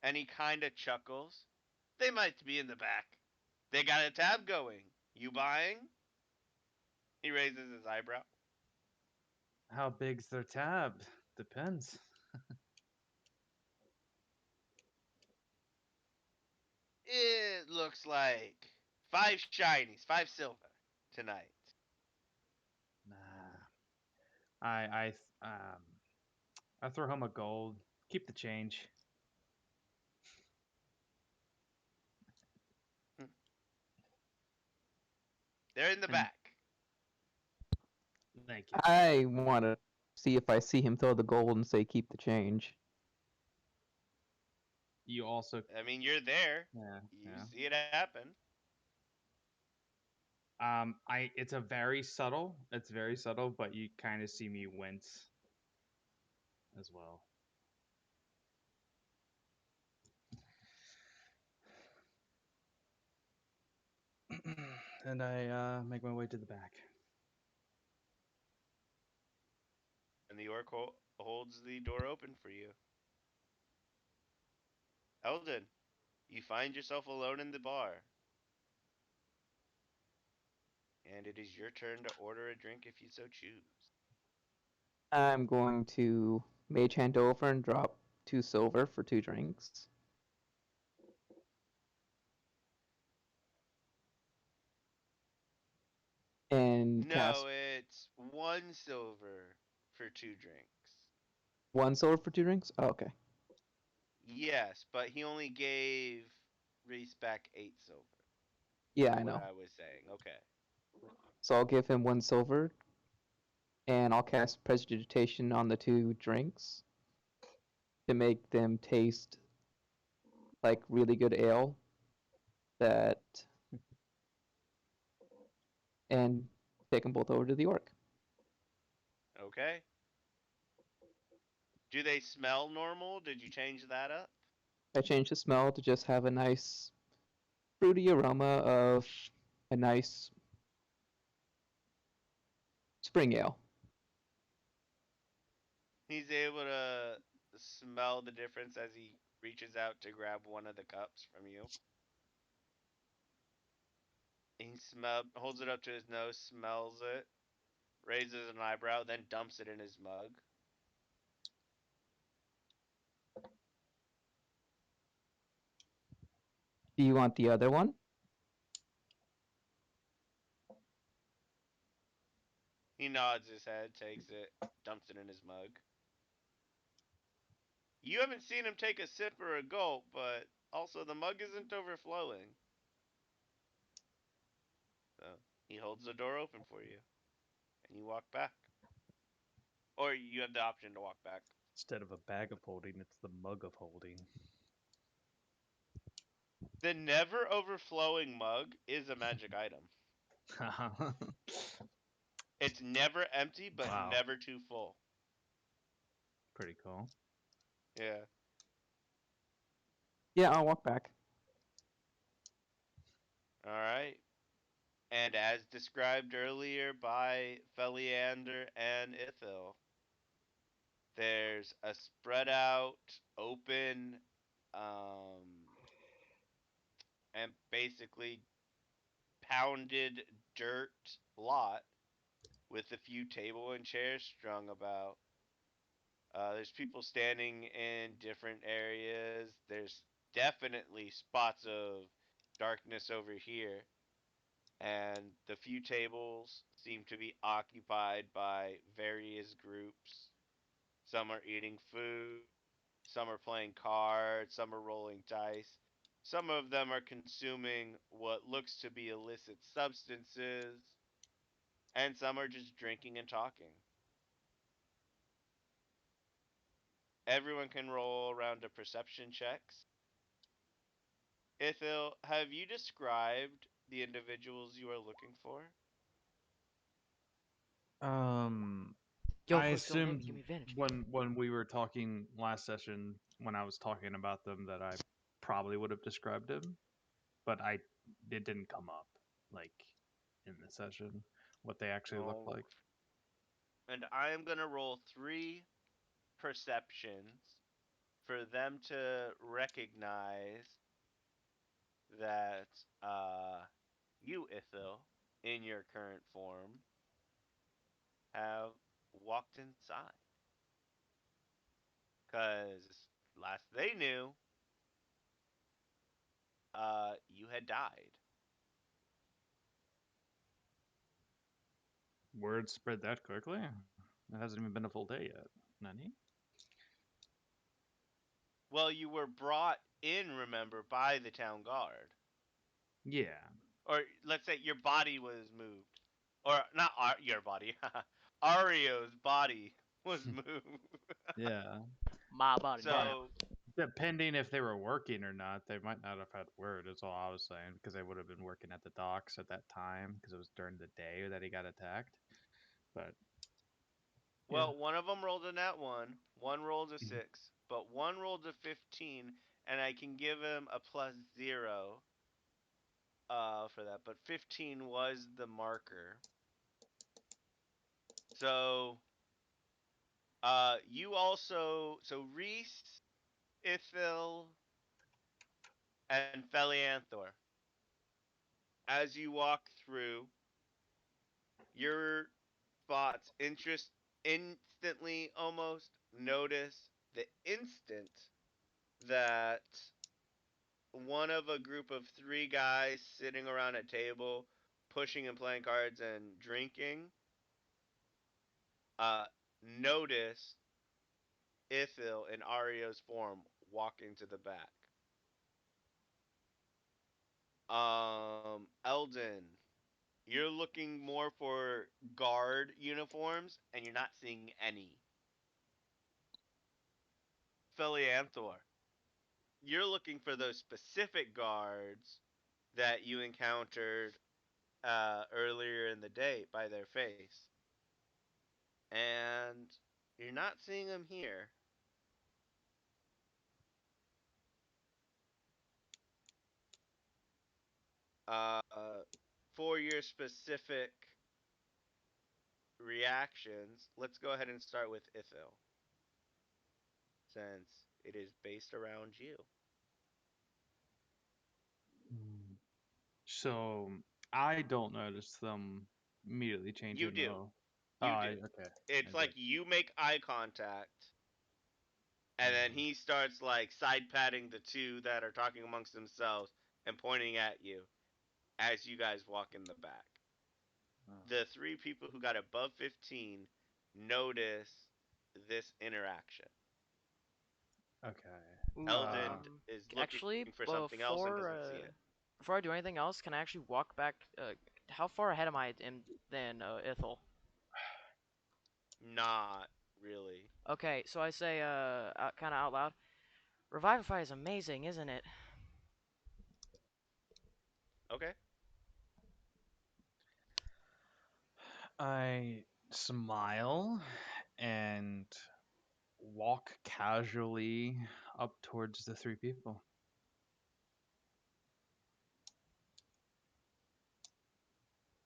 and he kind of chuckles. They might be in the back. They got a tab going. You buying? He raises his eyebrow. How big's their tab? Depends. It looks like 5 shinies, 5 silver tonight. Nah. I throw home a gold. Keep the change. They're in the And- back. Thank you. I want to see if I see him throw the gold and say keep the change. You also, I mean, you're there. yeah, You yeah. see it happen. It's very subtle, but you kind of see me wince as well. And I make my way to the back. And the orc holds the door open for you. Eldon, you find yourself alone in the bar. And it is your turn to order a drink if you so choose. I'm going to mage hand over and drop 2 silver for 2 drinks. And cast No, it's 1 silver for 2 drinks. 1 silver for 2 drinks? Oh, okay. Yes, but he only gave Reese back 8 silver. Yeah, for I what know. I was saying. Okay. So I'll give him 1 silver, and I'll cast Prestidigitation on the 2 drinks to make them taste like really good ale. That and take them both over to the orc. Okay. Do they smell normal? Did you change that up? I changed the smell to just have a nice fruity aroma of a nice spring ale. He's able to smell the difference as he reaches out to grab one of the cups from you. He holds it up to his nose, smells it, raises an eyebrow, then dumps it in his mug. Do you want the other one? He nods his head, takes it, dumps it in his mug. You haven't seen him take a sip or a gulp, but also the mug isn't overflowing. So he holds the door open for you, and you walk back. Or you have the option to walk back. Instead of a bag of holding, it's the mug of holding. The never overflowing mug is a magic item. It's never empty, but Wow. never too full. Pretty cool. Yeah. Yeah, I'll walk back. Alright. And as described earlier by Feliander and Ithil, there's a spread out, open, and basically pounded dirt lot with a few table and chairs strung about. There's people standing in different areas. There's definitely spots of darkness over here. And the few tables seem to be occupied by various groups. Some are eating food, some are playing cards, some are rolling dice. Some of them are consuming what looks to be illicit substances, and some are just drinking and talking. Everyone can roll around a perception checks. Ithil, have you described the individuals you are looking for? Yo, I quick, don't let me assumed give me advantage. when we were talking last session, when I was talking about them, that I probably would have described them, but it didn't come up like in the session what they actually look Oh. like. And I am going to roll 3 perceptions for them to recognize that you, Ithil, in your current form, have walked inside. Because last they knew, you had died. Word spread that quickly? It hasn't even been a full day yet. Nani? Well, you were brought in, remember, by the town guard. Yeah. or let's say your body was moved, or not your body, Ario's body was moved. Yeah. My body. So Depending if they were working or not, they might not have had word. Is all I was saying, because they would have been working at the docks at that time, because it was during the day that he got attacked. But well, one of them rolled a nat one rolled a Mhm. 6, but one rolled a 15, and I can give him a +0 for that. But 15 was the marker. So you also, so Reese, Ithil, and Felianthor, as you walk through, your thoughts instantly almost notice the instant that one of a group of 3 guys sitting around a table, pushing and playing cards and drinking, uh, notice Ithil in Ario's form walking to the back. Eldon, you're looking more for guard uniforms, and you're not seeing any. Felianthor, you're looking for those specific guards that you encountered earlier in the day by their face. And you're not seeing them here. Uh, for your specific reactions, let's go ahead and start with Ithil, since it is based around you. So I don't notice them immediately changing. You do. Though. You Oh, do. okay. It's I like do. you make eye contact, and then he starts like side patting the 2 that are talking amongst themselves and pointing at you as you guys walk in the back. The 3 people who got above 15 notice this interaction. Okay. Eldon is looking Actually, for something else and doesn't see it. before I do anything else, can I actually walk back? How far ahead am I than Ithel? Not really. Okay, so I say, kind of out loud, Revivify is amazing, isn't it? Okay. I smile and walk casually up towards the 3 people.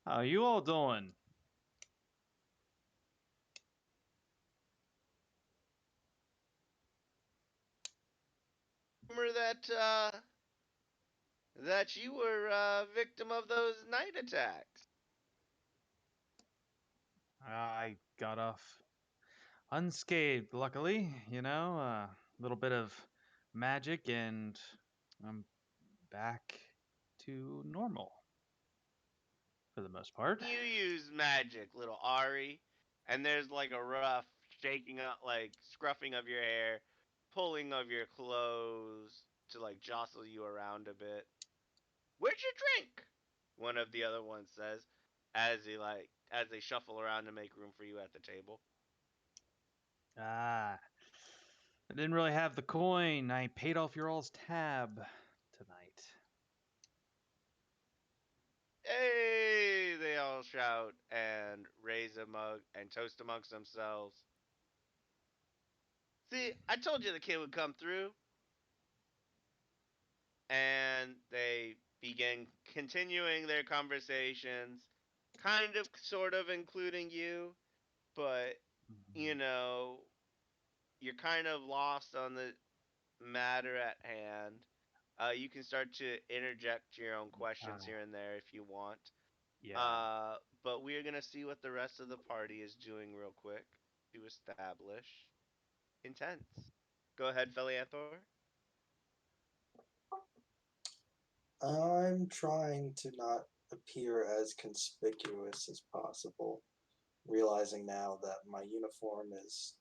How you all doing? Remember that you were a victim of those night attacks. I got off unscathed, luckily. You know, a little bit of magic, and I'm back to normal for the most part. You use magic, little Ari, and there's like a rough shaking up, like scruffing of your hair, pulling of your clothes to like jostle you around a bit. Where'd you drink? One of the other ones says, as they shuffle around to make room for you at the table. Ah, I didn't really have the coin. I paid off your all's tab tonight. Hey! They all shout and raise a mug and toast amongst themselves. See, I told you the kid would come through. And they begin continuing their conversations, kind of, sort of including you, but, you know, you're kind of lost on the matter at hand. You can start to interject your own questions here and there if you want. Yeah. But we're going to see what the rest of the party is doing real quick to establish intents. Go ahead, Felianthor. I'm trying to not appear as conspicuous as possible, realizing now that my uniform is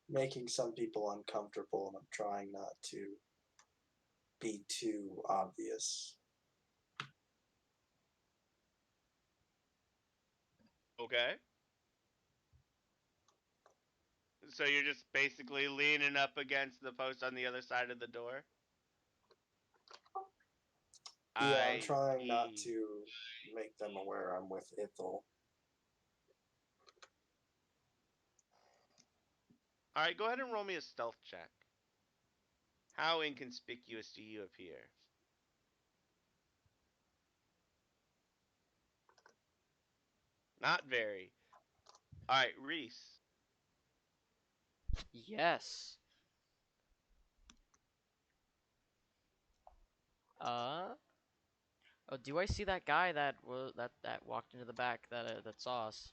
making some people uncomfortable, and I'm trying not to be too obvious. Okay. So you're just basically leaning up against the post on the other side of the door? Yeah, I'm I trying not see. to make them aware I'm with Ithel. Alright, go ahead and roll me a stealth check. How inconspicuous do you appear? Not very. Alright, Reese. Yes. Uh. Oh, do I see that guy that walked into the back that saw us?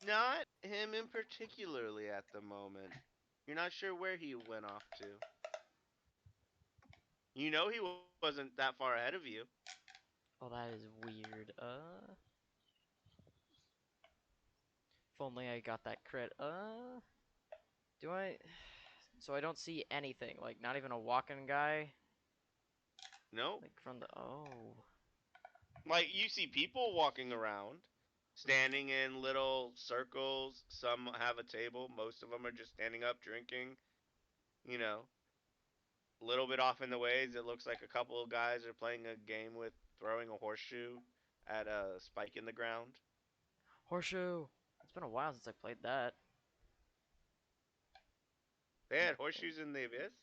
Not him in particularly at the moment. You're not sure where he went off to. You know he wasn't that far ahead of you. Oh, that is weird. If only I got that crit. Do I? So I don't see anything. Like, not even a walking guy. Nope. Like from the. Oh. Like, you see people walking around, standing in little circles. Some have a table. Most of them are just standing up, drinking. You know, a little bit off in the ways. It looks like a couple of guys are playing a game with throwing a horseshoe at a spike in the ground. Horseshoe. It's been a while since I played that. They had horseshoes in the abyss.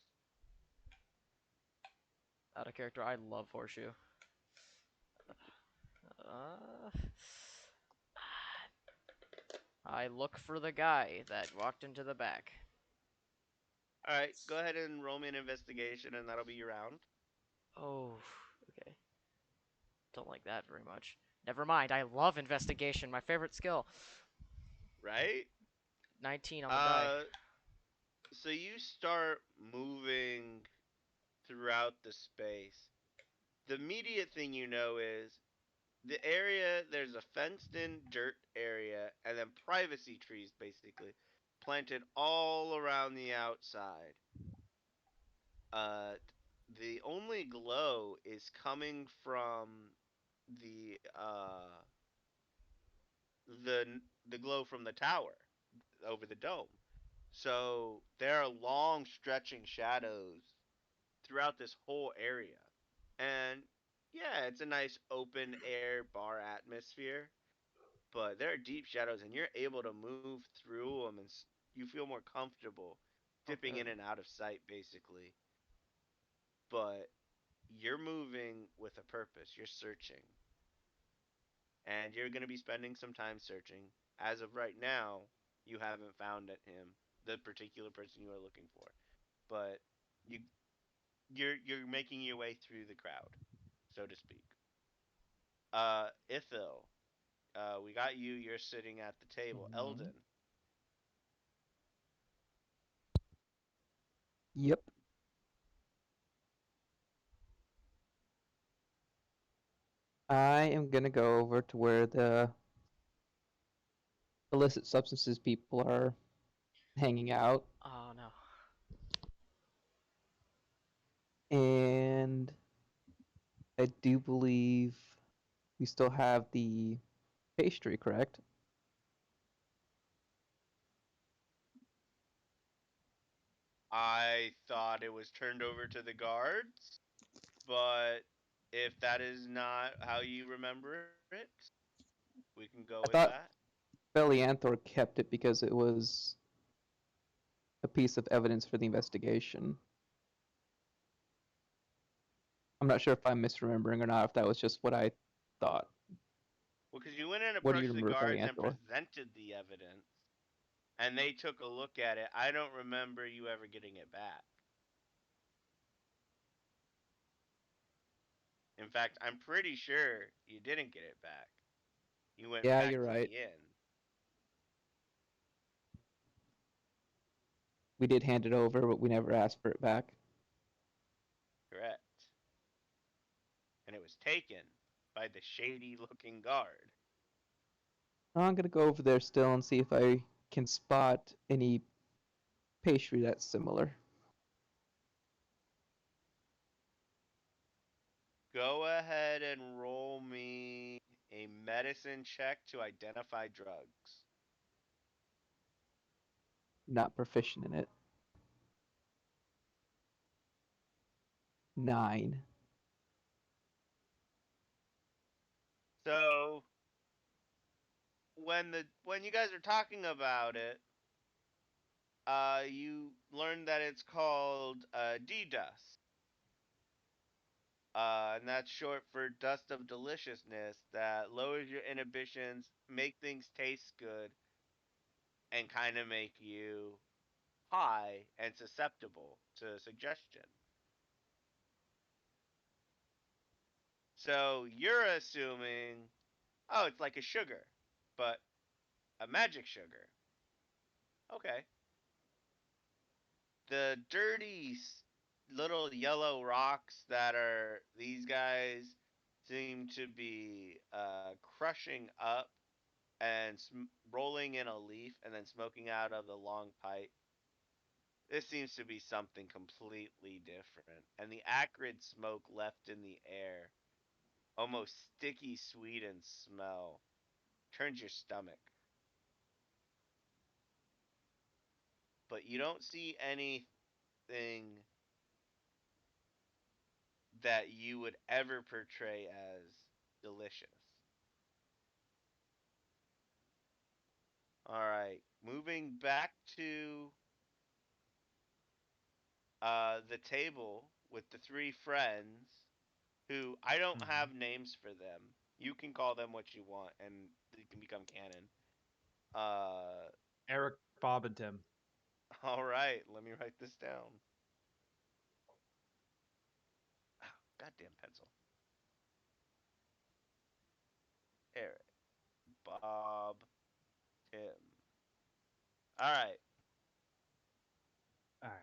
Out of character, I love Horseshoe. Uh, I look for the guy that walked into the back. All right, go ahead and roll me an investigation, and that'll be your round. Oh, okay. Don't like that very much. Never mind, I love investigation, my favorite skill. Right? 19 on the die. So you start moving throughout the space. The immediate thing you know is the area, there's a fenced in dirt area and then privacy trees basically planted all around the outside. Uh, the only glow is coming from the uh the glow from the tower over the dome. So there are long stretching shadows throughout this whole area. And yeah, it's a nice open air bar atmosphere, but there are deep shadows and you're able to move through them and you feel more comfortable dipping in Okay. and out of sight basically. But you're moving with a purpose. You're searching. And you're going to be spending some time searching. As of right now, you haven't found him, the particular person you are looking for. But you you're making your way through the crowd, so to speak. Ithil, we got you. You're sitting at the table. Mhm. Eldon, Yep. I am gonna go over to where the illicit substances people are hanging out, Oh no. and I do believe we still have the pastry, correct? I thought it was turned over to the guards, but if that is not how you remember it, we can go I with thought that. Belianthor kept it because it was a piece of evidence for the investigation. I'm not sure if I'm misremembering or not, if that was just what I thought. Well, because you went and What do you approached the remember, guards and Belianthor? presented the evidence, and they took a look at it. I don't remember you ever getting it back. In fact, I'm pretty sure you didn't get it back. You went Yeah, back you're to right. the inn. We did hand it over, but we never asked for it back. Correct. And it was taken by the shady looking guard. I'm gonna go over there still and see if I can spot any pastry that's similar. go ahead and roll me a medicine check to identify drugs. Not proficient in it. 9. So when you guys are talking about it, you learn that it's called D-dust. And that's short for dust of deliciousness that lowers your inhibitions, make things taste good, and kind of make you high and susceptible to suggestion. So you're assuming, oh, it's like a sugar, but a magic sugar. Okay. The dirty little yellow rocks that are these guys seem to be crushing up and rolling in a leaf and then smoking out of the long pipe. This seems to be something completely different. And the acrid smoke left in the air, almost sticky sweet in smell, turns your stomach. But you don't see anything that you would ever portray as delicious. All right, moving back to the table with the three friends who I don't have names for them. You can call them what you want, and it can become canon. Eric, Bob, and Tim. All right, let me write this down. Goddamn pencil. Eric, Bob, Tim. All right. All right.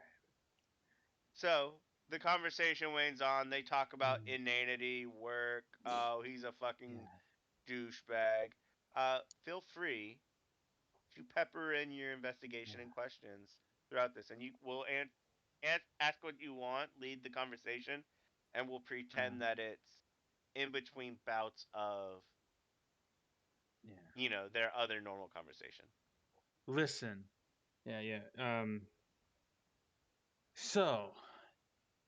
So the conversation wanes on. They talk about inanity, work. Oh, he's a fucking douchebag. Feel free to pepper in your investigation and questions throughout this, and you will ask what you want, lead the conversation, and we'll pretend that it's in between bouts of their other normal conversation. Listen. Yeah. So,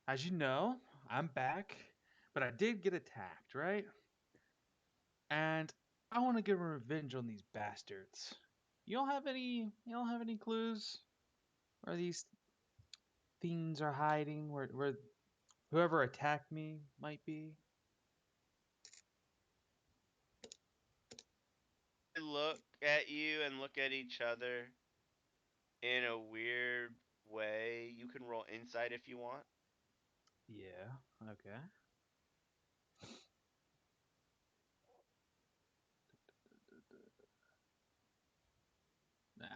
as you know, I'm back, but I did get attacked, right? And I want to get revenge on these bastards. You don't have any clues where these fiends are hiding, where whoever attacked me might be? They look at you and look at each other in a weird way. You can roll insight if you want. Yeah, okay. Nah.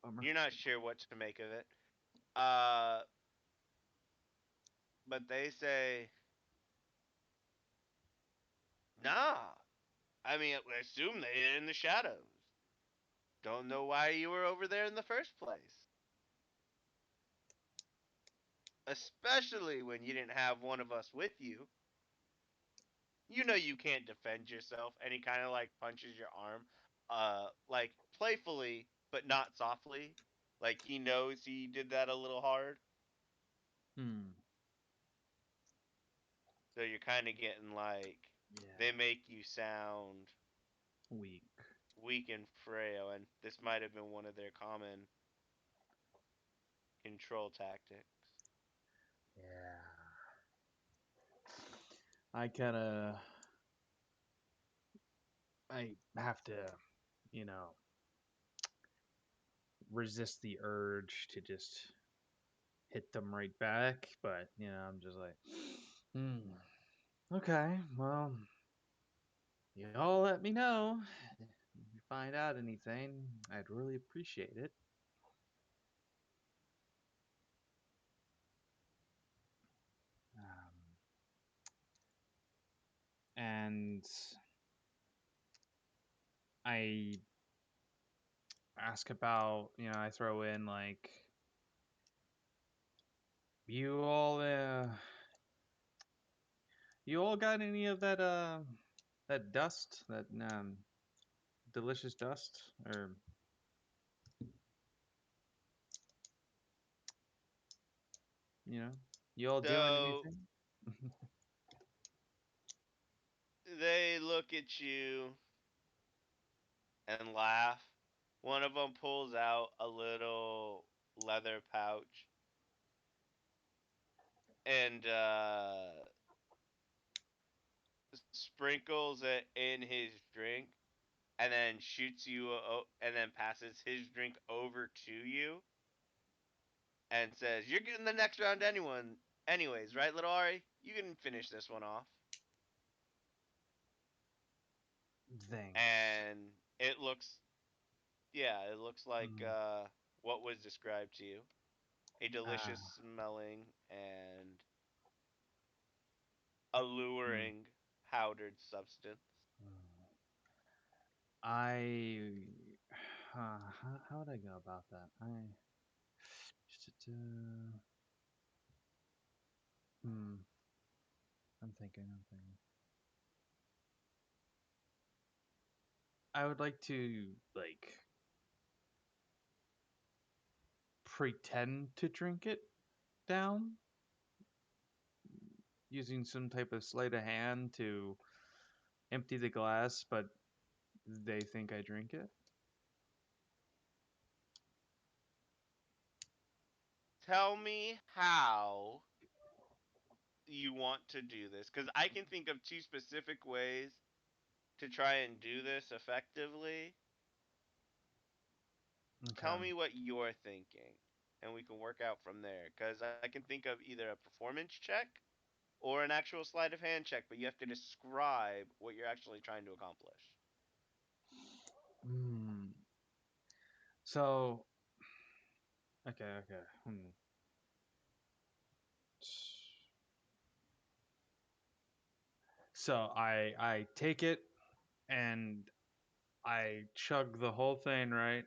Bummer. You're not sure what to make of it. But they say, nah. I mean, I assume they hid in the shadows. Don't know why you were over there in the first place. Especially when you didn't have one of us with you. You know you can't defend yourself. And he kind of like punches your arm, like playfully, but not softly. Like he knows he did that a little hard. So you're kind of getting like, they make you sound weak and frail, and this might have been one of their common control tactics. Yeah. I have to, resist the urge to just hit them right back, but I'm just like, okay, well, y'all let me know if you find out anything. I'd really appreciate it. And I ask about, I throw in like, You all got any of that dust, that delicious dust, or you know, you all doing So anything? they look at you and laugh. One of them pulls out a little leather pouch and sprinkles it in his drink, and then shoots you and then passes his drink over to you and says, "You're getting the next round, anyways, right, little Ari? You can finish this one off." Thanks. And it looks, yeah, it looks like Mm. what was described to you: a delicious Ah. smelling and Mm. alluring powdered substance. Mm. I how would I go about that? Hmm. I'm thinking. I would like to like pretend to drink it down using some type of sleight of hand to empty the glass, but they think I drink it. Tell me how you want to do this, because I can think of two specific ways to try and do this effectively. Tell Okay. me what you're thinking, and we can work out from there. Because I can think of either a performance check or an actual sleight of hand check, but you have to describe what you're actually trying to accomplish. Hmm. So okay. So I take it and I chug the whole thing, right?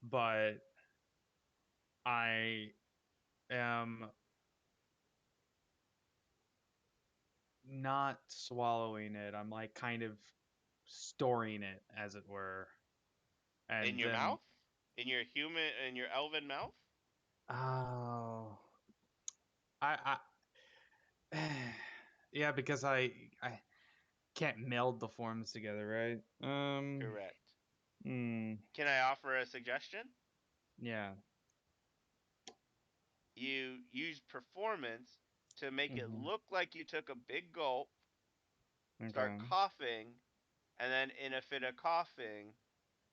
But I am not swallowing it. I'm like kind of storing it, as it were. In And your then, mouth? In your elven mouth? oh, I yeah, because I can't meld the forms together, right? Correct. Hmm, Can I offer a suggestion? yeah. You use performance to make it Mm-hmm. look like you took a big gulp, start Okay. coughing, and then in a fit of coughing,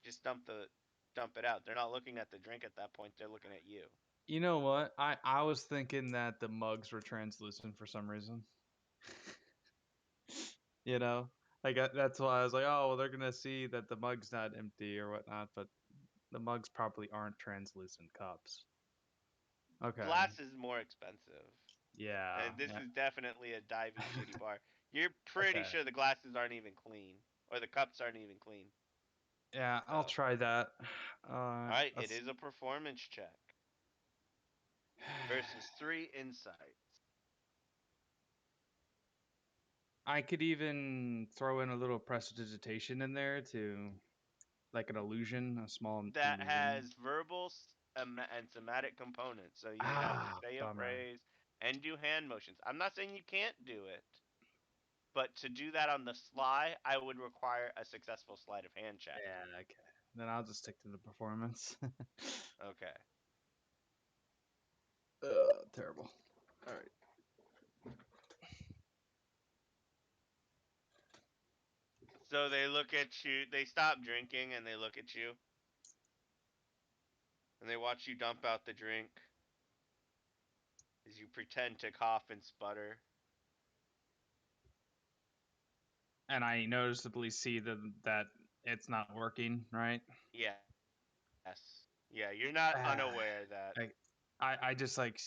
just dump it out. They're not looking at the drink at that point. They're looking at you. You know what? I was thinking that the mugs were translucent for some reason. You know, like that's why I was like, oh, well, they're gonna see that the mug's not empty or whatnot, but the mugs probably aren't translucent cups. Okay. Glass is more expensive, Yeah. and this Yeah. is definitely a divey shitty bar. You're pretty Okay. sure the glasses aren't even clean, or the cups aren't even clean. Yeah, So, I'll try that. all right, it Let's. is a performance check versus 3 insight. I could even throw in a little prestidigitation in there to like an illusion, a small That illusion. has verbal and somatic components, so you would have to Ah, say a bummer. phrase and do hand motions. I'm not saying you can't do it, but to do that on the sly, I would require a successful sleight of hand check. Yeah, okay. Then I'll just stick to the performance. Okay. Terrible. All right. So they look at you, they stop drinking and they look at you, and they watch you dump out the drink as you pretend to cough and sputter. And I noticeably see that it's not working, right? Yes. Yeah, you're not Ah, unaware that. I just like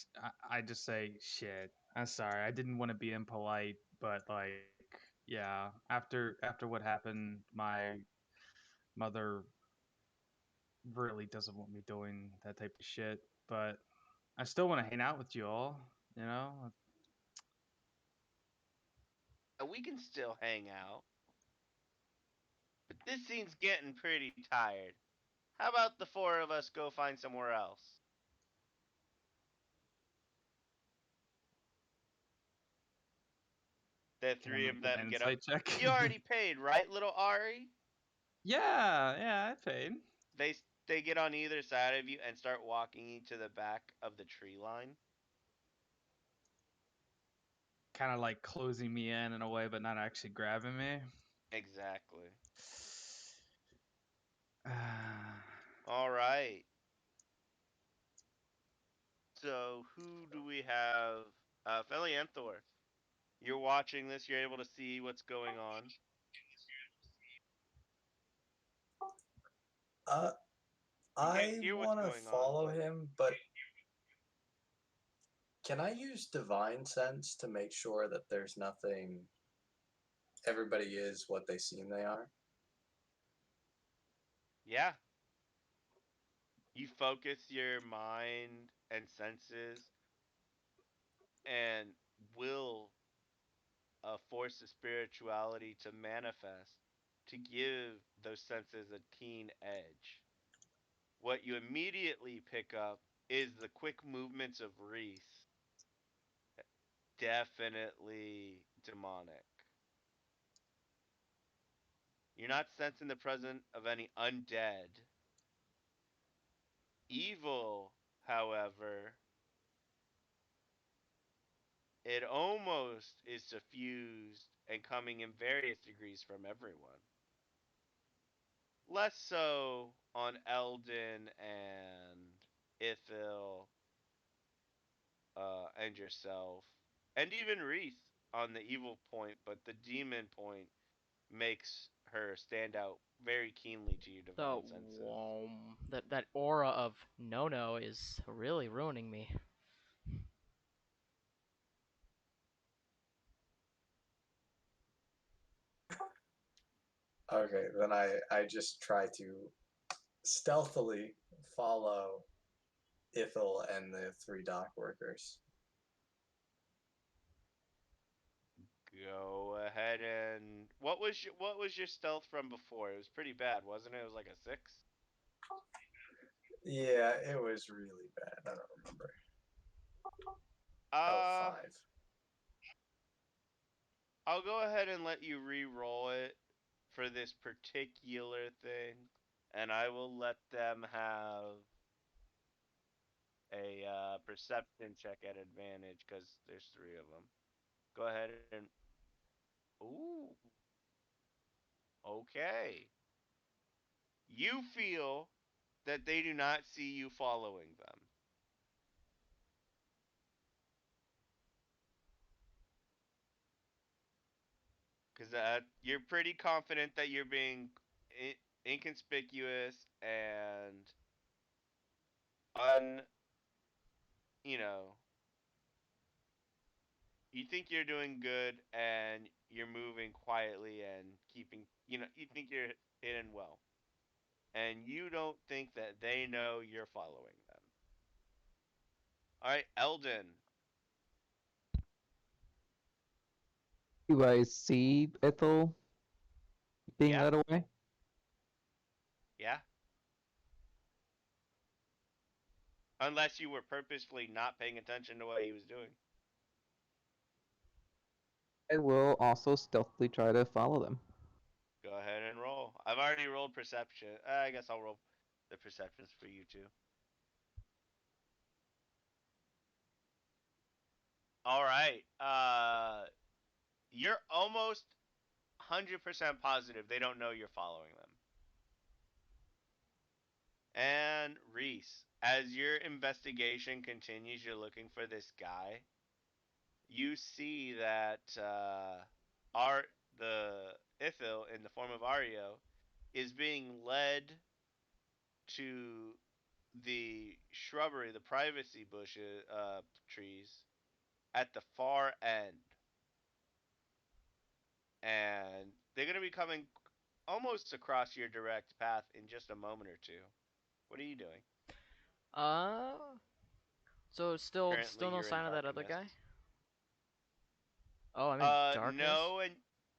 I just say shit. I'm sorry. I didn't want to be impolite, but like yeah, after what happened, my mother really doesn't want me doing that type of shit. But I still want to hang out with you all. You know, We can still hang out. But this scene's getting pretty tired. How about the four of us go find somewhere else? The can I three make of an them get up. insight check? You already paid, right, little Ari? Yeah, I paid. They they get on either side of you and start walking to the back of the tree line. Kind of like closing me in a way, but not actually grabbing me. Exactly. Uh, All right. So who do we have? Felianthor. You're watching this. You're able to see what's going on. Uh, You can't I hear what's want to going on, follow but him, but can I use divine sense to make sure that there's nothing? Everybody is what they seem they are. yeah, you focus your mind and senses and will force the spirituality to manifest to give those senses a keen edge. What you immediately pick up is the quick movements of Reese. Definitely demonic. You're not sensing the presence of any undead. Evil, however, it almost is suffused and coming in various degrees from everyone. Less so on Eldon and Ithil and yourself, and even Reese on the evil point, but the demon point makes her stand out very keenly to your The divine senses. that aura of no is really ruining me. Okay, then I just try to stealthily follow Ithil and the three dock workers. Go ahead and what was your stealth from before? It was pretty bad, wasn't it? It was like a 6. Yeah, it was really bad. I don't remember. Uh, 5. I'll go ahead and let you re-roll it for this particular thing, and I will let them have a perception check at advantage because there's 3 of them. Go ahead and ooh, okay. You feel that they do not see you following them. Because you're pretty confident that you're being inconspicuous and you know, you think you're doing good and you're moving quietly and keeping, you think you're hidden well. And you don't think that they know you're following them. All right, Eldon. Do I see Ethel being Yeah, led away? yeah. Unless you were purposefully not paying attention to what he was doing. I will also stealthily try to follow them. Go ahead and roll. I've already rolled perception. I guess I'll roll the perceptions for you too. All right. You're almost 100% positive they don't know you're following them. And Reese, as your investigation continues, you're looking for this guy. You see that the Ithil in the form of Ario is being led to the shrubbery, the privacy bushes, trees at the far end, and they're gonna be coming almost across your direct path in just a moment or two. What are you doing? Uh, So still Currently, no you're in sign of that other darkness. guy? Oh, I'm in darkness. No, and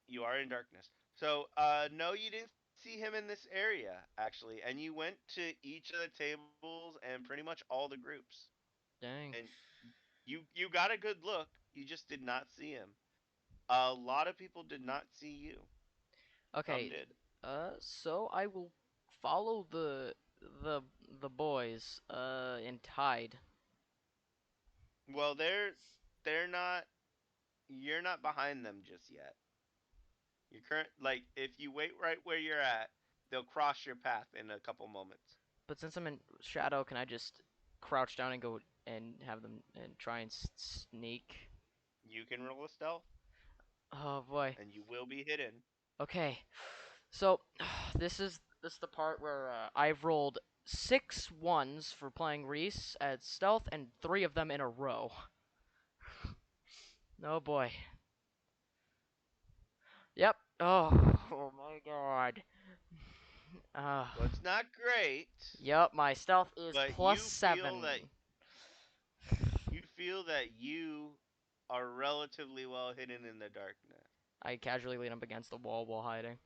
you are in darkness. So, no, you didn't see him in this area actually, and you went to each of the tables and pretty much all the groups, Dang. and you got a good look. You just did not see him. A lot of people did not see you. Some Okay. did. So I will follow the the boys in Tide. Well, they're not. You're not behind them just yet. You're like if you wait right where you're at, they'll cross your path in a couple moments. But since I'm in shadow, can I just crouch down and go and have them and try and sneak? You can roll a stealth, Oh boy. and you will be hidden. Okay. So this is the part where I've rolled 6 ones for playing Reese at stealth and 3 of them in a row. Oh boy. Yep. Oh my god. Well, it's not great, Yep, my stealth is but plus you 7. feel that you are relatively well hidden in the darkness. I casually lean up against the wall while hiding.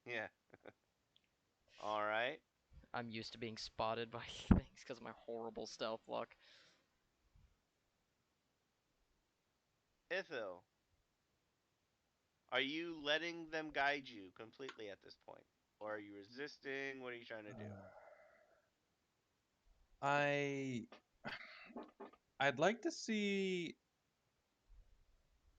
Yeah. All right. I'm used to being spotted by things because of my horrible stealth luck. Ithil, are you letting them guide you completely at this point, or are you resisting? What are you trying to do? I'd like to see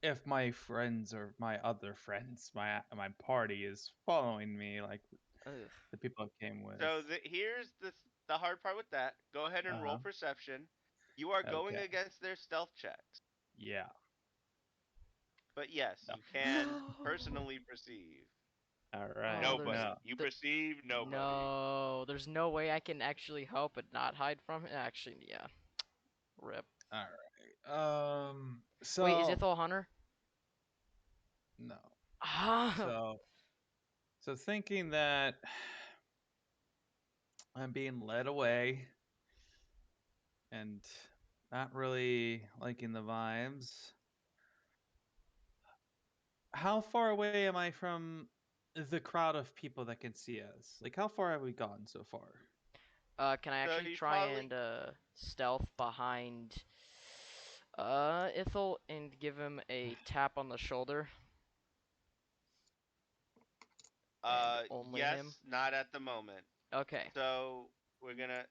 if my friends or my other friends, my party is following me, like Ugh. the people I came with. So here's the hard part with that. Go ahead and roll Uh-huh. perception. You are going Okay. against their stealth checks, Yeah. but yes, No. you can No. personally perceive. All right. Nobody. No. You perceive nobody. No, there's no way I can actually help but not hide from it. Actually, yeah. Rip. All right. So Wait, is Ithol Hunter? no. Ah. So thinking that I'm being led away and not really liking the vibes. How far away am I from the crowd of people that can see us? Like, how far have we gone so far? Can I So actually he's try probably- and stealth behind Ithel and give him a tap on the shoulder? Only yes, him? not at the moment. Okay. So we're gonna.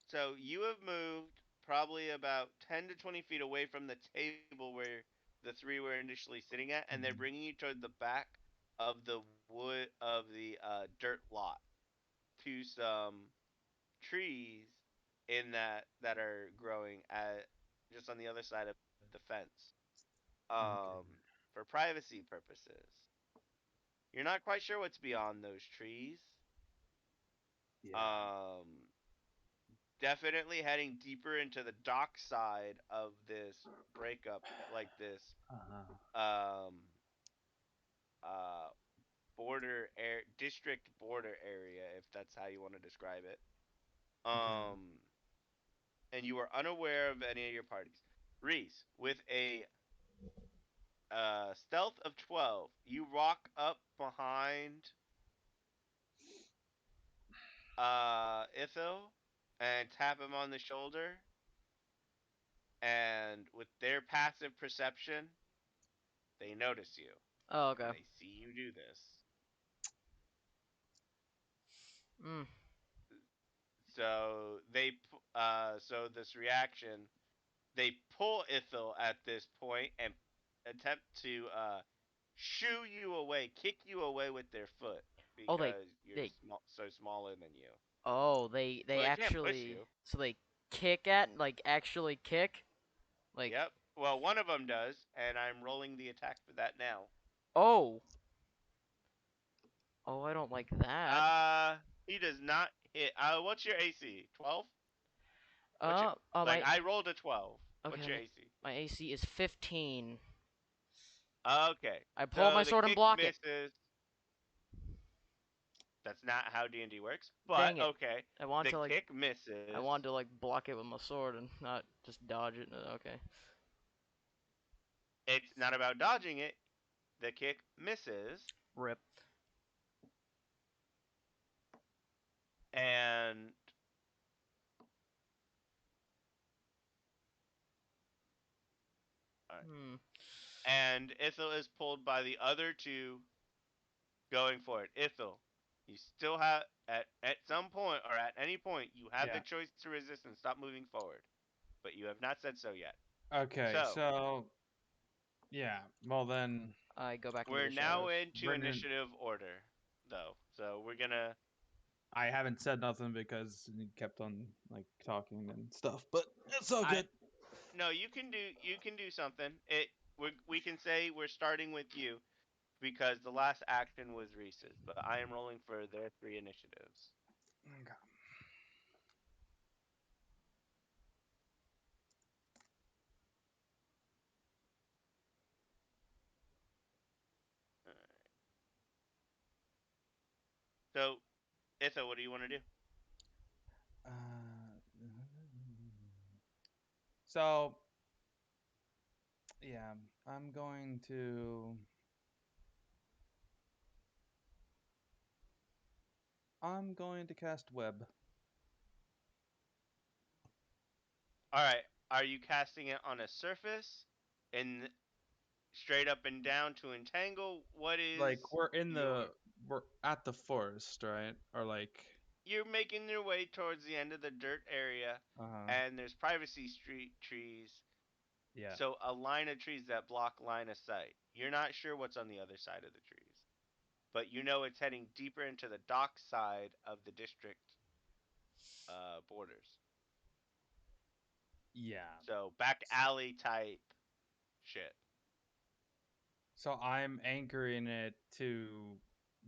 So you have moved probably about 10 to 20 feet away from the table where the three were initially sitting at, and they're Mhm. bringing you toward the back of the wood of the dirt lot to some trees in that are growing at just on the other side of the fence. Okay. For privacy purposes. You're not quite sure what's beyond those trees. Yeah. Definitely heading deeper into the dock side of this breakup, like this Uh-huh. border air district border area, if that's how you want to describe it. Okay. And you are unaware of any of your parties. Reese, with a stealth of 12, you walk up behind Ithil and tap him on the shoulder. And with their passive perception, they notice you. Oh, okay. And they see you do this. Mm. So so this reaction, they pull Ithil at this point and attempt to shoo you away, kick you away with their foot Oh, because you're they- so smaller than you. Oh, they Well, they can't push actually you. so they kick at like actually kick? Like Yep. Well, one of them does, and I'm rolling the attack for that now. oh. Oh, I don't like that. He does not hit. What's your AC? 12? My I rolled a 12. What's okay, your AC? my AC is 15. Okay. I pull out my the sword and kick block it. misses. That's not how D&D works. But Dang it. okay, I want the to like kick misses. I wanted to like block it with my sword and not just dodge it. Okay. It's not about dodging it. The kick misses, Rip. and Hmm. and Ithil is pulled by the other two going for it. Ithil, you still have at some point or at any point you have the Yeah. choice to resist and stop moving forward, but you have not said so yet. Okay, So- so yeah. Well then, I go back into We're the now shadows. into Brendan- initiative order, though. So we're gonna. I haven't said nothing because he kept on like talking and stuff. But it's all I- good. No, you can do something. We can say we're starting with you because the last action was Reese's, but I am rolling for their 3 initiatives. Okay. So, Itha, what do you want to do? So, yeah, I'm going to. I'm going to cast web. All right. Are you casting it on a surface, and straight up and down to entangle? What is Like your- we're at the forest, right? Or like You're making your way towards the end of the dirt area, and there's privacy street trees. yeah. So a line of trees that block line of sight. You're not sure what's on the other side of the trees, but you know it's heading deeper into the dock side of the district borders. Yeah. So back alley type shit. So I'm anchoring it to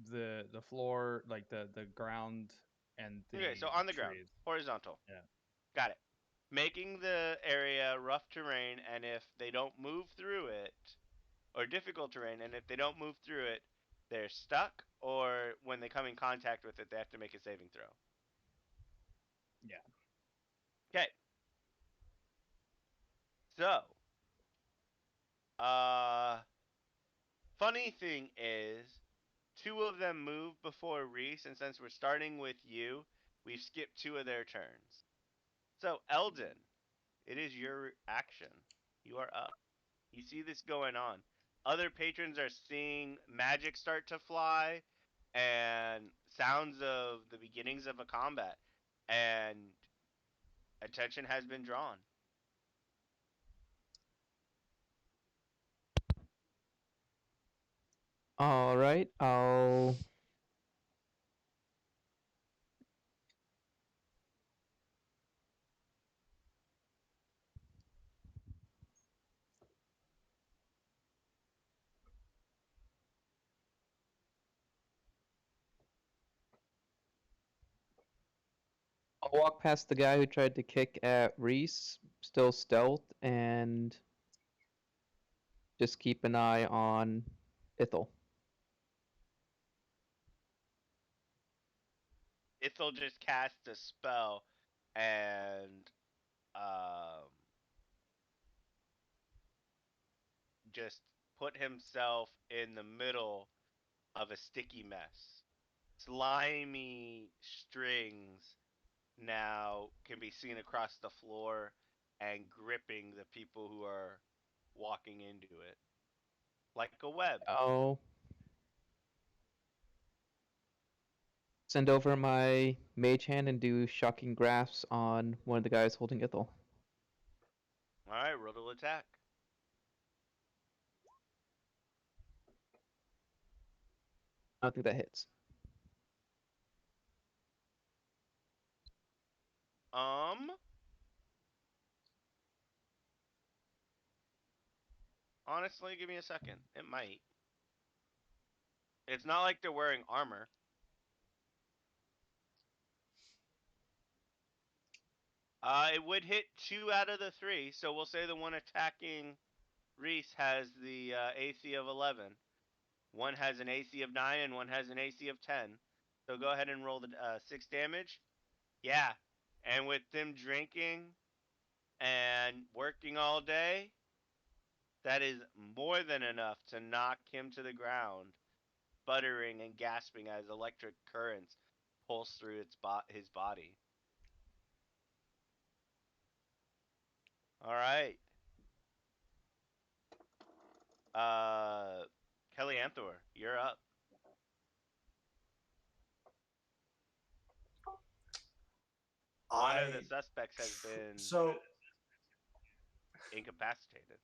the floor, like the ground and the Okay, so on the ground, trees. horizontal. Yeah. Got it. Making the area rough terrain, and if they don't move through it, or difficult terrain, and if they don't move through it, they're stuck, or when they come in contact with it, they have to make a saving throw. Yeah. Okay. So, funny thing is, 2 of them move before Reese, and since we're starting with you, we've skipped 2 of their turns. So, Eldon, it is your action. You are up. You see this going on. Other patrons are seeing magic start to fly and sounds of the beginnings of a combat, and attention has been drawn. All right, I'll. I'll walk past the guy who tried to kick at Reese, still stealth, and just keep an eye on Ithel. Ithel just cast a spell and um, just put himself in the middle of a sticky mess. Slimy strings now can be seen across the floor and gripping the people who are walking into it. Like a web. I'll send over my mage hand and do shocking grasps on one of the guys holding Ithel. Alright, roll to attack. I don't think that hits. Honestly, give me a second. It might. It's not like they're wearing armor. It would hit 2 out of the 3, so we'll say the one attacking Reese has the AC of 11. One has an AC of 9 and one has an AC of 10. So go ahead and roll the 6 damage. Yeah. And with them drinking and working all day, that is more than enough to knock him to the ground, sputtering and gasping as electric currents pulse through his body. All right. Kelly Anthor, you're up. One of the suspects has been So incapacitated.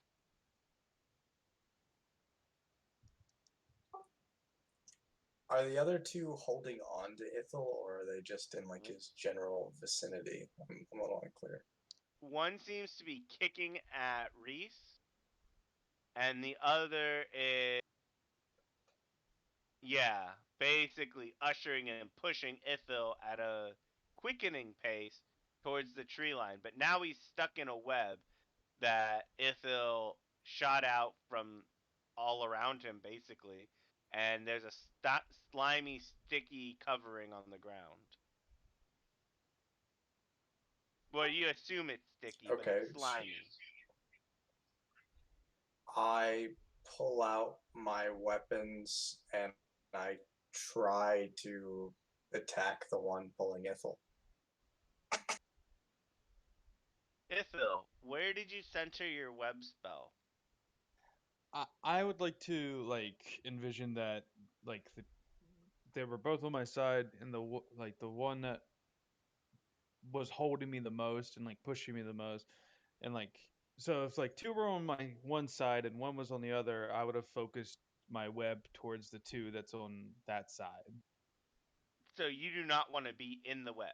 are the other two holding on to Ithil, or are they just in like his general vicinity? I'm a little unclear. One seems to be kicking at Reese, and the other is, yeah, basically ushering and pushing Ithil at a quickening pace towards the tree line. But now he's stuck in a web that Ithil shot out from all around him, basically. And there's a slimy, sticky covering on the ground. Well, you assume it's sticky, but Okay. it's slimy. I pull out my weapons and I try to attack the one pulling Ithil. Ithil, where did you center your web spell? I would like to envision that they were both on my side, and the one that was holding me the most and pushing me the most, and so if two were on my one side and one was on the other, I would have focused my web towards the two that's on that side. So you do not want to be in the web.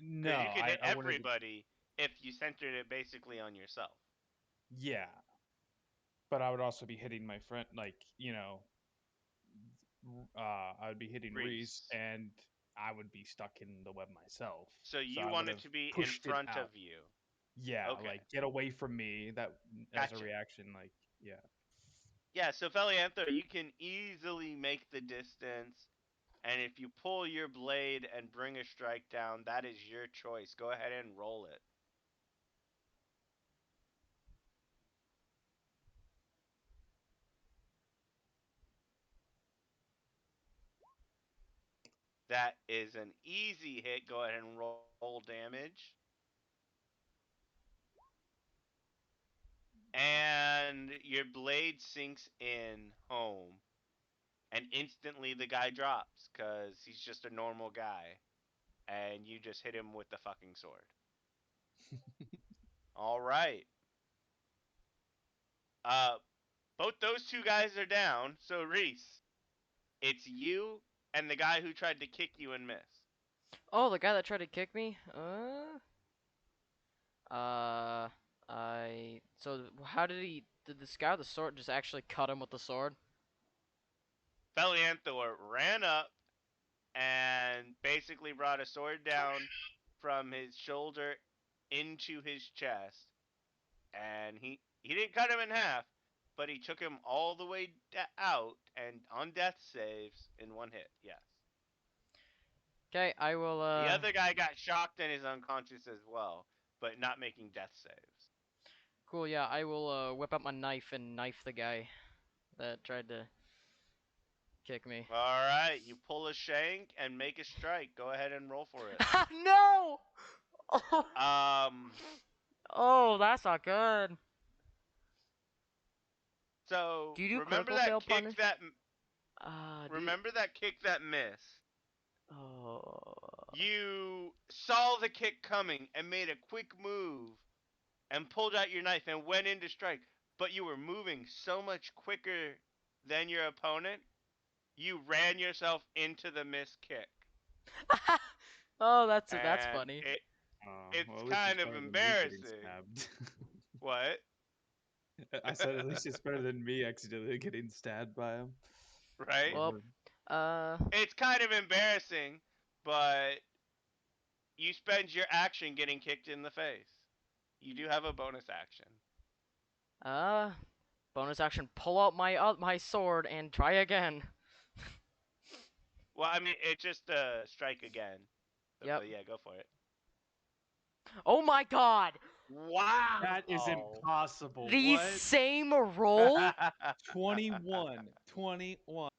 No, you could hit I wanted to- everybody if you centered it basically on yourself. Yeah, but I would also be hitting my friend, I would be hitting Reese, and I would be stuck in the web myself. So you I wanted would've to be in pushed it front of out. you. Yeah, Okay. get away from me. That as Gotcha. a reaction, yeah. Yeah, so Feliantho, you can easily make the distance, and if you pull your blade and bring a strike down, that is your choice. Go ahead and roll it. That is an easy hit. Go ahead and roll damage. And your blade sinks in home. And instantly the guy drops because he's just a normal guy. And you just hit him with the fucking sword. All right. Both those two guys are down. So Reese, it's you and the guy who tried to kick you and miss. Oh, the guy that tried to kick me? So how did this guy with the sword just actually cut him with the sword? Felianthor ran up and basically brought a sword down from his shoulder into his chest. And he didn't cut him in half, but he took him all the way out and on death saves in one hit. Yes. Okay, I will, The other guy got shocked and is unconscious as well, but not making death saves. Cool, yeah, I will, whip out my knife and knife the guy that tried to kick me. Alright, you pull a shank and make a strike. Go ahead and roll for it. No! Oh, that's not good. So, Do you do remember critical that fail kick punish? that... Do remember that kick that miss? Oh. You saw the kick coming and made a quick move and pulled out your knife and went in to strike, but you were moving so much quicker than your opponent, you ran yourself into the missed kick. Oh, that's And funny. It's well, at least kind it's of better than me getting embarrassing. stabbed. What? I said at least it's better than me accidentally getting stabbed by him. Right? Well, It's kind of embarrassing, but you spend your action getting kicked in the face. You do have a bonus action. bonus action, pull out my sword and try again. Well, I mean, it's just a strike again. So, Yep. But yeah, go for it. Oh my god! Wow. That is impossible. The What? same roll? 21. 21.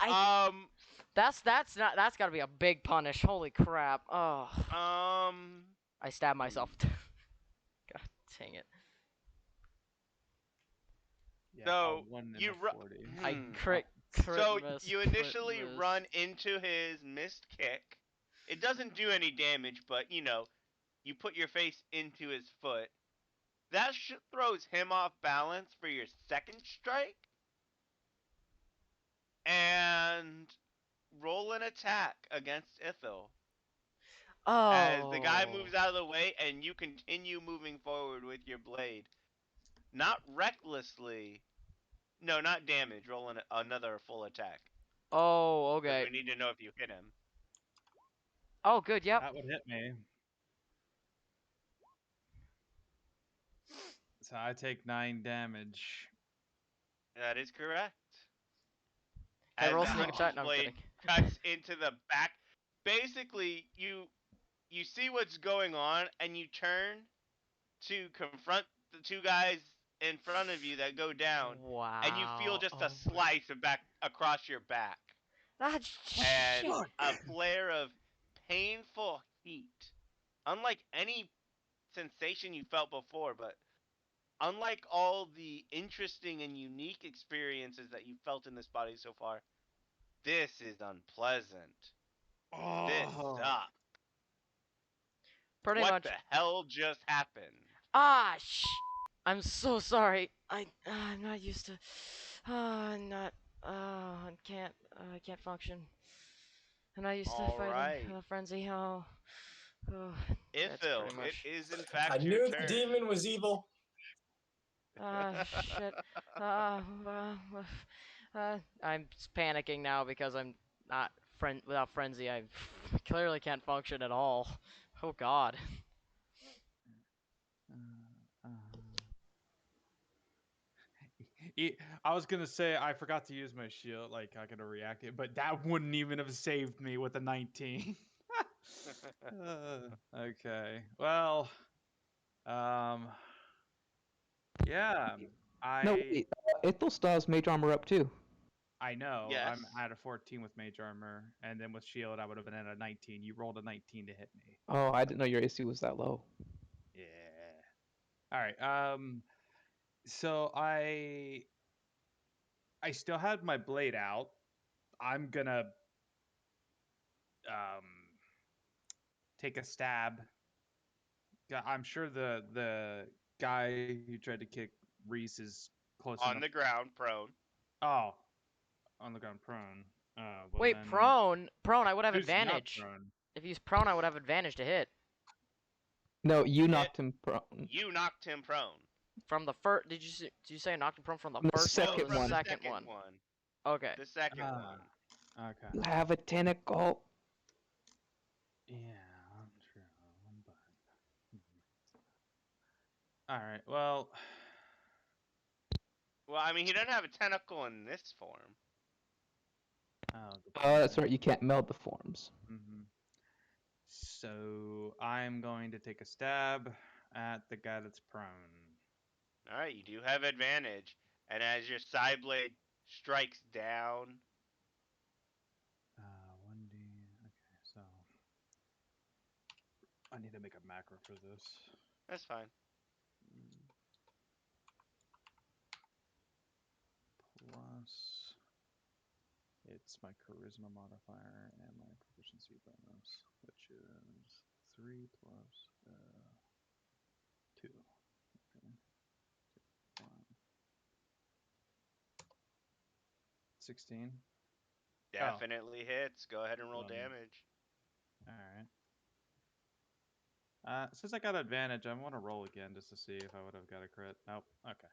um. That's gotta be a big punish. Holy crap. Oh. I stabbed myself. God dang it. Yeah, So, a 1 and you a ru- 40. I Hmm. crit So miss, you crit initially miss. run into his missed kick. It doesn't do any damage, but you know, you put your face into his foot. That throws him off balance for your second strike. And roll an attack against Ithil. Oh. As the guy moves out of the way and you continue moving forward with your blade. Not recklessly. No, not damage. Roll another full attack. Oh, Because okay. we need to know if you hit him. Oh, good. Yep. That would hit me. So I take 9 damage. That is correct. Hey, As roll the sneak Hunter's attack. No, I'm blade kidding. cuts into the back. Basically, you see what's going on, and you turn to confront the two guys in front of you that go down, Wow. and you feel just a Oh, slice of back across your back, that's and shit. a flare of painful heat. Unlike any sensation you felt before, but unlike all the interesting and unique experiences that you felt in this body so far, this is unpleasant. This Oh. sucks. Pretty What much. the hell just happened? Ah, I'm so sorry. I'm not used to. I'm not. I can't function. I'm not used to All fighting right. frenzy. Oh, that's Ithil, pretty it much. is in I fact your knew turn. the demon was evil. Shit. I'm panicking now because I'm not without frenzy. I clearly can't function at all. Oh God. I was gonna say I forgot to use my shield, like I could have reacted, but that wouldn't even have saved me with a 19. Okay, well, yeah, No, wait. Ithil still has mage armor up too. I know. Yes. I'm at a 14 with mage armor, and then with shield I would have been at a 19. You rolled a 19 to hit me. Oh, I didn't know your AC was that low. Yeah. All right. So I still had my blade out. I'm gonna take a stab. I'm sure the guy who tried to kick Reese is close On enough. the ground, prone. Oh, on the ground, prone. Well Wait, then, prone. Prone. I would have who's not advantage. prone? If he's prone, I would have advantage to hit. No, you Hit. knocked him prone. You knocked him prone. From the first, did you say I knocked him prone from the From the first second one or from the one. the second one? Okay. The second Ah. one. Okay. You have a tentacle. Yeah, true. But... All right. Well. Well, I mean, he doesn't have a tentacle in this form. Oh, Oh, that's right. You can't meld the forms. So I'm going to take a stab at the guy that's prone. All right, you do have advantage, and as your side blade strikes down, 1d. Okay, so I need to make a macro for this. that's fine. Plus, it's my charisma modifier and my proficiency bonus, which is 3 plus 2. Okay. 16. Definitely hits. Go ahead and roll Um, damage. Alright. Since I got advantage, I want to roll again just to see if I would have got a crit. Nope. Okay.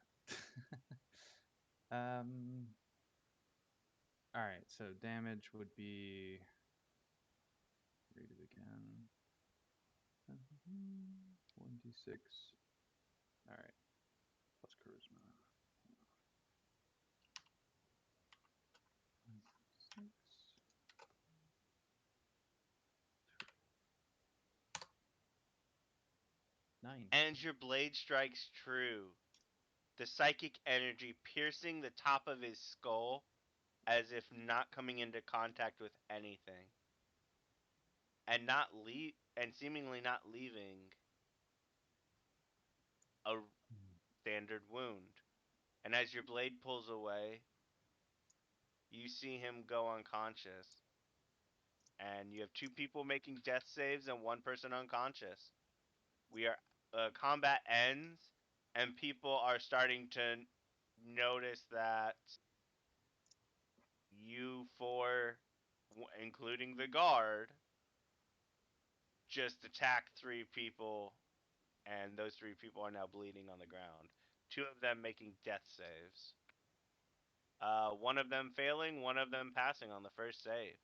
Alright, so damage would be... Read it again. 1d6. Alright. Plus charisma. 9. And your blade strikes true. The psychic energy piercing the top of his skull as if not coming into contact with anything. And seemingly not leaving a standard wound. And as your blade pulls away, you see him go unconscious. And you have 2 people making death saves and 1 person unconscious. Combat ends, and people are starting to notice that you 4, including the guard, just attacked 3 people, and those 3 people are now bleeding on the ground. 2 of them making death saves. 1 of them failing, 1 of them passing on the first save.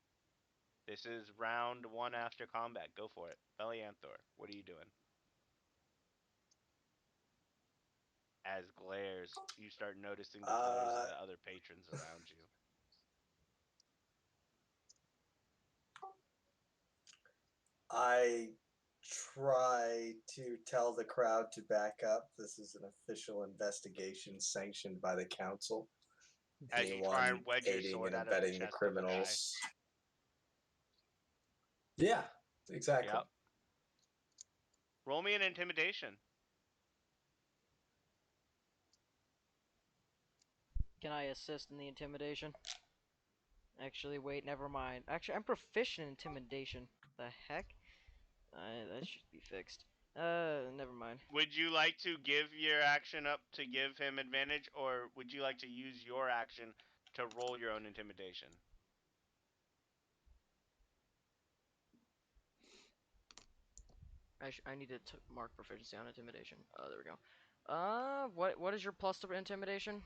This is round 1 after combat. Go for it. Belianthor, what are you doing? As you start noticing the glares of the other patrons around you. I try to tell the crowd to back up. This is an official investigation sanctioned by the council. As you try and wedge your aiding sword and out of the abetting the chest of the guy. criminals. Yeah, exactly. Yep. Roll me an intimidation. Can I assist in the intimidation? Actually, wait, never mind. Actually, I'm proficient in intimidation. The heck? That should be fixed. Never mind. Would you like to give your action up to give him advantage, or would you like to use your action to roll your own intimidation? I need to mark proficiency on intimidation. There we go. What is your plus to intimidation?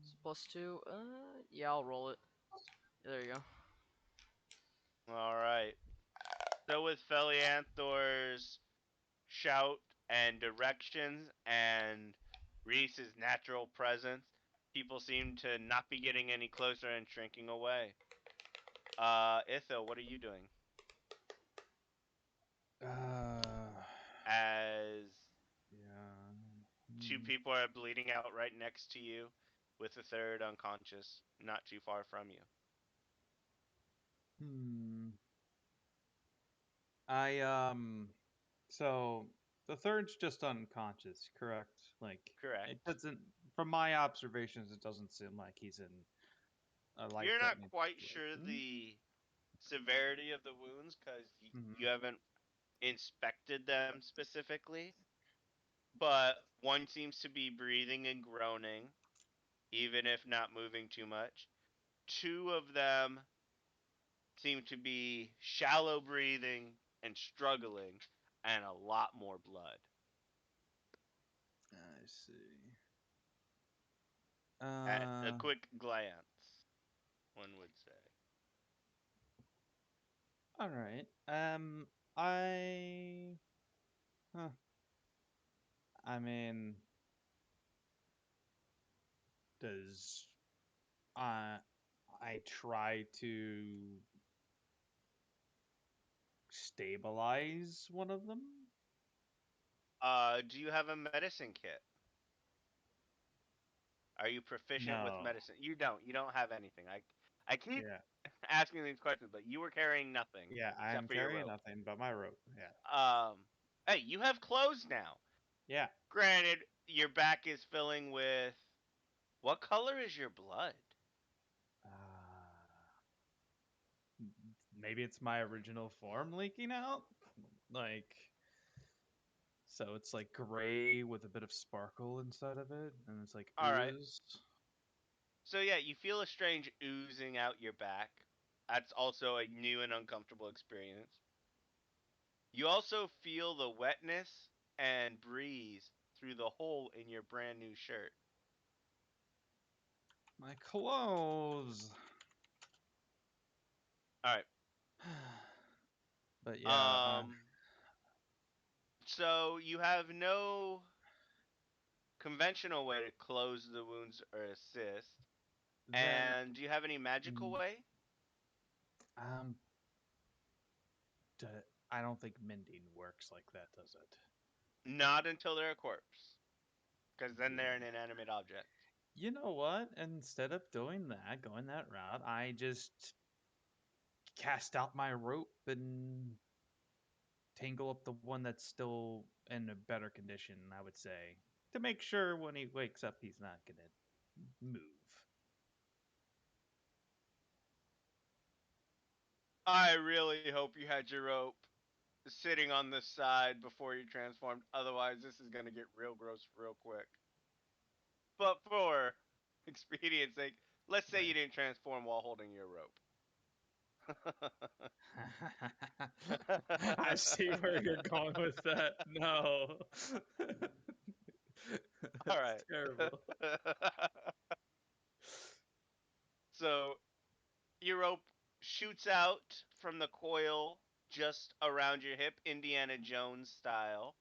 It's +2. Yeah, I'll roll it. There you go. Alright. So with Felianthor's shout and directions and Reese's natural presence, people seem to not be getting any closer and shrinking away. Itho, what are you doing? As Yeah. 2 people are bleeding out right next to you, with a 3rd unconscious, not too far from you. So the 3rd's just unconscious, correct? Like, Correct. it doesn't. From my observations, it doesn't seem like he's in a life. You're not quite sure the severity of the wounds because you haven't inspected them specifically, but 1 seems to be breathing and groaning, even if not moving too much. 2 of them seem to be shallow breathing and struggling, and a lot more blood. I see. At a quick glance, one would say. All right. I mean, does I try to stabilize one of them? Do you have a medicine kit? Are you proficient with No. medicine? You don't. You don't have anything. I keep Yeah. asking these questions, but you were carrying nothing. Yeah, except I'm for your carrying rope. nothing but my rope. Yeah. Hey, you have clothes now. Yeah. Granted, your back is filling with. What color is your blood? Maybe it's my original form leaking out? Like, so it's like gray with a bit of sparkle inside of it, and it's like All right. ooze. So yeah, you feel a strange oozing out your back. That's also a new and uncomfortable experience. You also feel the wetness and breeze through the hole in your brand new shirt. My clothes. All right. But yeah. So you have no conventional way to close the wounds or assist. And do you have any magical way? I don't think mending works like that, does it? Not until they're a corpse, because then they're an inanimate object. You know what? Instead of doing that, going that route, I just cast out my rope and tangle up the one that's still in a better condition, I would say, to make sure when he wakes up he's not gonna move. I really hope you had your rope sitting on the side before you transformed. Otherwise, this is gonna get real gross real quick. But for expedience sake, let's say you didn't transform while holding your rope. I see where you're going with that. No. All That's right. terrible. So your rope shoots out from the coil just around your hip, Indiana Jones style,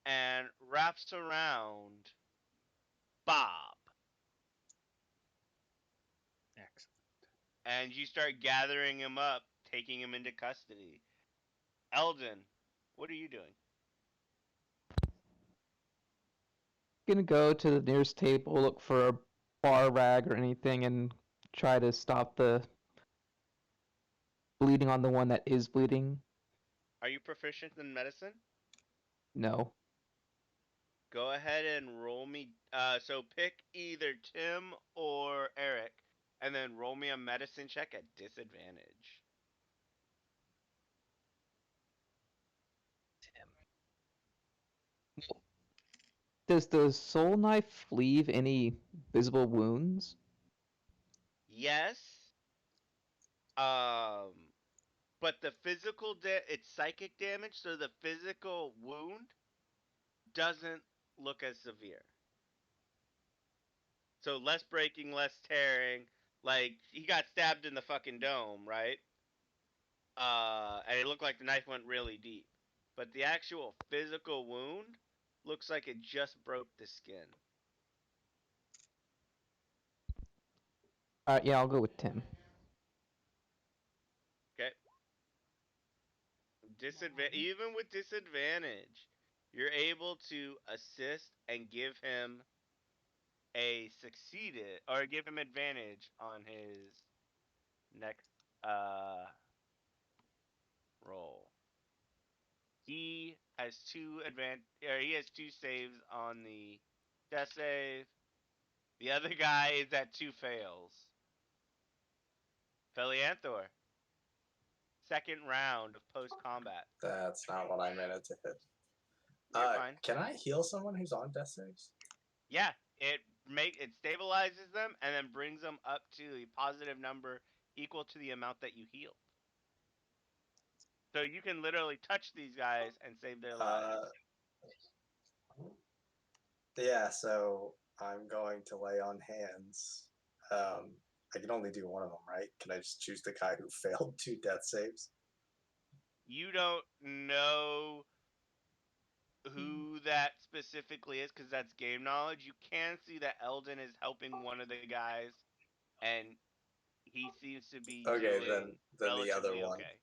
and wraps around Bob. Excellent. And you start gathering him up, taking him into custody. Eldon, what are you doing? Gonna go to the nearest table, look for a bar rag or anything, and try to stop the bleeding on the one that is bleeding. Are you proficient in medicine? No. Go ahead and roll me. So pick either Tim or Eric, and then roll me a medicine check at disadvantage. Does the soul knife leave any visible wounds? Yes. But the physical it's psychic damage, so the physical wound doesn't look as severe. So less breaking, less tearing. Like he got stabbed in the fucking dome, right? And it looked like the knife went really deep. But the actual physical wound looks like it just broke the skin. Alright, yeah, I'll go with Tim. Okay. Even with disadvantage, you're able to assist and give him give him advantage on his next roll. He has he has 2 saves on the death save. The other guy is at 2 fails. Felianthor. Second round of post combat. That's not what I meant it to hit. You're fine. Can I heal someone who's on death saves? Yeah, it stabilizes them and then brings them up to a positive number equal to the amount that you healed. So you can literally touch these guys and save their lives. Yeah, so I'm going to lay on hands. I can only do one of them, right? Can I just choose the guy who failed 2 death saves? You don't know who that specifically is because that's game knowledge. You can see that Eldon is helping one of the guys, and he seems to be Okay, doing then the other relatively one. okay.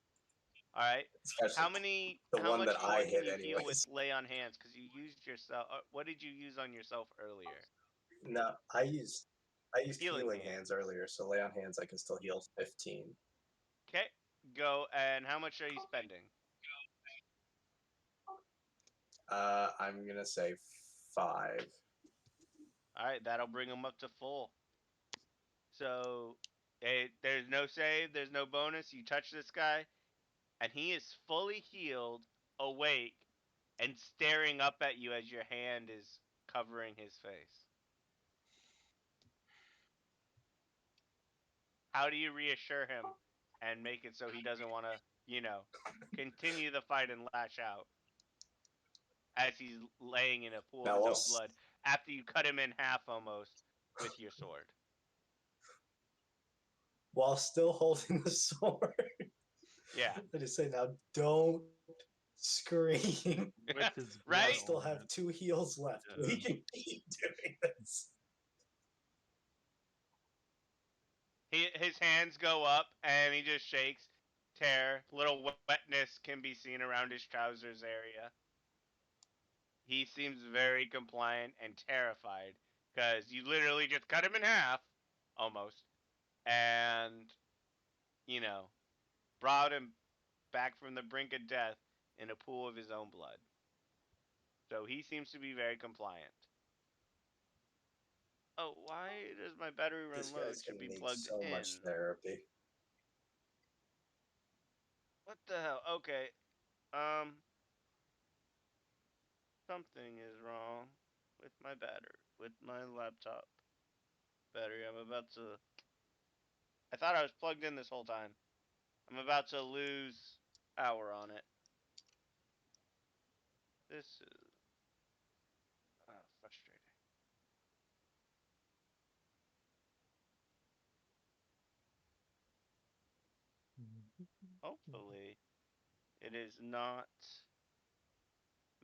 All right. Especially How many? the How one much that more I can hit you heal with anyways. lay on hands? Because you used yourself. What did you use on yourself earlier? No, I used Healing healing hands. hands earlier, so lay on hands I can still heal 15. Okay. Go. And how much are you spending? I'm gonna say 5. All right, that'll bring them up to full. So, there's no save, there's no bonus. You touch this guy, and he is fully healed, awake, and staring up at you as your hand is covering his face. How do you reassure him and make it so he doesn't want to, continue the fight and lash out as he's laying in a pool of his own blood after you cut him in half almost with your sword? While still holding the sword. Yeah. I just say now, don't scream. With his Right? I blood still on have it. 2 heals left. Yeah. We can keep doing this. His hands go up and he just shakes. tear. Little wetness can be seen around his trousers area. He seems very compliant and terrified because you literally just cut him in half, almost, and, you know, brought him back from the brink of death in a pool of his own blood. So he seems to be very compliant. Oh, why does my battery run This low? It guy's should gonna be need plugged so in. much therapy. What the hell? Okay. Something is wrong with my battery, with my laptop battery. I thought I was plugged in this whole time. I'm about to lose power on it. This is frustrating. Hopefully, it is not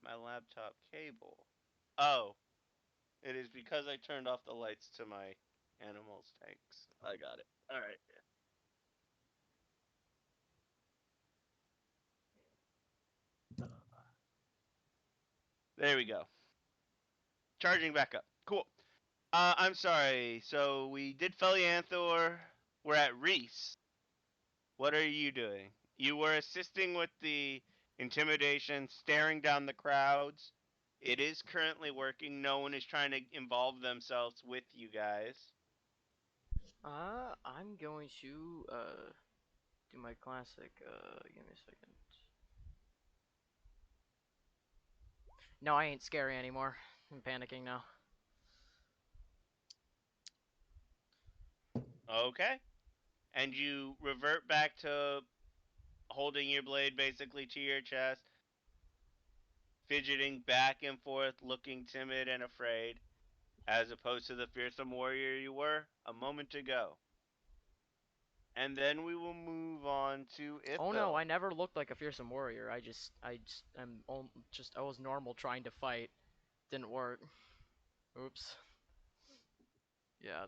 my laptop cable. Oh, it is because I turned off the lights to my animals' tanks. I got it. All right. There we go. Charging back up. Cool. I'm sorry. So we did Felianthor. We're at Reese. What are you doing? You were assisting with the intimidation, staring down the crowds. It is currently working. No one is trying to involve themselves with you guys. I'm going to do my classic. Give me a second. No, I ain't scary anymore. I'm panicking now. Okay. And you revert back to holding your blade basically to your chest, fidgeting back and forth, looking timid and afraid, as opposed to the fearsome warrior you were a moment ago. And then we will move on to Ithil. Oh no, I never looked like a fearsome warrior. I was normal trying to fight. Didn't work. Oops. Yeah,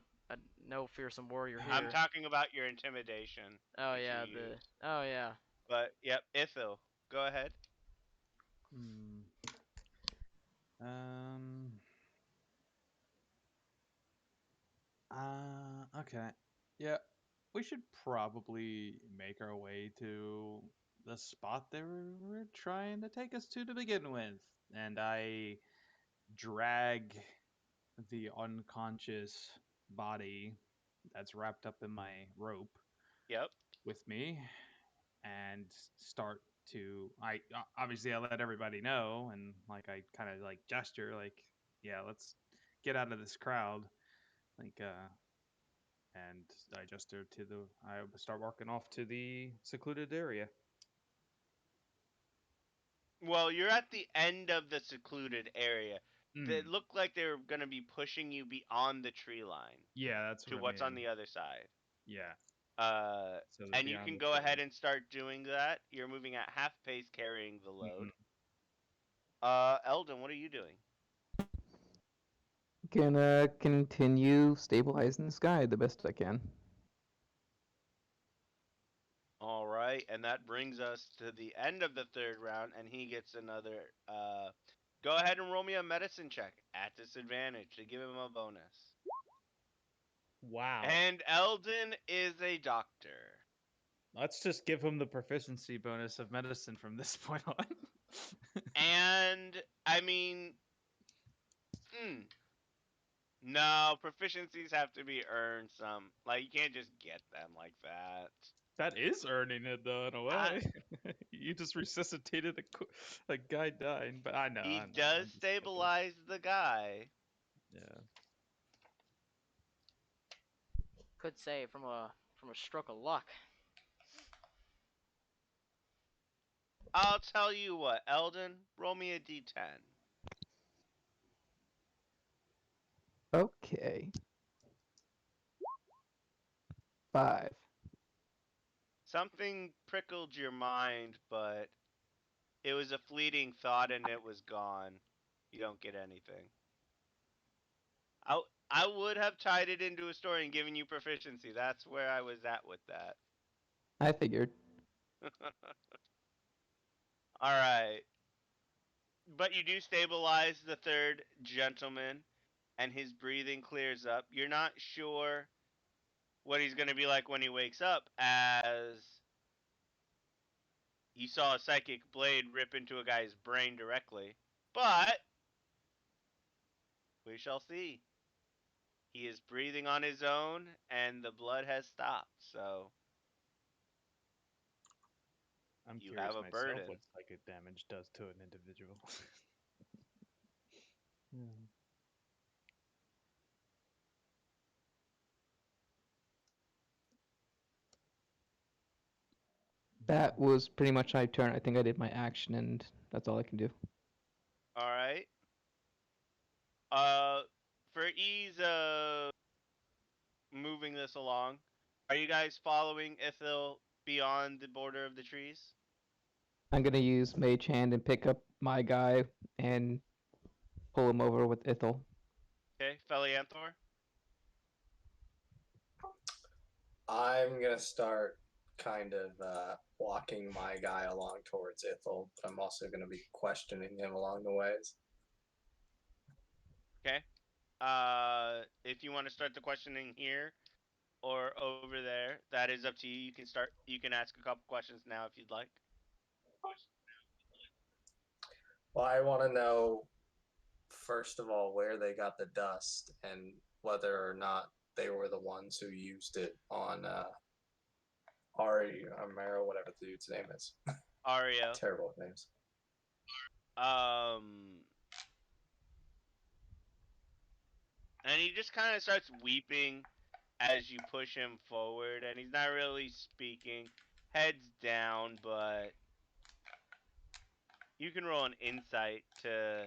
no fearsome warrior here. I'm talking about your intimidation. Oh which yeah, you used. oh yeah. But yep, Ithil, go ahead. Hmm. Okay. Yeah, we should probably make our way to the spot they were trying to take us to begin with. And I drag the unconscious body that's wrapped up in my rope Yep. with me and start to obviously I let everybody know, and like I kind of like gesture like, yeah, let's get out of this crowd, like and I gesture to I start walking off to the secluded area. Well, you're at the end of the secluded area. It Mm. looked like they were going to be pushing you beyond the tree line Yeah, that's to what I what's on mean. the other side. Yeah. So And you can go ahead and start doing that. You're moving at half pace, carrying the load. Eldon, what are you doing? Gonna continue stabilizing the sky the best I can. All right, and that brings us to the end of the third round, and he gets another. Go ahead and roll me a medicine check at disadvantage to give him a bonus. Wow. And Eldon is a doctor. Let's just give him the proficiency bonus of medicine from this point on. And I mean, no, proficiencies have to be earned. Like you can't just get them like that. That is earning it though, in a way. You just resuscitated a guy dying, but I know. He I know, does I'm just joking. stabilize the guy. Yeah. Could say from a stroke of luck. I'll tell you what, Eldon, roll me a d10. Okay. 5. Something prickled your mind, but it was a fleeting thought and it was gone. You don't get anything. I would have tied it into a story and given you proficiency. That's where I was at with that. I figured. All right. But you do stabilize the third gentleman, and his breathing clears up. You're not sure what he's going to be like when he wakes up, as you saw a psychic blade rip into a guy's brain directly. But we shall see. He is breathing on his own, and the blood has stopped. So I'm you curious have a myself burden. what psychic damage does to an individual. Hmm. That was pretty much my turn. I think I did my action, and that's all I can do. All right. For ease of moving this along, are you guys following Ithil beyond the border of the trees? I'm gonna use Mage Hand and pick up my guy and pull him over with Ithil. Okay, Felianthor. I'm gonna start kind of walking my guy along towards Ithil, but I'm also gonna be questioning him along the ways. Okay. If you want to start the questioning here or over there, that is up to you. You can start. You can ask a couple questions now if you'd like. Well, I want to know first of all where they got the dust and whether or not they were the ones who used it on Ari Amaro, whatever the dude's name is. Ario. Terrible names. And he just kind of starts weeping as you push him forward, and he's not really speaking. Heads down, but you can roll an insight to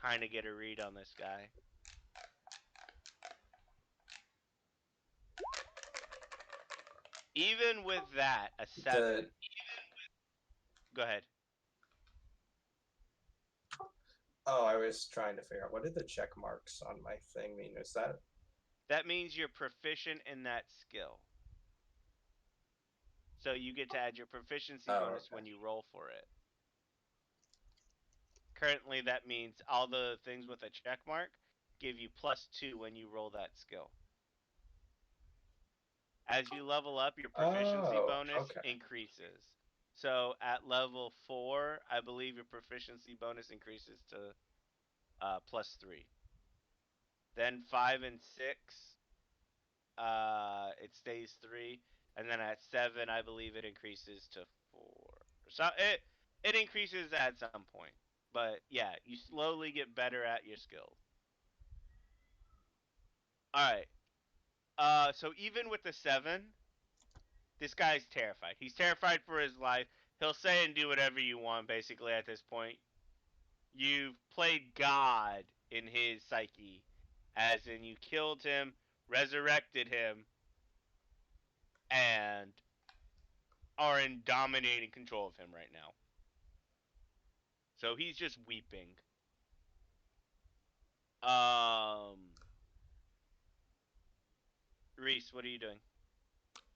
kind of get a read on this guy. Even with that, a 7. Go ahead. Oh, I was trying to figure out what did the check marks on my thing mean? Is that That means you're proficient in that skill. So you get to add your proficiency bonus okay. when you roll for it. Currently, that means all the things with a check mark give you +2 when you roll that skill. As you level up, your proficiency bonus increases. So at level 4, I believe your proficiency bonus increases to +3. Then 5 and 6, it stays 3, and then at 7, I believe it increases to 4. So it increases at some point, but yeah, you slowly get better at your skills. All right. So even with the 7, this guy's terrified. He's terrified for his life. He'll say and do whatever you want, basically, at this point. You've played God in his psyche, as in you killed him, resurrected him, and are in dominating control of him right now. So he's just weeping. Reese, what are you doing?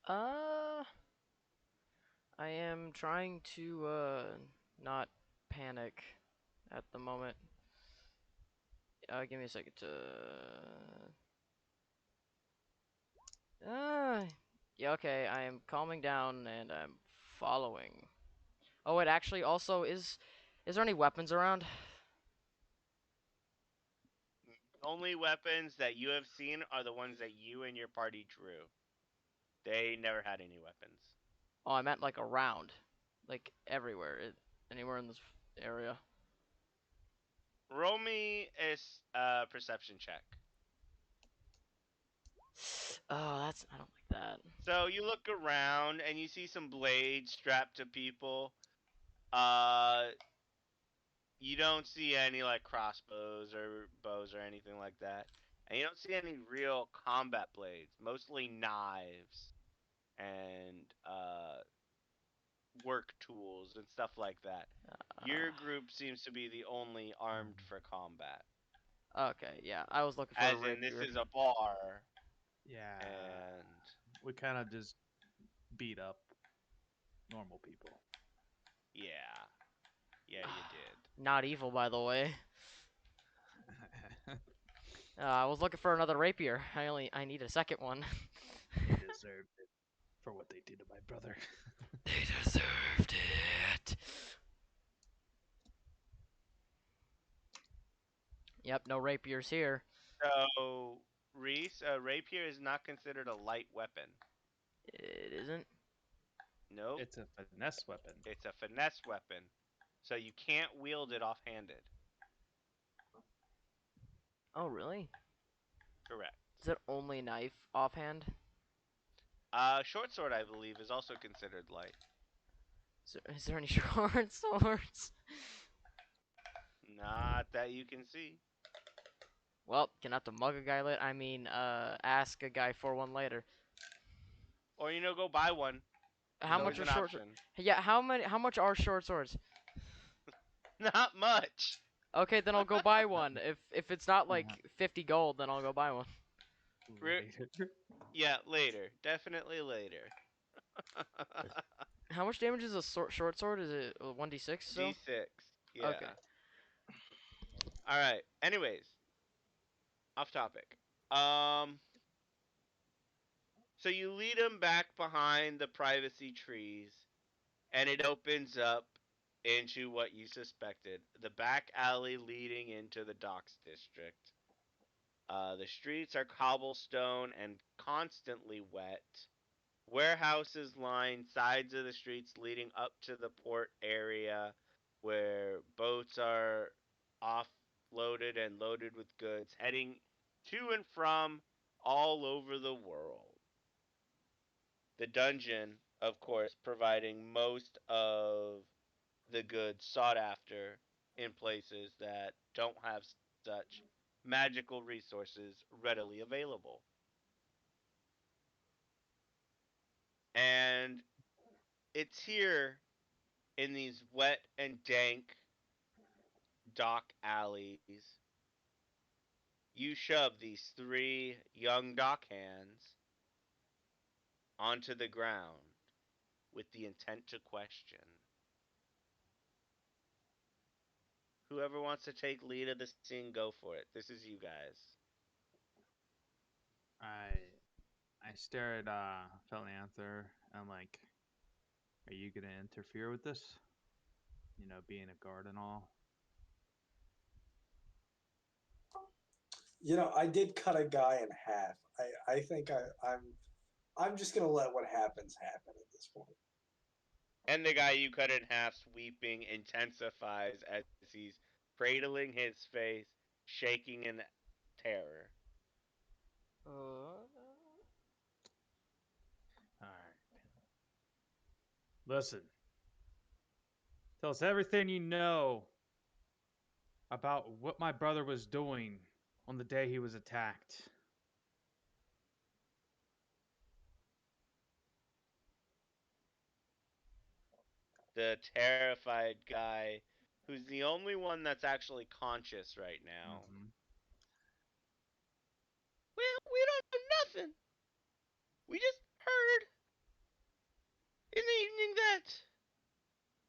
I am trying to not panic at the moment. Give me a second to. Yeah, okay. I am calming down and I'm following. Oh, it actually also is. Is there any weapons around? Only weapons that you have seen are the ones that you and your party drew. They never had any weapons. Oh, I meant like around, like everywhere. Anywhere in this area. Roll me a perception check. Oh, that's. I don't like that. So you look around and you see some blades strapped to people. You don't see any like crossbows or bows or anything like that. And you don't see any real combat blades, mostly knives and work tools and stuff like that. Your group seems to be the only armed for combat. Okay, yeah. I was looking for As a in, this rapier. is a bar, Yeah. and We kind of just beat up. normal people. Yeah. Yeah, you did. Not evil, by the way. I was looking for another rapier. I need a second one. They deserved it for what they did to my brother. They deserved it. Yep, no rapiers here. So, Reese, a rapier is not considered a light weapon. It isn't. Nope. It's a finesse weapon. It's a finesse weapon. So you can't wield it offhanded. Oh, really? Correct. Is it only knife offhand? Short sword, I believe, is also considered light. Is there any short swords? Not that you can see. Well, gonna have to mug a guy later. I mean, ask a guy for one later. Or, go buy one. How There's much are always an short? option. Yeah, how much are short swords? Not much. Okay, then I'll go buy one. If it's not like 50 gold, then I'll go buy one. Later. Yeah, later. Definitely later. How much damage is a short sword? Is it 1d6 still? D6. Yeah. Okay. Alright. Anyways. Off topic. So you lead him back behind the privacy trees, and it opens up into what you suspected, the back alley leading into the docks district. The streets are cobblestone and constantly wet. Warehouses line sides of the streets leading up to the port area where boats are offloaded and loaded with goods heading to and from all over the world. The dungeon, of course, providing most of the goods sought after in places that don't have such magical resources readily available. And it's here in these wet and dank dock alleys. You shove these three young dock hands onto the ground with the intent to question. Whoever wants to take lead of the scene, go for it. This is you guys. I stare at Felanther. I'm like, are you gonna interfere with this? You know, being a guard and all. I did cut a guy in half. I think I'm just gonna let what happens happen at this point. And the guy you cut in half's weeping intensifies as he's cradling his face, shaking in terror. All right. Listen. Tell us everything you know about what my brother was doing on the day he was attacked. The terrified guy, who's the only one that's actually conscious right now. Mhm. Well, we don't know nothing. We just heard in the evening that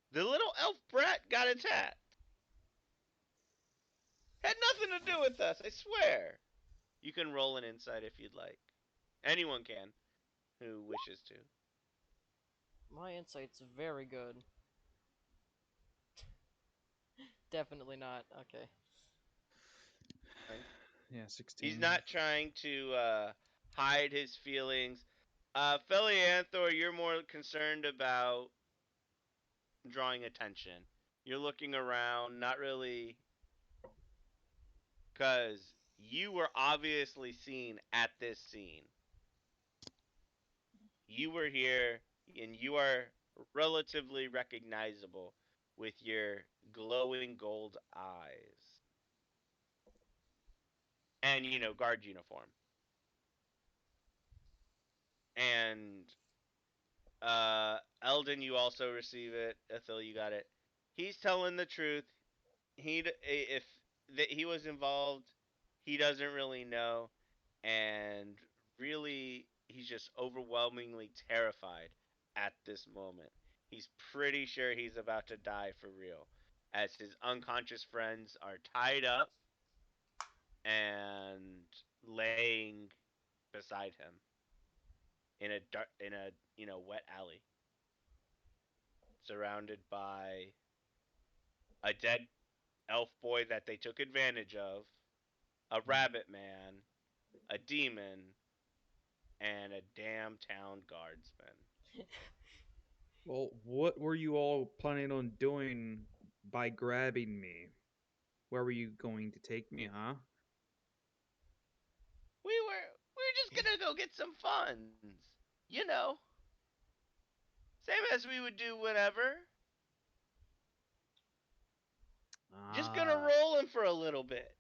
the little elf brat got attacked. Had nothing to do with us, I swear. You can roll an insight if you'd like. Anyone can who wishes to. My insight's very good. Definitely not. Okay. Yeah, 16. He's not trying to hide his feelings. Felianthor, you're more concerned about drawing attention. You're looking around, not really, because you were obviously seen at this scene. You were here, and you are relatively recognizable with your glowing gold eyes. And, guard uniform. And Eldon, you also receive it. Ethel, you got it. He's telling the truth. If he was involved, he doesn't really know, and really, he's just overwhelmingly terrified at this moment. He's pretty sure he's about to die for real, as his unconscious friends are tied up and laying beside him in a wet alley, surrounded by a dead elf boy that they took advantage of, a rabbit man, a demon, and a damn town guardsman. Well, what were you all planning on doing by grabbing me? Where were you going to take me, huh? We were just gonna go get some funds. You know. Same as we would do whenever. Just gonna Ah, roll him for a little bit.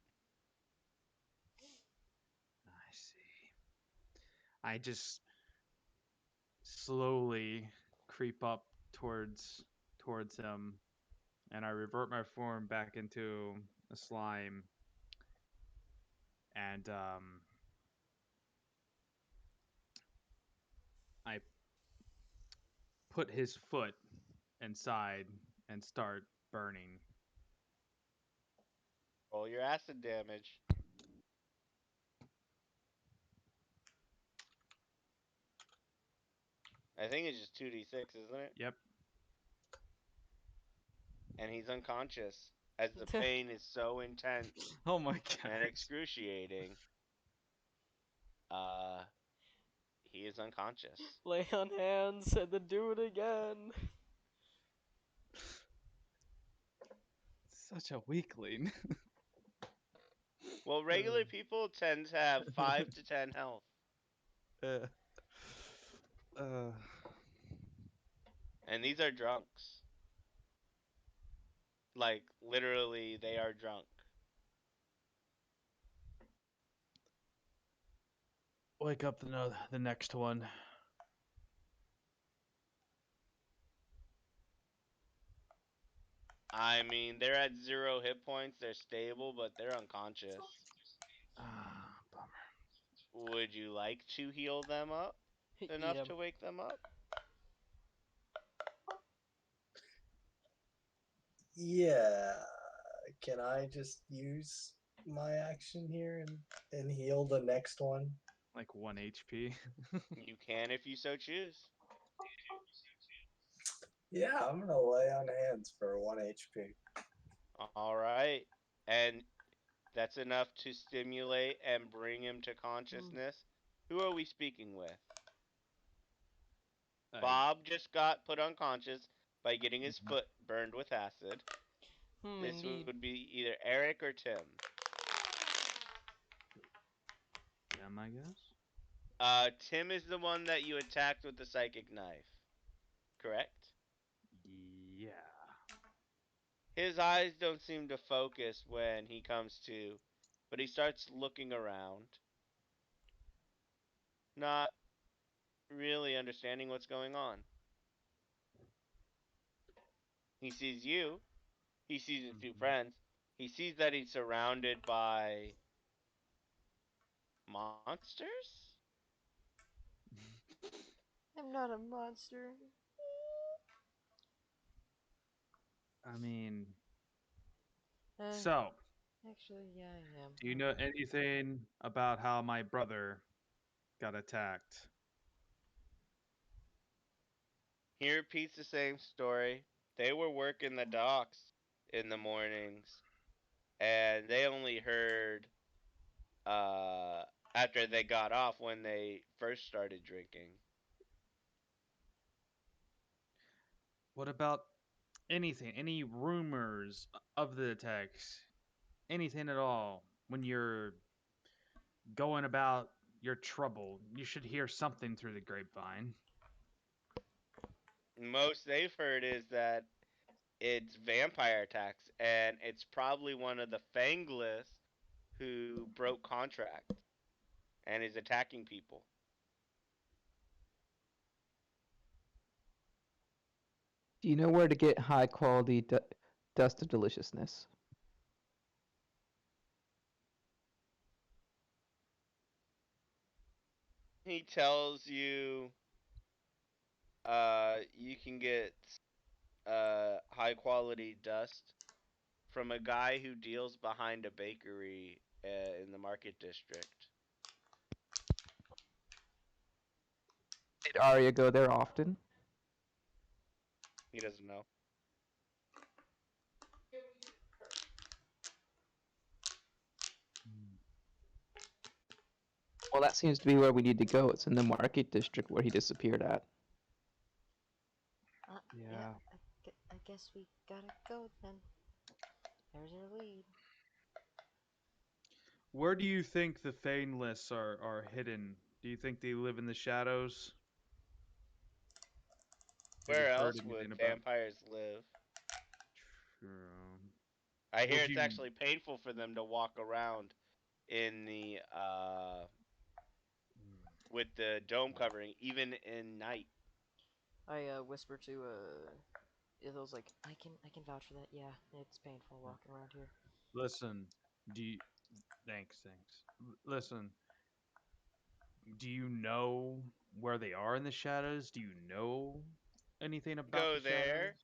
I see. I just slowly creep up towards him, and I revert my form back into a slime, and I put his foot inside and start burning. Roll your acid damage. I think it's just 2d6, isn't it? Yep. And he's unconscious, as the pain is so intense Oh my and god. excruciating. He is unconscious. Lay on hands and then do it again. Such a weakling. Well, regular people tend to have 5 to 10 health. And these are drunks. Like, literally, they are drunk. Wake up the next one. I mean, they're at 0 hit points. They're stable, but they're unconscious. Ah, bummer. Would you like to heal them up enough to wake them up? Yeah. Can I just use my action here and heal the next one? Like 1 HP. You can if you so choose. Yeah, I'm gonna lay on hands for 1 HP. Alright. And that's enough to stimulate and bring him to consciousness. Who are we speaking with? Bob just got put unconscious by getting his foot burned with acid. This Indeed. would be either Eric or Tim. Tim, I guess. Tim is the one that you attacked with the psychic knife. Correct? Yeah. His eyes don't seem to focus when he comes to, but he starts looking around. Not really understanding what's going on. He sees you. He sees his two friends. He sees that he's surrounded by monsters? I'm not a monster. I mean, Uh, so, Actually, yeah, I am. do you know anything about how my brother got attacked? He repeats the same story. They were working the docks in the mornings, and they only heard after they got off when they first started drinking. What about anything? Any rumors of the attacks? Anything at all? When you're going about your trouble, you should hear something through the grapevine. Most they've heard is that it's vampire attacks, and it's probably one of the Fangless who broke contract and is attacking people. Do you know where to get high quality dust of deliciousness? He tells you you can get high quality dust from a guy who deals behind a bakery in the market district. Did Arya go there often? He doesn't know. Well, that seems to be where we need to go. It's in the market district where he disappeared at. Yeah. I guess we gotta go then. There's our lead. Where do you think the Fainless are hidden? Do you think they live in the shadows? Have you Where heard else would anything about? vampires live? True. I hear Would it's you- actually painful for them to walk around in the with the dome covering, even in night. I whisper to Ithel's like, I can vouch for that. Yeah, it's painful walking around here. Listen, thanks. Listen, do you know where they are in the shadows? Do you know anything about Go the there?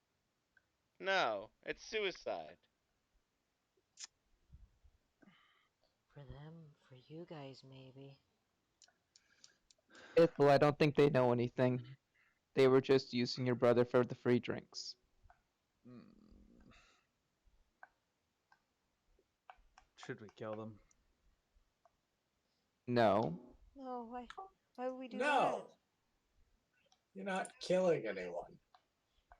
shadows? No, it's suicide. For them, for you guys, maybe. Ithel, I don't think they know anything. They were just using your brother for the free drinks. Should we kill them? No. No, why would we do No. You're not killing anyone. that?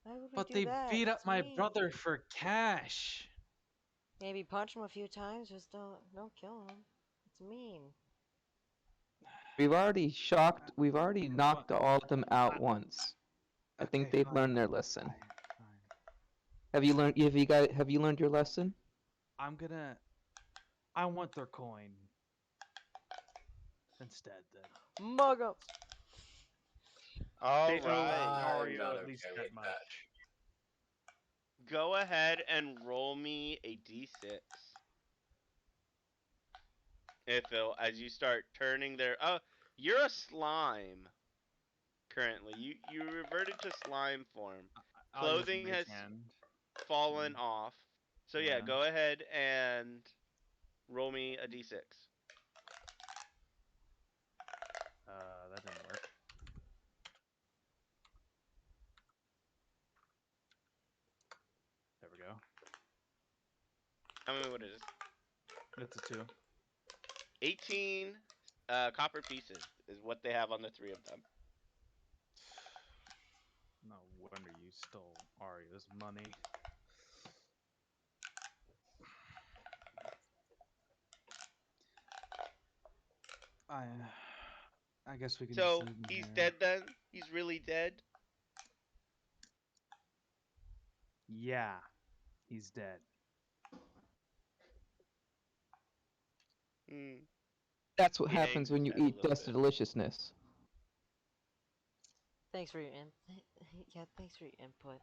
Why would we But do they that? beat up It's my mean. brother for cash. Maybe punch him a few times, just don't kill him. It's mean. We've already knocked all of them out once. I think Okay, they've fine, learned their lesson. fine. Have you learned your lesson? I want their coin. Instead, then. Mug 'em! All They owe right. I'm Mario not at least okay that with much. that. Go ahead and roll me a d6. Ithil, as you start turning their you're a slime currently. You reverted to slime form. I'll use Clothing Mage has Hand. fallen off. So yeah, Yeah. go ahead and roll me a d6. That didn't work. There we go. Tell me what it is. That's a 2. 18 copper pieces is what they have on the three of them. No wonder you stole Arya's money. I guess we can just So leave him he's here. dead then? He's really dead? Yeah, he's dead. Hmm. That's what He happens hangs when his you head a eat little dust bit. deliciousness. Thanks for your yeah, thanks for your input.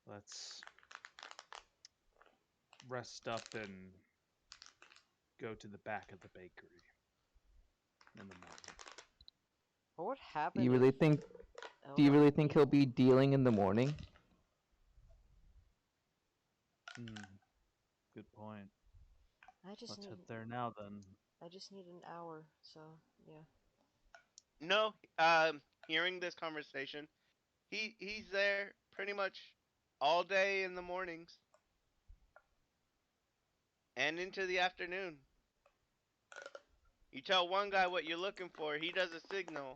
Let's rest up and go to the back of the bakery in the morning. What would Do happen you really if... think? Oh, Do you really think he'll be dealing in the morning? Good point. I just Let's need head there now then. I just need an hour, so yeah. No, hearing this conversation, he's there pretty much all day in the mornings and into the afternoon. You tell one guy what you're looking for, he does a signal,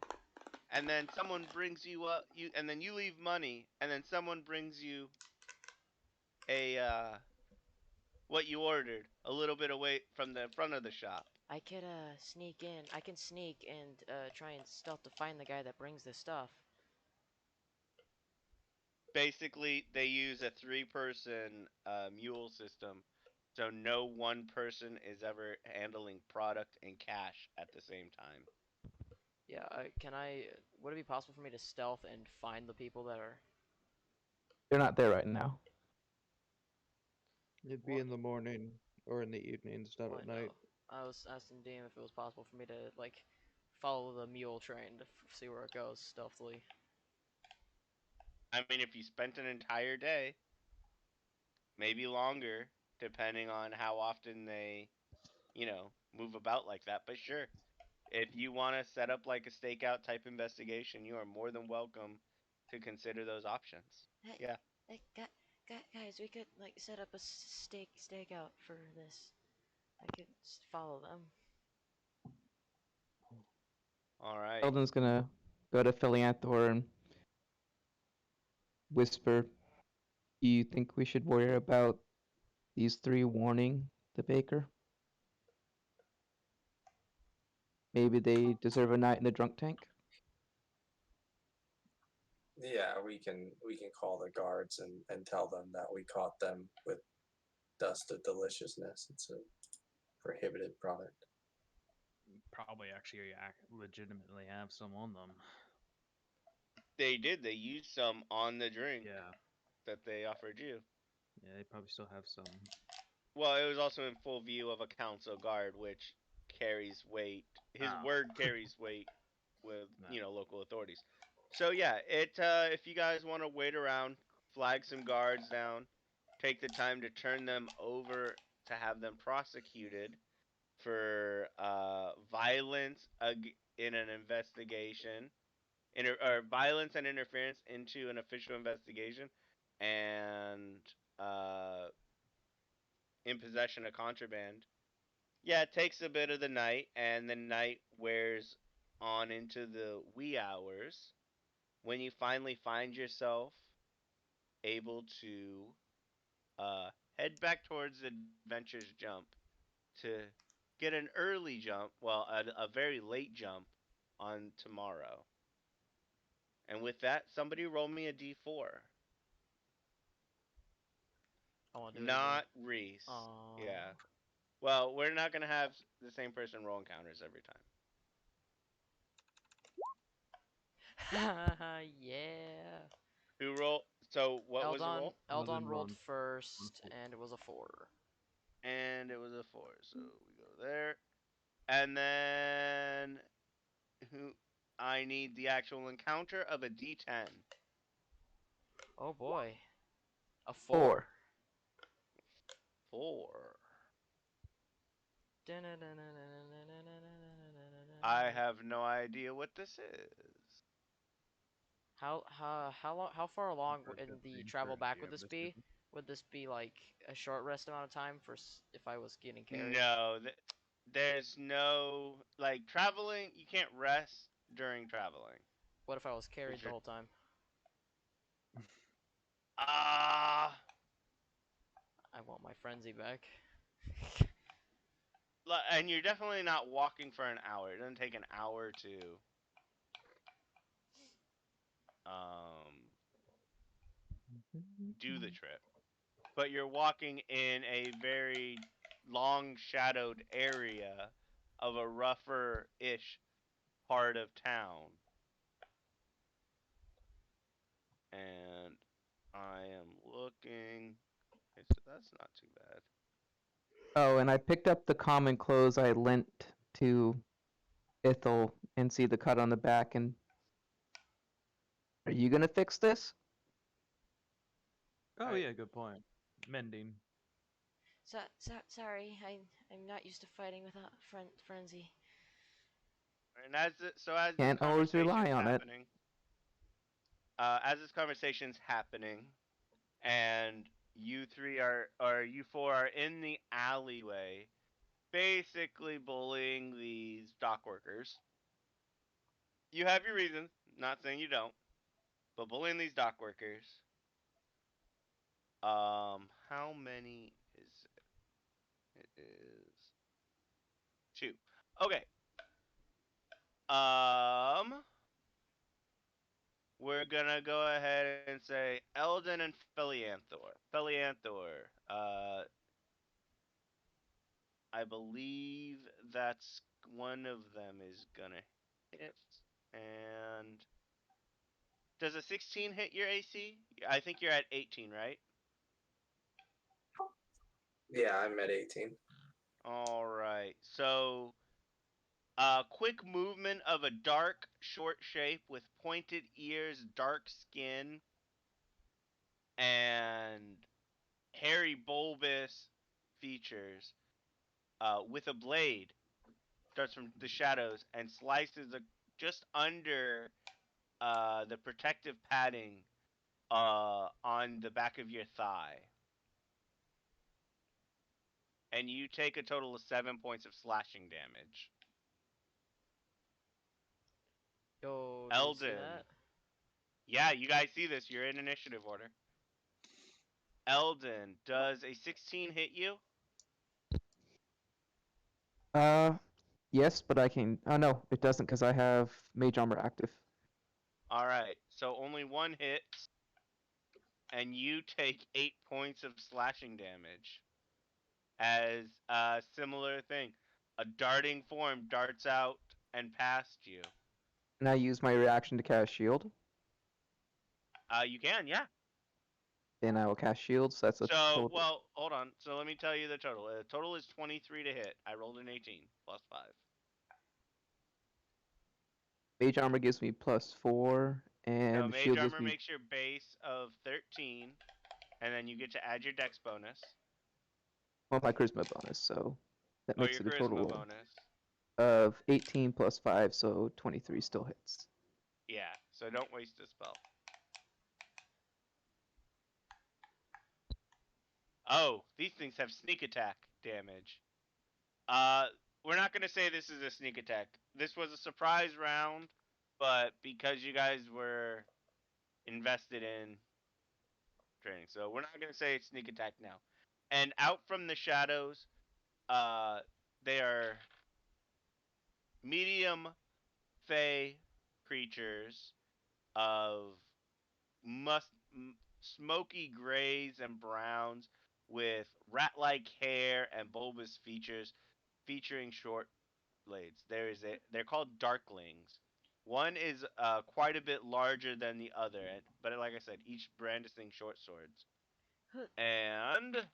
and then someone brings you up, and then you leave money, and then someone brings you a what you ordered a little bit away from the front of the shop. I could sneak in. I can sneak and try and stealth to find the guy that brings the stuff. Basically, they use a 3-person mule system, so no one person is ever handling product and cash at the same time. Yeah, would it be possible for me to stealth and find the people that are... They're not there right now. It'd be What? in the morning or in the evenings, not Well, at I night. know. I was asking Dean if it was possible for me to like follow the mule train to see where it goes stealthily. I mean, if you spent an entire day, maybe longer, depending on how often they, move about like that. But sure, if you want to set up like a stakeout type investigation, you are more than welcome to consider those options. Hey, Yeah. hey, guys, we could like set up a stakeout for this. I could follow them. All right. Eldon's gonna go to Philianthor and whisper, "Do you think we should worry about these three warning the baker? Maybe they deserve a night in the drunk tank." Yeah, we can call the guards and tell them that we caught them with dust of deliciousness. It's a prohibited product. Probably actually legitimately have some on them. They did. They used some on the drink Yeah. that they offered you. Yeah, they probably still have some. Well, it was also in full view of a council guard, which carries weight. His Oh. word carries weight with No. local authorities. So yeah, if you guys want to wait around, flag some guards down, take the time to turn them over to have them prosecuted for violence in an investigation, or violence and interference into an official investigation, and uh, in possession of contraband. Yeah, it takes a bit of the night, and the night wears on into the wee hours when you finally find yourself able to head back towards Adventure's Jump to get an early jump, well, a very late jump on tomorrow. And with that, somebody roll me a d4. I want to do it Not Reese. again. Yeah. Well, we're not going to have the same person roll encounters every time. Yeah. Who roll? So, what was the Eldon roll? Eldon Eldon rolled rolled first, and it was a 4. And it was a 4. So, we go there. And then who I need the actual encounter of a d10. Oh boy. A 4. 4. 4. I have no idea what this is. How far along Or in just the the travel back would encouragement this of be? this Would this be like a short rest amount of time for if I was getting carried? No, there's no like traveling. You can't rest during traveling. What if I was carried the you're- whole time? Ah, I want my frenzy back. and you're definitely not walking for an hour. It doesn't take an hour to do the trip, but you're walking in a very long shadowed area of a rougher-ish part of town. And I am looking. Okay, so that's not too bad. Oh, and I picked up the common clothes I lent to Ithel and see the cut on the back. And are you gonna fix this? Oh Alright. yeah, good point. Mending. Sorry, I'm not used to fighting without frenzy. And as this Can't always rely conversation's on it. happening, as this conversation's happening, and you four are in the alleyway, basically bullying these dock workers. You have your reasons. Not saying you don't, but bullying these dock workers. How many is it? It is 2. Okay. We're gonna go ahead and say Eldon and Philianthor. Philianthor, I believe that's one of them is gonna hit. And does a 16 hit your AC? I think you're at 18, right? Yeah, I'm at 18. All right. So, quick movement of a dark, short shape with pointed ears, dark skin, and hairy, bulbous features. With a blade, starts from the shadows and slices just under the protective padding on the back of your thigh. And you take a total of 7 points of slashing damage. Yo, do you see Eldon. that? Yeah, you guys see this. You're in initiative order. Eldon, does a 16 hit you? Yes, but I can. Oh no, it doesn't because I have mage armor active. Alright, so only one hit, and you take 8 points of slashing damage. As a similar thing, a darting form darts out and past you. And I use my reaction to cast shield. You can, yeah. Then I will cast shield, so that's a So, total. well, hold on. So let me tell you the total. The total is 23 to hit. I rolled an 18 plus 5. Mage armor gives me +4, No, and mage shield gives armor me makes your base of 13, and then you get to add your dex bonus my charisma bonus, so that or makes your it a charisma total bonus. of 18 plus 5, so 23 still hits. Yeah, so don't waste a spell. Oh, these things have sneak attack damage. We're not gonna say this is a sneak attack. This was a surprise round, but because you guys were invested in training, so we're not gonna say it's sneak attack now. And out from the shadows, they are medium fey creatures of smoky grays and browns with rat-like hair and bulbous features, featuring short blades. They're called darklings. One is quite a bit larger than the other, but like I said, each brandishing short swords. And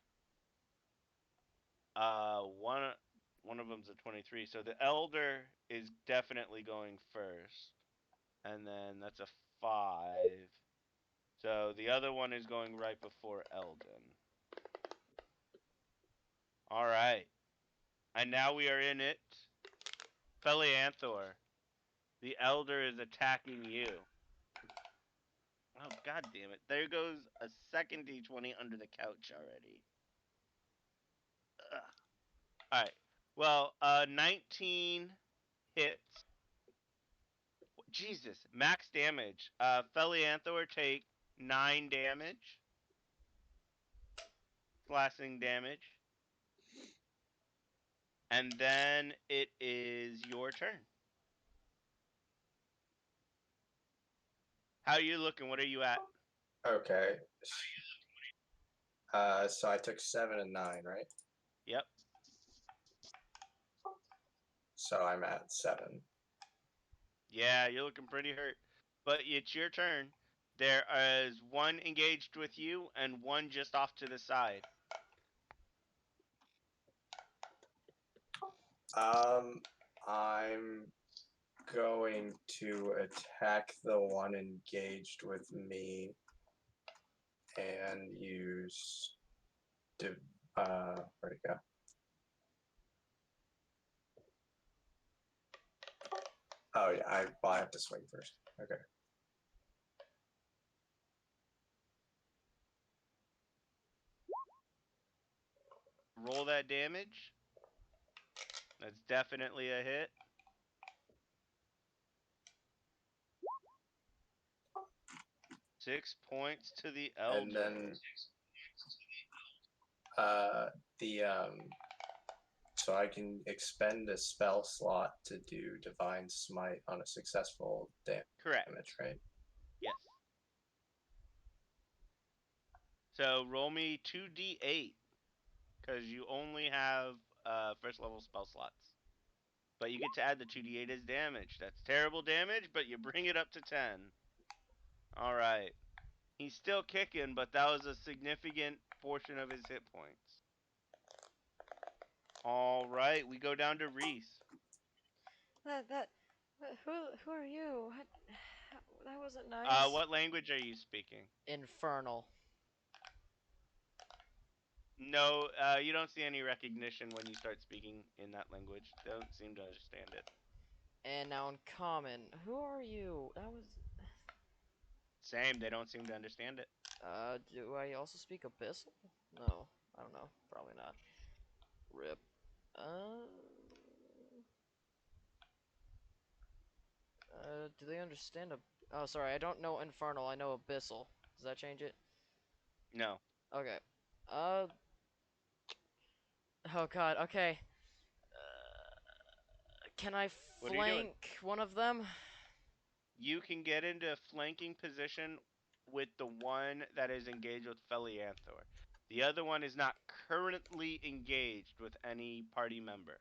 one of them's a 23. So the elder is definitely going first, and then that's a 5. So the other one is going right before Eldon. All right, and now we are in it. Felianthor, the elder is attacking you. Oh, god damn it. There goes a second d20 under the couch already. Alright. Well, 19 hits. Jesus. Max damage. Felianthor take 9 damage. Slashing damage. And then it is your turn. How are you looking? What are you at? Okay. So I took 7 and 9, right? Yep. So I'm at 7. Yeah, you're looking pretty hurt. But it's your turn. There is one engaged with you and one just off to the side. I'm going to attack the one engaged with me and use where'd it go? Oh yeah, I have to swing first. Okay. Roll that damage. That's definitely a hit. Six points to the elder. And then so I can expend a spell slot to do Divine Smite on a successful Correct. damage, right? Yes. So roll me 2d8 because you only have first level spell slots. But you get to add the 2d8 as damage. That's terrible damage, but you bring it up to 10. All right. He's still kicking, but that was a significant portion of his hit points. All right, we go down to Reese. Who are you? That wasn't nice. What language are you speaking? Infernal. No, you don't see any recognition when you start speaking in that language. They don't seem to understand it. And now in common. Who are you? That was. Same, they don't seem to understand it. Do I also speak Abyssal? No, I don't know. Probably not. Rip. Do they understand Oh, sorry, I don't know Infernal, I know Abyssal. Does that change it? No. Okay. Oh god, okay. Can I What are you doing? flank one of them? You can get into flanking position with the one that is engaged with Felianthor. The other one is not currently engaged with any party member.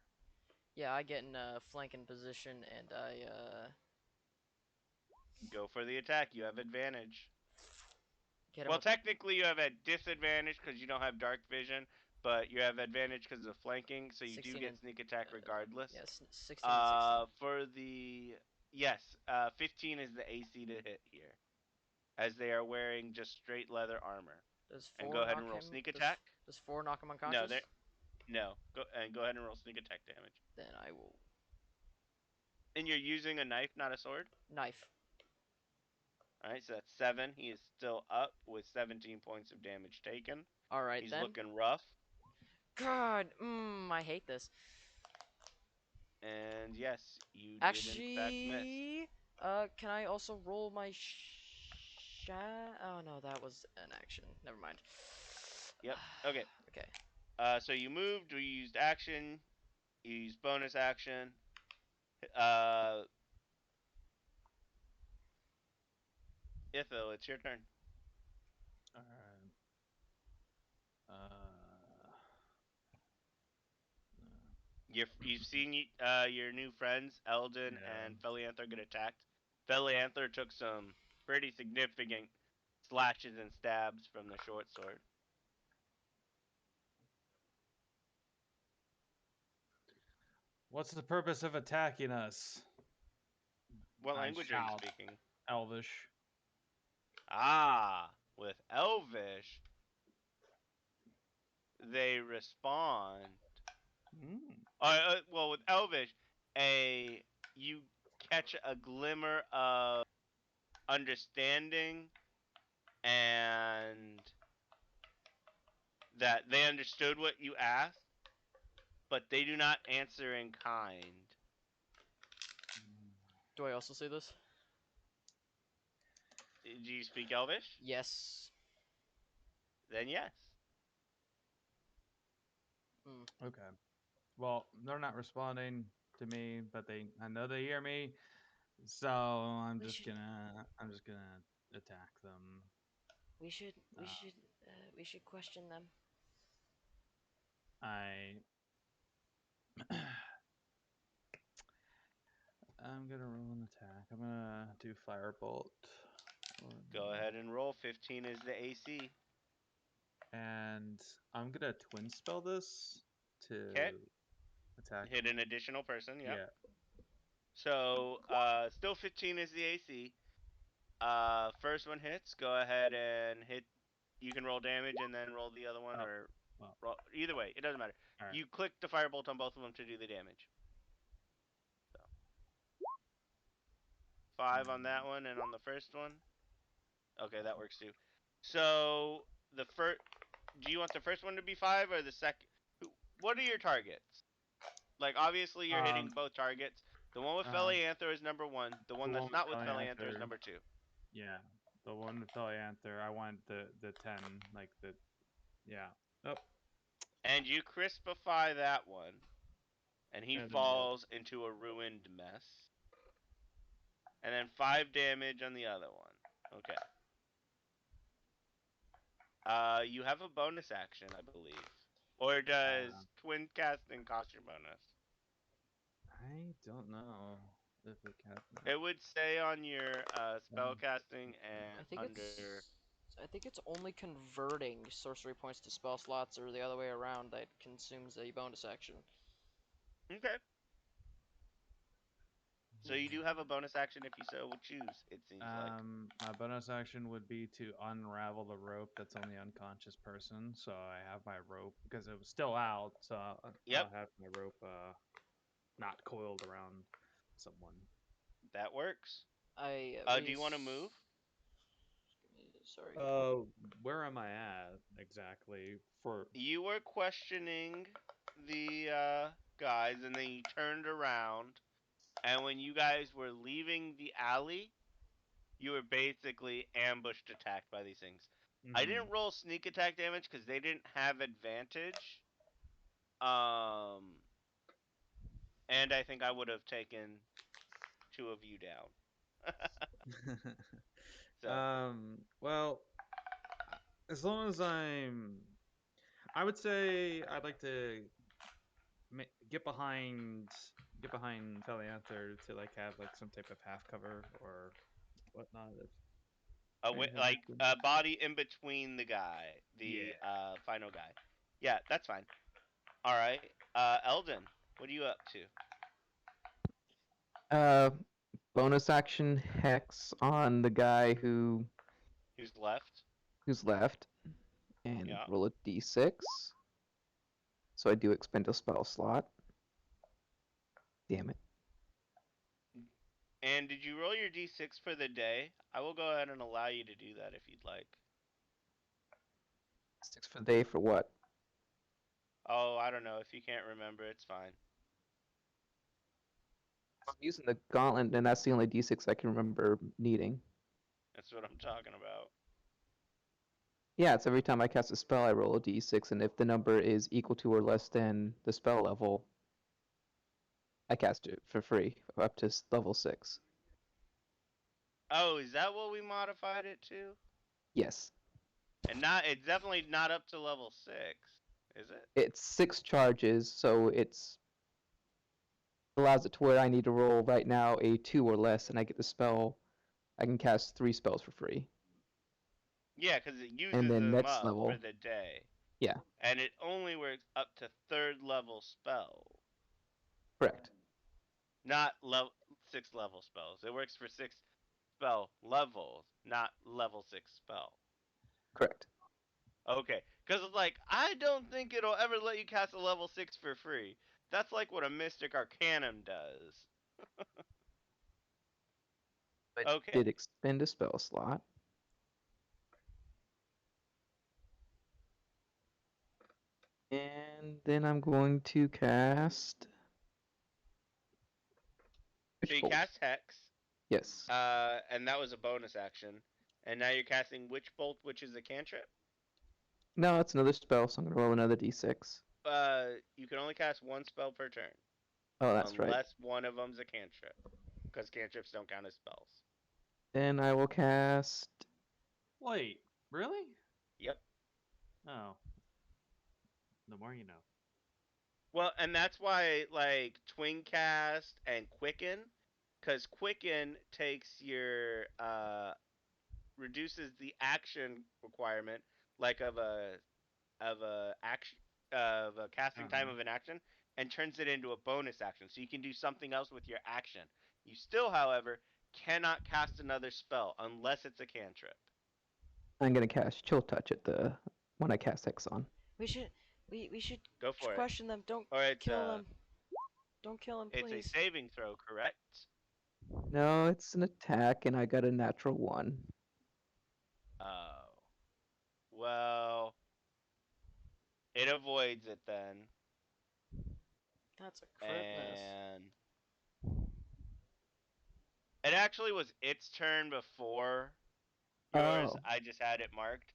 Yeah, I get in a flanking position and I Go for the attack. You have advantage. get him Well, with technically you have a disadvantage because you don't have dark vision, but you have advantage because of flanking, so you do 16 get and- sneak attack regardless. yes, 16 and 16. For the 15 is the AC to hit here, as they are wearing just straight leather armor. Does And 4 go ahead knock and roll him? sneak attack. Does 4 knock him No, unconscious? no. Go ahead and roll sneak attack damage. Then I will And you're using a knife, not a sword. knife. All right, so that's 7. He is still up with 17 points of damage taken. All right He's then. looking rough. God, I hate this. And yes, you did in fact miss. Actually, can I also roll my Oh no, that was an action. Never mind. Yep. Okay. Okay. So you moved. We used action. You used bonus action. Ithil, it's your turn. Alright. You've seen your new friends, Eldon Yeah. and Felianthor, get attacked. Felianthor took some pretty significant slashes and stabs from the short sword. What's the purpose of attacking us? What I language are you shout. speaking? Elvish. Ah, with Elvish, they respond. Well, with Elvish, you catch a glimmer of understanding, and that they understood what you asked, but they do not answer in kind. Do I also see this? Do you speak Elvish? Yes. Then yes. Okay. Well, they're not responding to me, but I know they hear me. So I'm just gonna attack them. We should question them. I'm gonna roll an attack. I'm gonna do firebolt. Go ahead and roll. 15 is the AC. And I'm gonna twin spell this to attack. Hit an additional person. Yep. Yeah. So still 15 is the AC. First one hits. Go ahead and hit. You can roll damage and then roll the other one, or roll, either way, it doesn't matter. Right. You click the firebolt on both of them to do the damage. So 5 on that one, and on the first one. Okay, that works too. So the first. Do you want the first one to be 5 or the second? What are your targets? Like, obviously you're hitting both targets. The one with Felianthor is number 1. The one that's not with Felianthor is number 2. Yeah, the one with Felianthor. I want the 10, like the. Yeah. Oh. And you crispify that one, and he falls into a ruined mess. And then 5 damage on the other one. Okay. You have a bonus action, I believe. Or does twin casting cost your bonus? I don't know if it can. It would say on your spell casting I and think under it's I think it's only converting sorcery points to spell slots, or the other way around, that consumes a bonus action. Okay. So you do have a bonus action if you so choose. It seems like. My bonus action would be to unravel the rope that's on the unconscious person. So I have my rope because it was still out. So Yep. I'll have my rope not coiled around someone. That works. Do you want to move? Sorry. Where am I at exactly? For You were questioning the guys, and then you turned around, and when you guys were leaving the alley, you were basically ambushed, attacked by these things. I didn't roll sneak attack damage because they didn't have advantage. And I think I would have taken 2 of you down. So. Well, as long as I would say I'd like to get behind Felianther to like have like some type of half cover or whatnot. Like a body in between the final guy. Yeah, that's fine. All right, Eldon, what are you up to? Bonus action hex on the guy Who's left? who's left, and Yeah. roll a d6. So I do expend a spell slot. Damn it. And did you roll your d6 for the day? I will go ahead and allow you to do that if you'd like. 6 for the day for what? Oh, I don't know. If you can't remember, it's fine. I'm using the gauntlet, and that's the only d6 I can remember needing. That's what I'm talking about. Yeah, it's every time I cast a spell, I roll a d6, and if the number is equal to or less than the spell level, I cast it for free, up to level 6. Oh, is that what we modified it to? Yes. And it's definitely not up to level 6, is it? It's 6 charges, so it's allows it to where I need to roll right now a 2 or less, and I get the spell. I can cast 3 spells for free. Yeah, because it uses And then them next up level, for the day. yeah, And it only works up to 3rd level spells. correct. Not 6th level spells. It works for 6 spell levels, not level 6 spell. Correct. Okay, because it's like, I don't think it'll ever let you cast a level 6 for free. That's like what a Mystic Arcanum does. I Okay. did expend a spell slot. And then I'm going to cast... So you cast Hex. Yes. And that was a bonus action. And now you're casting Witch Bolt, which is a cantrip. No, it's another spell, so I'm going to roll another d6. You can only cast 1 spell per turn. Oh, that's right. Unless one of them's a cantrip. Because cantrips don't count as spells. Then I will cast... Wait, really? Yep. Oh. The more you know. Well, and that's why, like, Twin Cast and Quicken, because Quicken takes your, reduces the action requirement, like of a casting time of an action, and turns it into a bonus action, so you can do something else with your action. You still, however, cannot cast another spell unless it's a cantrip. I'm going to cast Chill Touch at the when I cast Hex on. We should Go for it. question them. Don't Or kill them. Don't kill them, please. It's a saving throw, correct? No, it's an attack, and I got a natural 1. Oh. Well, it avoids it then. That's a crit miss. And it actually was its turn before yours. Oh. I just had it marked.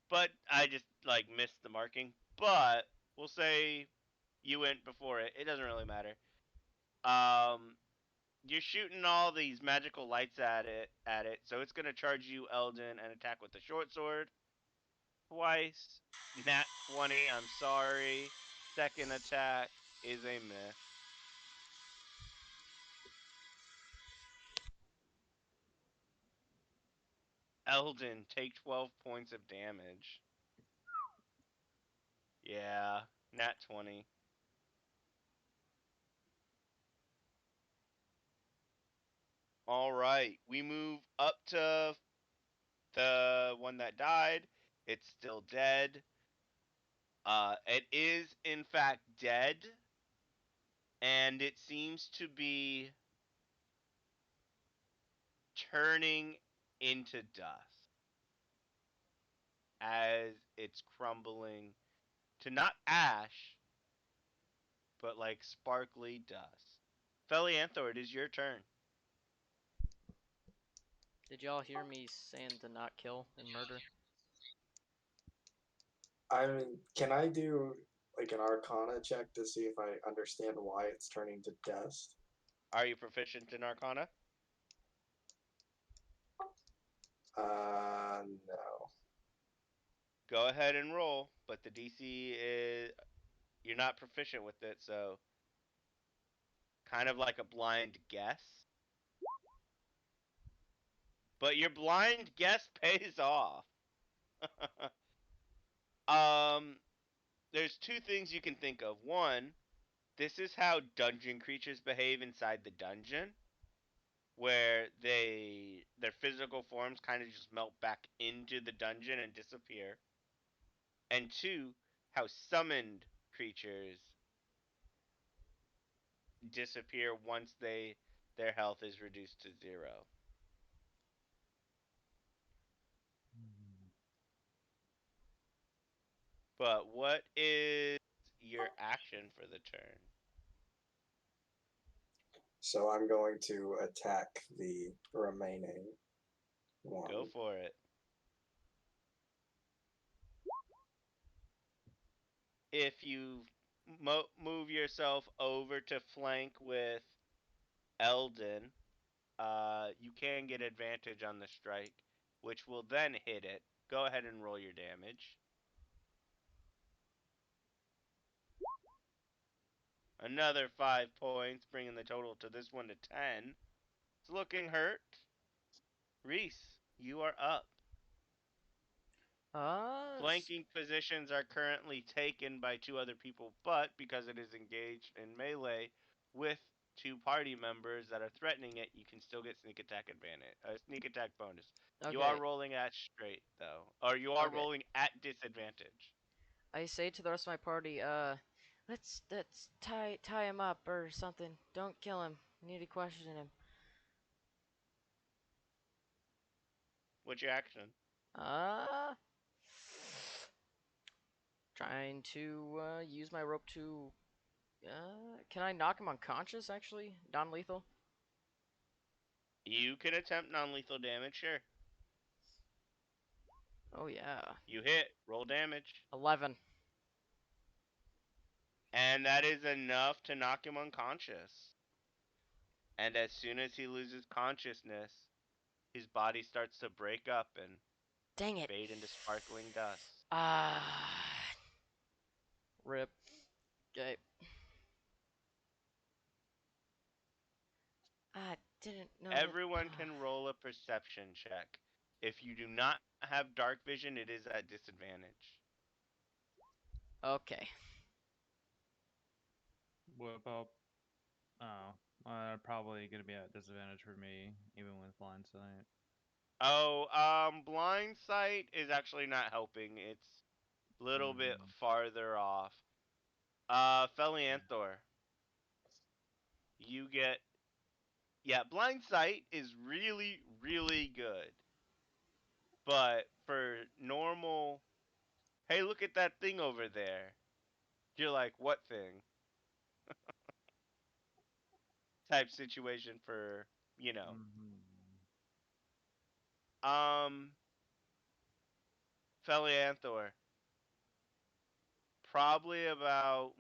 But I just, like, missed the marking. But we'll say you went before it. It doesn't really matter. You're shooting all these magical lights at it, so it's gonna charge you, Eldon, and attack with the short sword. Twice. Nat 20, I'm sorry. Second attack is a miss. Eldon, take 12 points of damage. Yeah, nat 20. All right, we move up to the one that died. It's still dead. It is in fact dead, and it seems to be turning into dust as it's crumbling to not ash, but like sparkly dust. Felianthor, it is your turn. Did y'all hear me saying to not kill and murder? I mean, can I do like an Arcana check to see if I understand why it's turning to dust? Are you proficient in Arcana? No. Go ahead and roll, but the DC is you're not proficient with it, so kind of like a blind guess. But your blind guess pays off. There's two things you can think of. One, this is how dungeon creatures behave inside the dungeon, where their physical forms kind of just melt back into the dungeon and disappear. And two, how summoned creatures disappear once their health is reduced to 0. But what is your action for the turn? So I'm going to attack the remaining one. Go for it. If you move yourself over to flank with Eldon, you can get advantage on the strike, which will then hit it. Go ahead and roll your damage. Another 5 points, bringing the total to this one to 10. It's looking hurt. Reese, you are up. Flanking positions are currently taken by 2 other people, but because it is engaged in melee with 2 party members that are threatening it, you can still get sneak attack advantage, sneak attack bonus. Okay. You are rolling at straight though, or you are rolling at disadvantage. I say to the rest of my party, let's tie him up or something. Don't kill him. We need to question him. What's your action? Trying to use my rope to. Can I knock him unconscious? Actually, non-lethal. You can attempt non-lethal damage, sure. Oh yeah. You hit. Roll damage. 11. And that is enough to knock him unconscious. And as soon as he loses consciousness, his body starts to break up and Dang it. fade into sparkling dust. Rip. Okay. I didn't know. Everyone can roll a perception check. If you do not have dark vision, it is at disadvantage. Okay. What about? Oh, probably gonna be at disadvantage for me, even with blind sight. Oh, blind sight is actually not helping. It's a little bit farther off. Felianthor, you get. Yeah, blind sight is really, really good. But for normal, hey, look at that thing over there. You're like, what thing? Type situation for, you know. Felianthor. Probably about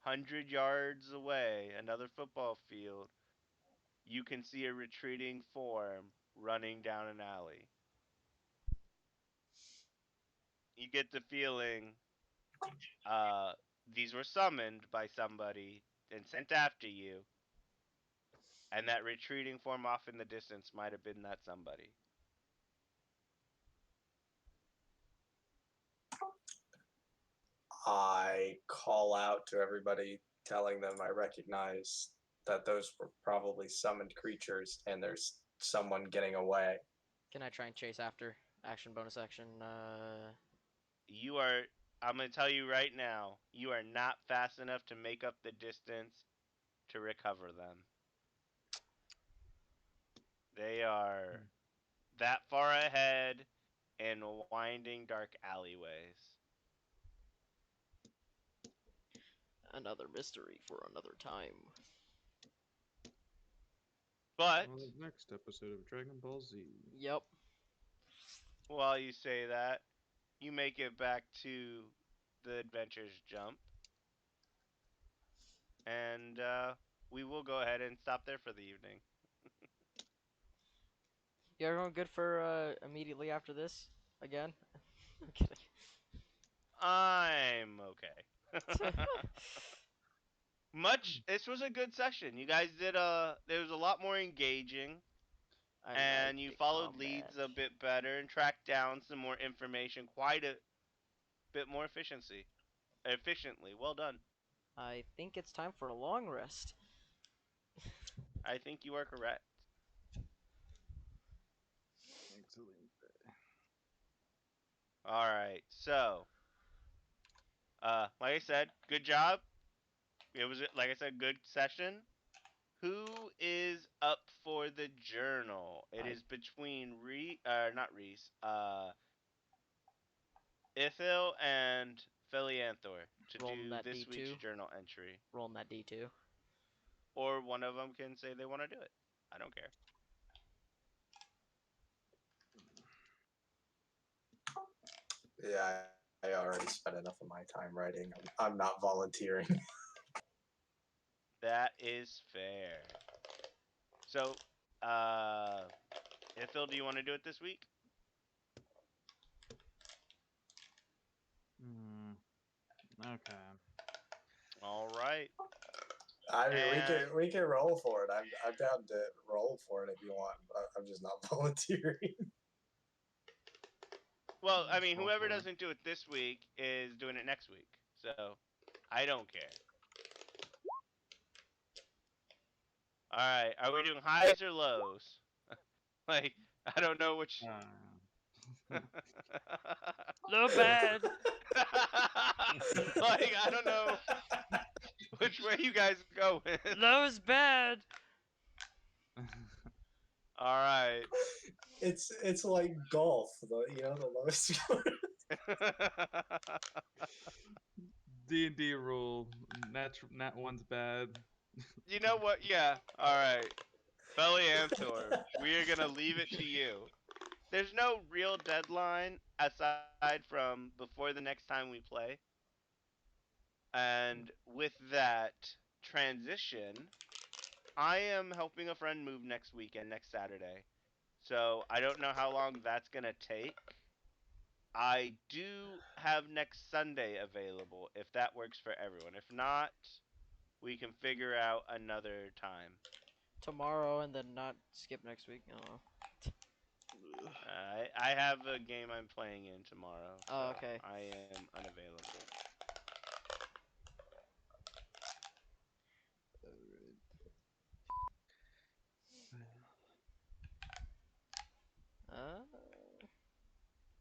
100 yards away, another football field, you can see a retreating form running down an alley. You get the feeling these were summoned by somebody and sent after you, and that retreating form off in the distance might have been that somebody. I call out to everybody, telling them I recognize that those were probably summoned creatures and there's someone getting away. Can I try and chase after? Action, bonus action. You are. I'm gonna tell you right now. You are not fast enough to make up the distance to recover them. They are that far ahead in winding dark alleyways. Another mystery for another time. But On the next episode of Dragon Ball Z. Yep. while you say that, you make it back to the Adventures Jump. And we will go ahead and stop there for the evening. You everyone good for immediately after this? Again? I'm kidding. I'm okay. This was a good session. You guys did there was a lot more engaging. And you followed leads a bit better and tracked down some more information quite a bit more efficiently. Well done. I think it's time for a long rest. I think you are correct. Excellent. All right. So, like I said, good job. It was, like I said, good session. Who is up for the journal? It is between not Reese, Ithil and Philianthor to Rolling do that this week's D2. journal entry. Rolling that D2. Or one of them can say they want to do it. I don't care. Yeah, I already spent enough of my time writing. I'm not volunteering. That is fair. So, Ithil, do you want to do it this week? Okay. All right. I mean, And- we can roll for it. I'm down to roll for it if you want. But I'm just not volunteering. Well, I Let's mean, roll whoever for it. doesn't do it this week is doing it next week. So, I don't care. All right. Are we doing highs or lows? Like, I don't know which. No bad. Like, I don't know which way you guys go with. Low's bad. All right. It's like golf, the lowest score. D&D rule. Nat one's bad. You know what? Yeah. All right. Philianthor, we are gonna leave it to you. There's no real deadline aside from before the next time we play. And with that transition, I am helping a friend move next weekend, next Saturday. So I don't know how long that's gonna take. I do have next Sunday available if that works for everyone. If not, we can figure out another time. Tomorrow and then not skip next week. Oh. I have a game I'm playing in tomorrow. Oh, so okay. I am unavailable.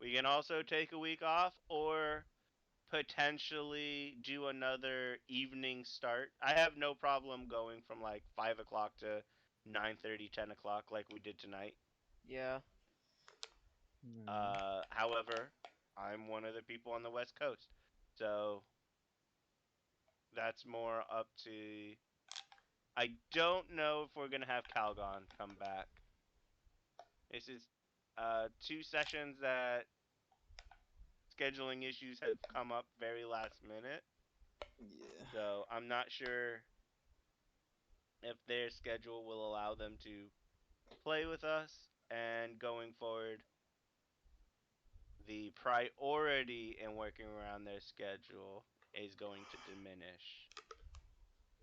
We can also take a week off or potentially do another evening start. I have no problem going from like 5 o'clock to 9:30, 10 o'clock like we did tonight. Yeah. However, I'm one of the people on the West Coast. So that's more up to. I don't know if we're going to have Calgon come back. This is 2 sessions that scheduling issues have come up very last minute. Yeah. So I'm not sure if their schedule will allow them to play with us, and going forward, the priority in working around their schedule is going to diminish,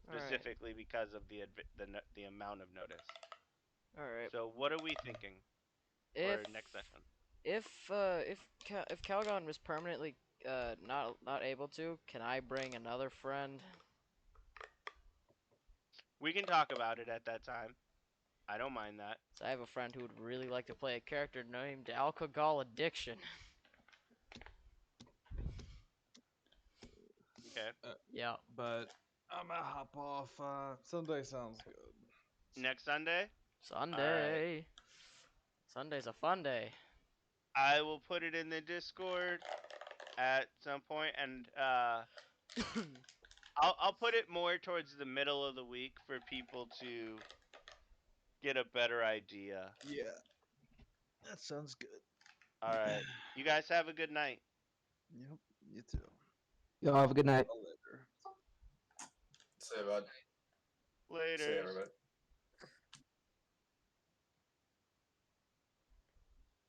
specifically because of the amount of notice. All right. So what are we thinking If for next session? if Calgon was permanently not able to, can I bring another friend? We can talk about it at that time. I don't mind that. So I have a friend who would really like to play a character named Alcohol Addiction. Okay. Yeah. But I'm gonna hop off. Sunday sounds good. Next Sunday, Sunday. Sunday's a fun day. I will put it in the Discord at some point, and I'll put it more towards the middle of the week for people to get a better idea. Yeah. That sounds good. All right. You guys have a good night. Yep. You too. Y'all have a good night. I'll later. See you, bud. Later. See you, everybody.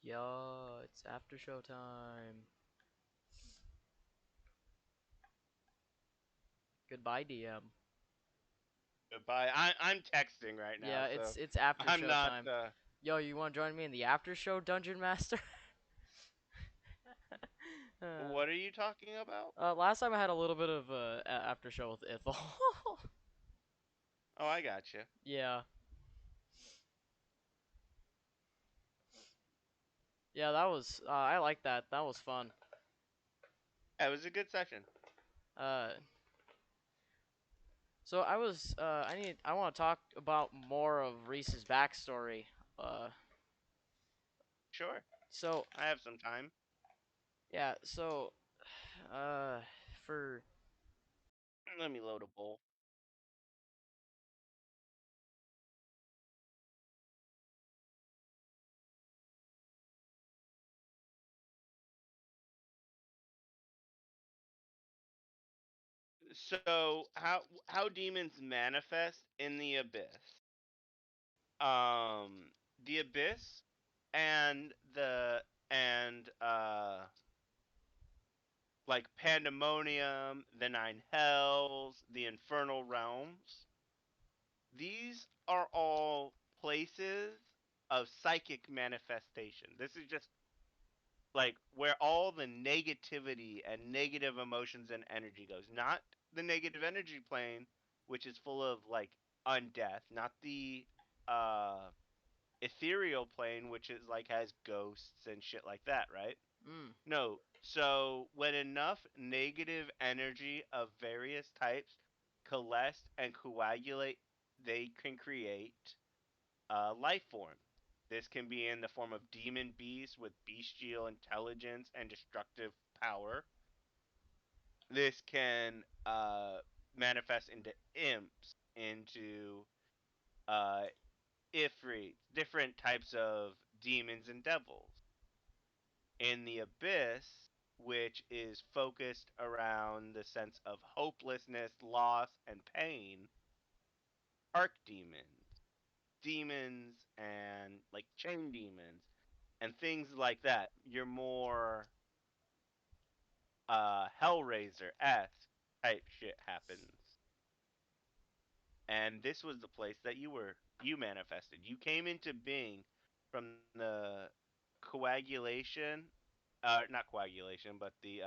Yeah, it's after show time. Goodbye, DM. Goodbye. I'm texting right now. Yeah, so it's after I'm show not. time. Yo, you want to join me in the after show, Dungeon Master? What are you talking about? Last time I had a little bit of after show with Ithel. Oh, I got you. Yeah. Yeah, that was I like that. That was fun. Yeah, it was a good session. So I was I want to talk about more of Reese's backstory. Sure. So I have some time. yeah, so for Let me load a bowl. So how demons manifest in the abyss? The abyss and and like Pandemonium, the Nine Hells, the Infernal Realms. These are all places of psychic manifestation. This is just like where all the negativity and negative emotions and energy goes. Not the negative energy plane, which is full of like undeath, not the uh ethereal plane, which is like has ghosts and shit like that, right? mm, No. So when enough negative energy of various types coalesce and coagulate, they can create a life form. This can be in the form of demon beasts with bestial intelligence and destructive power. This can manifest into imps, into uh, ifrits, different types of demons and devils. In the abyss, which is focused around the sense of hopelessness, loss, and pain, archdemons, demons, and like chain demons, and things like that. You're more Hellraiser-esque type shit happens. And this was the place that you manifested. You came into being from the coagulation, not coagulation, but the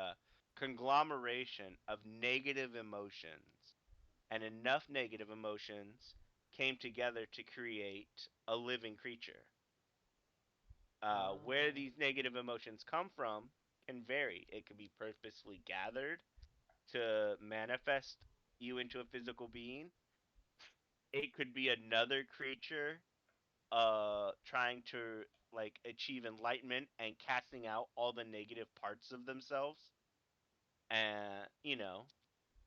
conglomeration of negative emotions. And enough negative emotions came together to create a living creature. Where these negative emotions come from can vary. It can be purposefully gathered to manifest you into a physical being. It could be another creature trying to like achieve enlightenment and casting out all the negative parts of themselves. And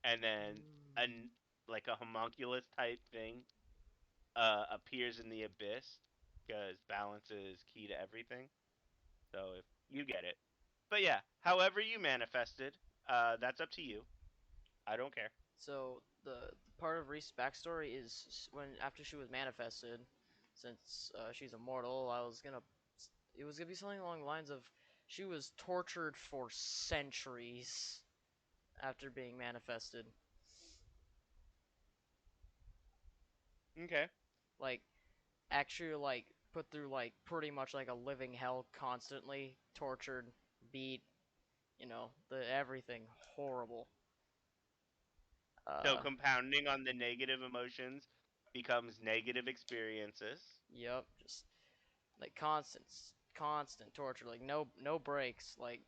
and then an like a homunculus type thing appears in the abyss because balance is key to everything. So if you get it. But yeah, however you manifested, that's up to you. I don't care. so the part of Reese's backstory is when after she was manifested, since she's immortal, it was gonna be something along the lines of she was tortured for centuries after being manifested. Okay. Like actually like put through like pretty much like a living hell constantly, tortured, beat, you know, the everything horrible. So Uh, compounding on the negative emotions becomes negative experiences. yep, just like constant torture, like no breaks, like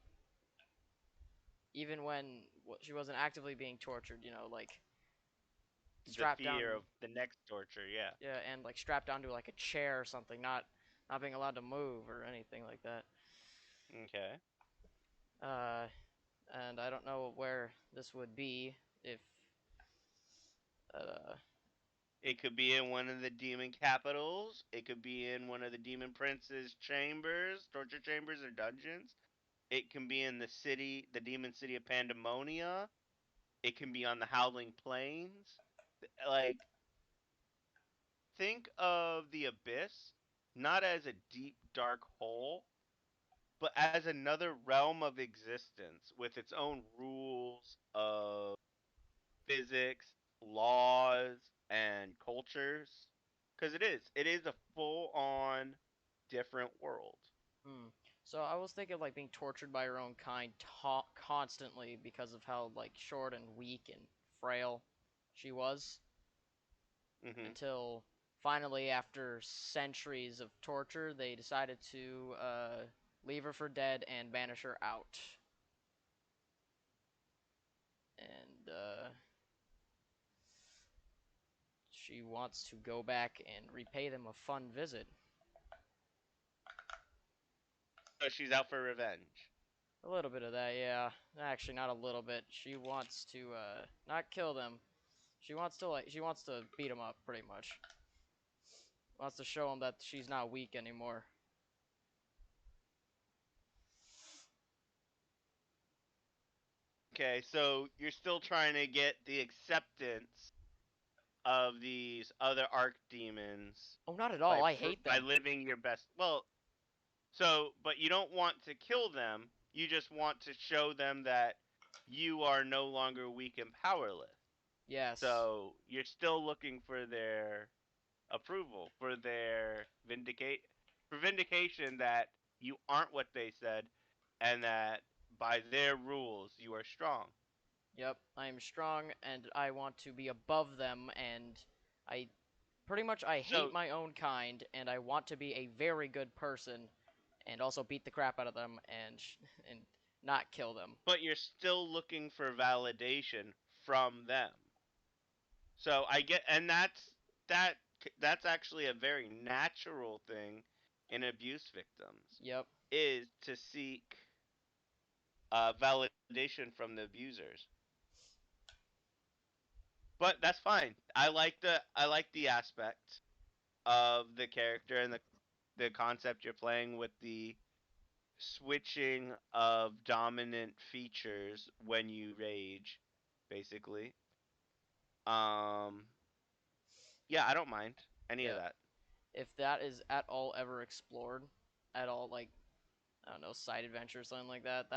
even when she wasn't actively being tortured, you know, like The strapped down, fear of the next torture, yeah. yeah, and like strapped down to like a chair or something, not being allowed to move or anything like that. Okay. Uh, and I don't know where this would be if uh It could be in one of the demon capitals. It could be in one of the demon prince's chambers, torture chambers, or dungeons. It can be in the city, the demon city of Pandemonia. It can be on the Howling Plains. Like, think of the abyss not as a deep, dark hole, but as another realm of existence with its own rules of physics, laws, and cultures. Because it is a full-on different world. hmm. So I was thinking of like being tortured by her own kind constantly because of how like short and weak and frail she was Hmm. until finally after centuries of torture they decided to leave her for dead and banish her out. And she wants to go back and repay them a fun visit. So she's out for revenge. A little bit of that, yeah. Actually, not a little bit. She wants to not kill them. She wants to beat them up pretty much. Wants to show them that she's not weak anymore. Okay, so you're still trying to get the acceptance of these other archdemons Oh, not at all. I hate by them. living your best. Well, so but you don't want to kill them. You just want to show them that you are no longer weak and powerless. Yes. So you're still looking for their approval, for their vindication that you aren't what they said, and that by their rules you are strong. Yep. I am strong and I want to be above them and I pretty much I hate So, my own kind and I want to be a very good person and also beat the crap out of them and not kill them. but you're still looking for validation from them. So I get, and that that's actually a very natural thing in abuse victims Yep. is to seek validation from the abusers. But that's fine. I like the aspect of the character and the concept you're playing with the switching of dominant features when you rage, basically. Um, yeah, I don't mind any of Yeah. that. If that is at all ever explored at all, like I don't know, side adventure or something like that.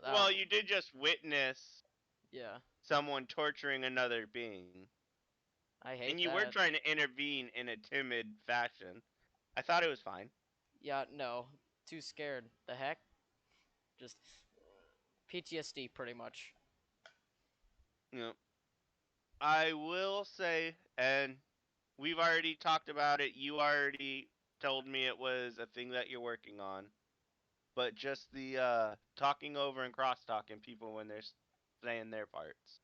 Well, you did just witness Yeah, someone torturing another being, I hate and you were that. trying to intervene in a timid fashion. I thought it was fine. Yeah, no, too scared. The heck? Just PTSD, pretty much. You know, I will say, and we've already talked about it. You already told me it was a thing that you're working on. But just the talking over and cross talking people when they're saying their parts.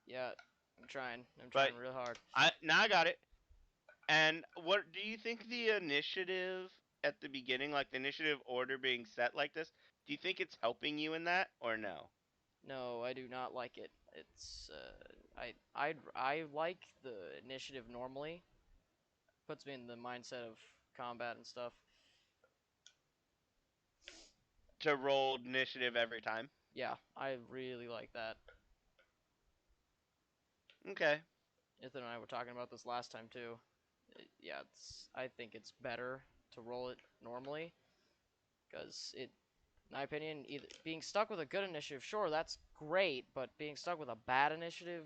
Yeah, I'm trying. I'm But trying real hard. I got it. And what do you think the initiative at the beginning, like the initiative order being set like this, do you think it's helping you in that or no? No, I do not like it. It's I like the initiative normally. Puts me in the mindset of combat and stuff. To roll initiative every time. Yeah, I really like that. Okay. Ethan and I were talking about this last time too. Yeah, I think it's better to roll it normally because it, in my opinion, either being stuck with a good initiative, sure, that's great, but being stuck with a bad initiative,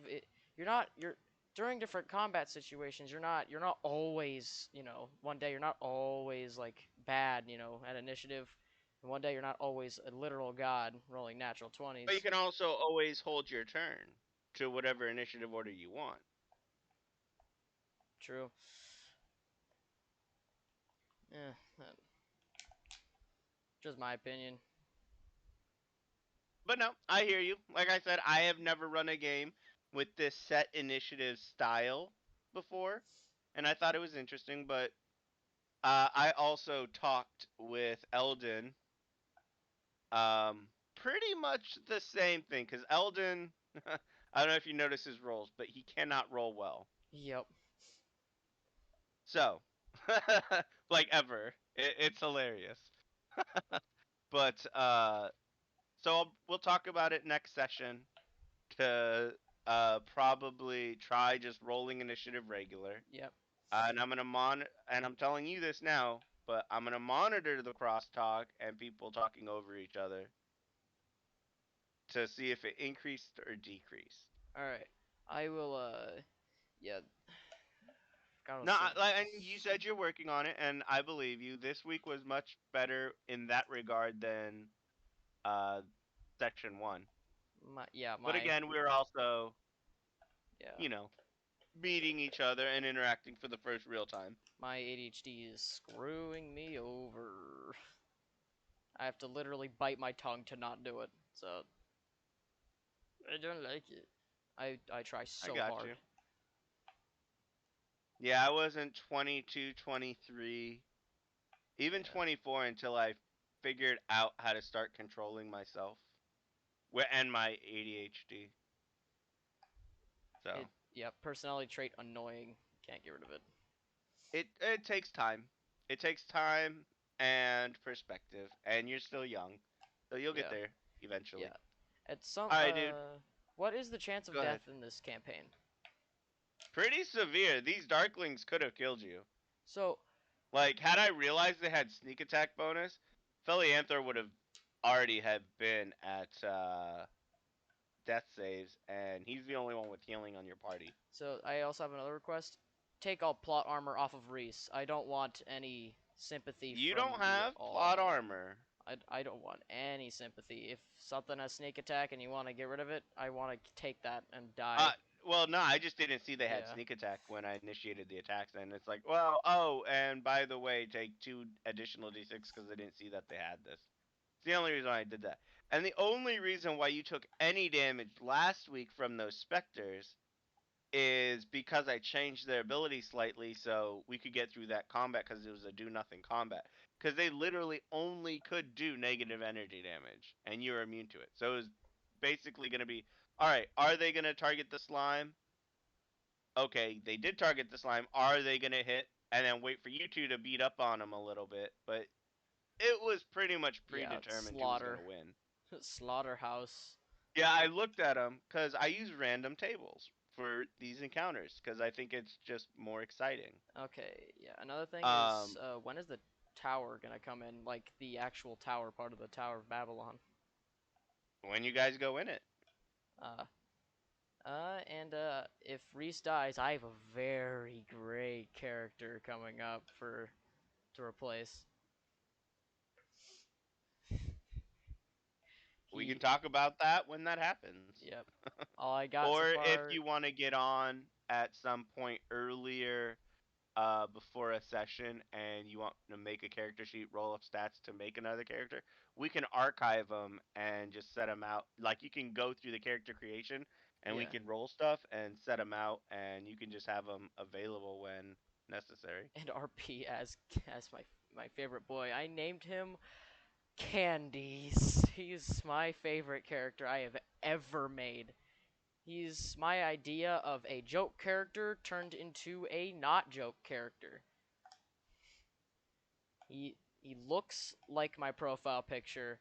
you're during different combat situations, you're not always, one day you're not always like bad, at initiative. And one day you're not always a literal god rolling natural 20s. But you can also always hold your turn to whatever initiative order you want. True. Yeah, just my opinion. But no, I hear you. Like I said, I have never run a game with this set initiative style before, and I thought it was interesting. But I also talked with Eldon, pretty much the same thing. Because Eldon, I don't know if you notice his rolls, but he cannot roll well. Yep. So, like ever, it's hilarious. But so we'll talk about it next session to probably try just rolling initiative regular. Yep. And I'm gonna and I'm telling you this now, but I'm gonna monitor the crosstalk and people talking over each other to see if it increased or decreased. All right. I will. Yeah. God, No, and you said you're working on it, and I believe you. This week was much better in that regard than uh, section 1. But again, we're also, yeah. you know, meeting each other and interacting for the first real time. My ADHD is screwing me over. I have to literally bite my tongue to not do it. So I don't like it. I try so hard. You. Yeah, I wasn't 22, 23, even 24 until I figured out how to start controlling myself and my ADHD. So. Yeah, personality trait annoying. Can't get rid of it. It takes time. It takes time and perspective, and you're still young, so you'll get there eventually. Yeah. At some. All right, dude. What is the chance of Go death ahead. in this campaign? Pretty severe. These Darklings could have killed you. So. Like, had I realized they had sneak attack bonus, Felianthor would have already have been at death saves, and he's the only one with healing on your party. So I also have another request. Take all plot armor off of Reese. I don't want any sympathy. You don't have plot armor. I don't want any sympathy. If something has sneak attack and you want to get rid of it, I want to take that and die. Well, no, I just didn't see they had sneak attack when I initiated the attacks, and it's like, well, and by the way, take 2 additional d6 because I didn't see that they had this. It's the only reason I did that. And the only reason why you took any damage last week from those specters is because I changed their ability slightly so we could get through that combat because it was a do-nothing combat. Because they literally only could do negative energy damage, and you're immune to it. So it was basically going to be, alright, are they going to target the slime? Okay, they did target the slime. Are they going to hit? And then wait for you 2 to beat up on them a little bit. But it was pretty much predetermined who was going to win. Slaughterhouse. Yeah, I looked at them because I use random tables for these encounters because I think it's just more exciting. Okay, yeah. Another thing is, when is the tower gonna come in? Like the actual tower part of the Tower of Babylon? When you guys go in it. And if Reese dies, I have a very great character coming up to replace. We can talk about that when that happens. Yep. All I got or so far... if you want to get on at some point earlier before a session and you want to make a character sheet, roll up stats to make another character, we can archive them and just set them out. Like, you can go through the character creation and we can roll stuff and set them out, and you can just have them available when necessary. And RP as my favorite boy. I named him Candies. He's my favorite character I have ever made. He's my idea of a joke character turned into a not joke character. He looks like my profile picture,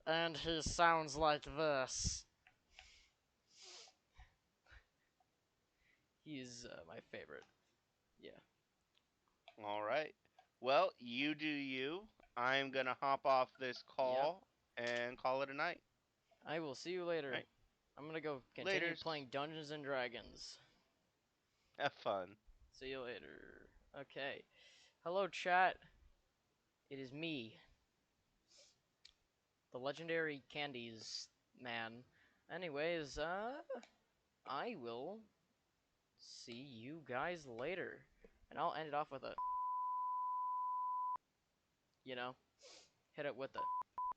and he sounds like this. He's my favorite. Yeah. All right. Well, you do you. I'm going to hop off this call and call it a night. I will see you later. Right. I'm going to go continue playing Dungeons and Dragons. Have fun. See you later. Okay. Hello, chat. It is me. the legendary candies man. Anyways, I will see you guys later. And I'll end it off with a, you know, hit it with a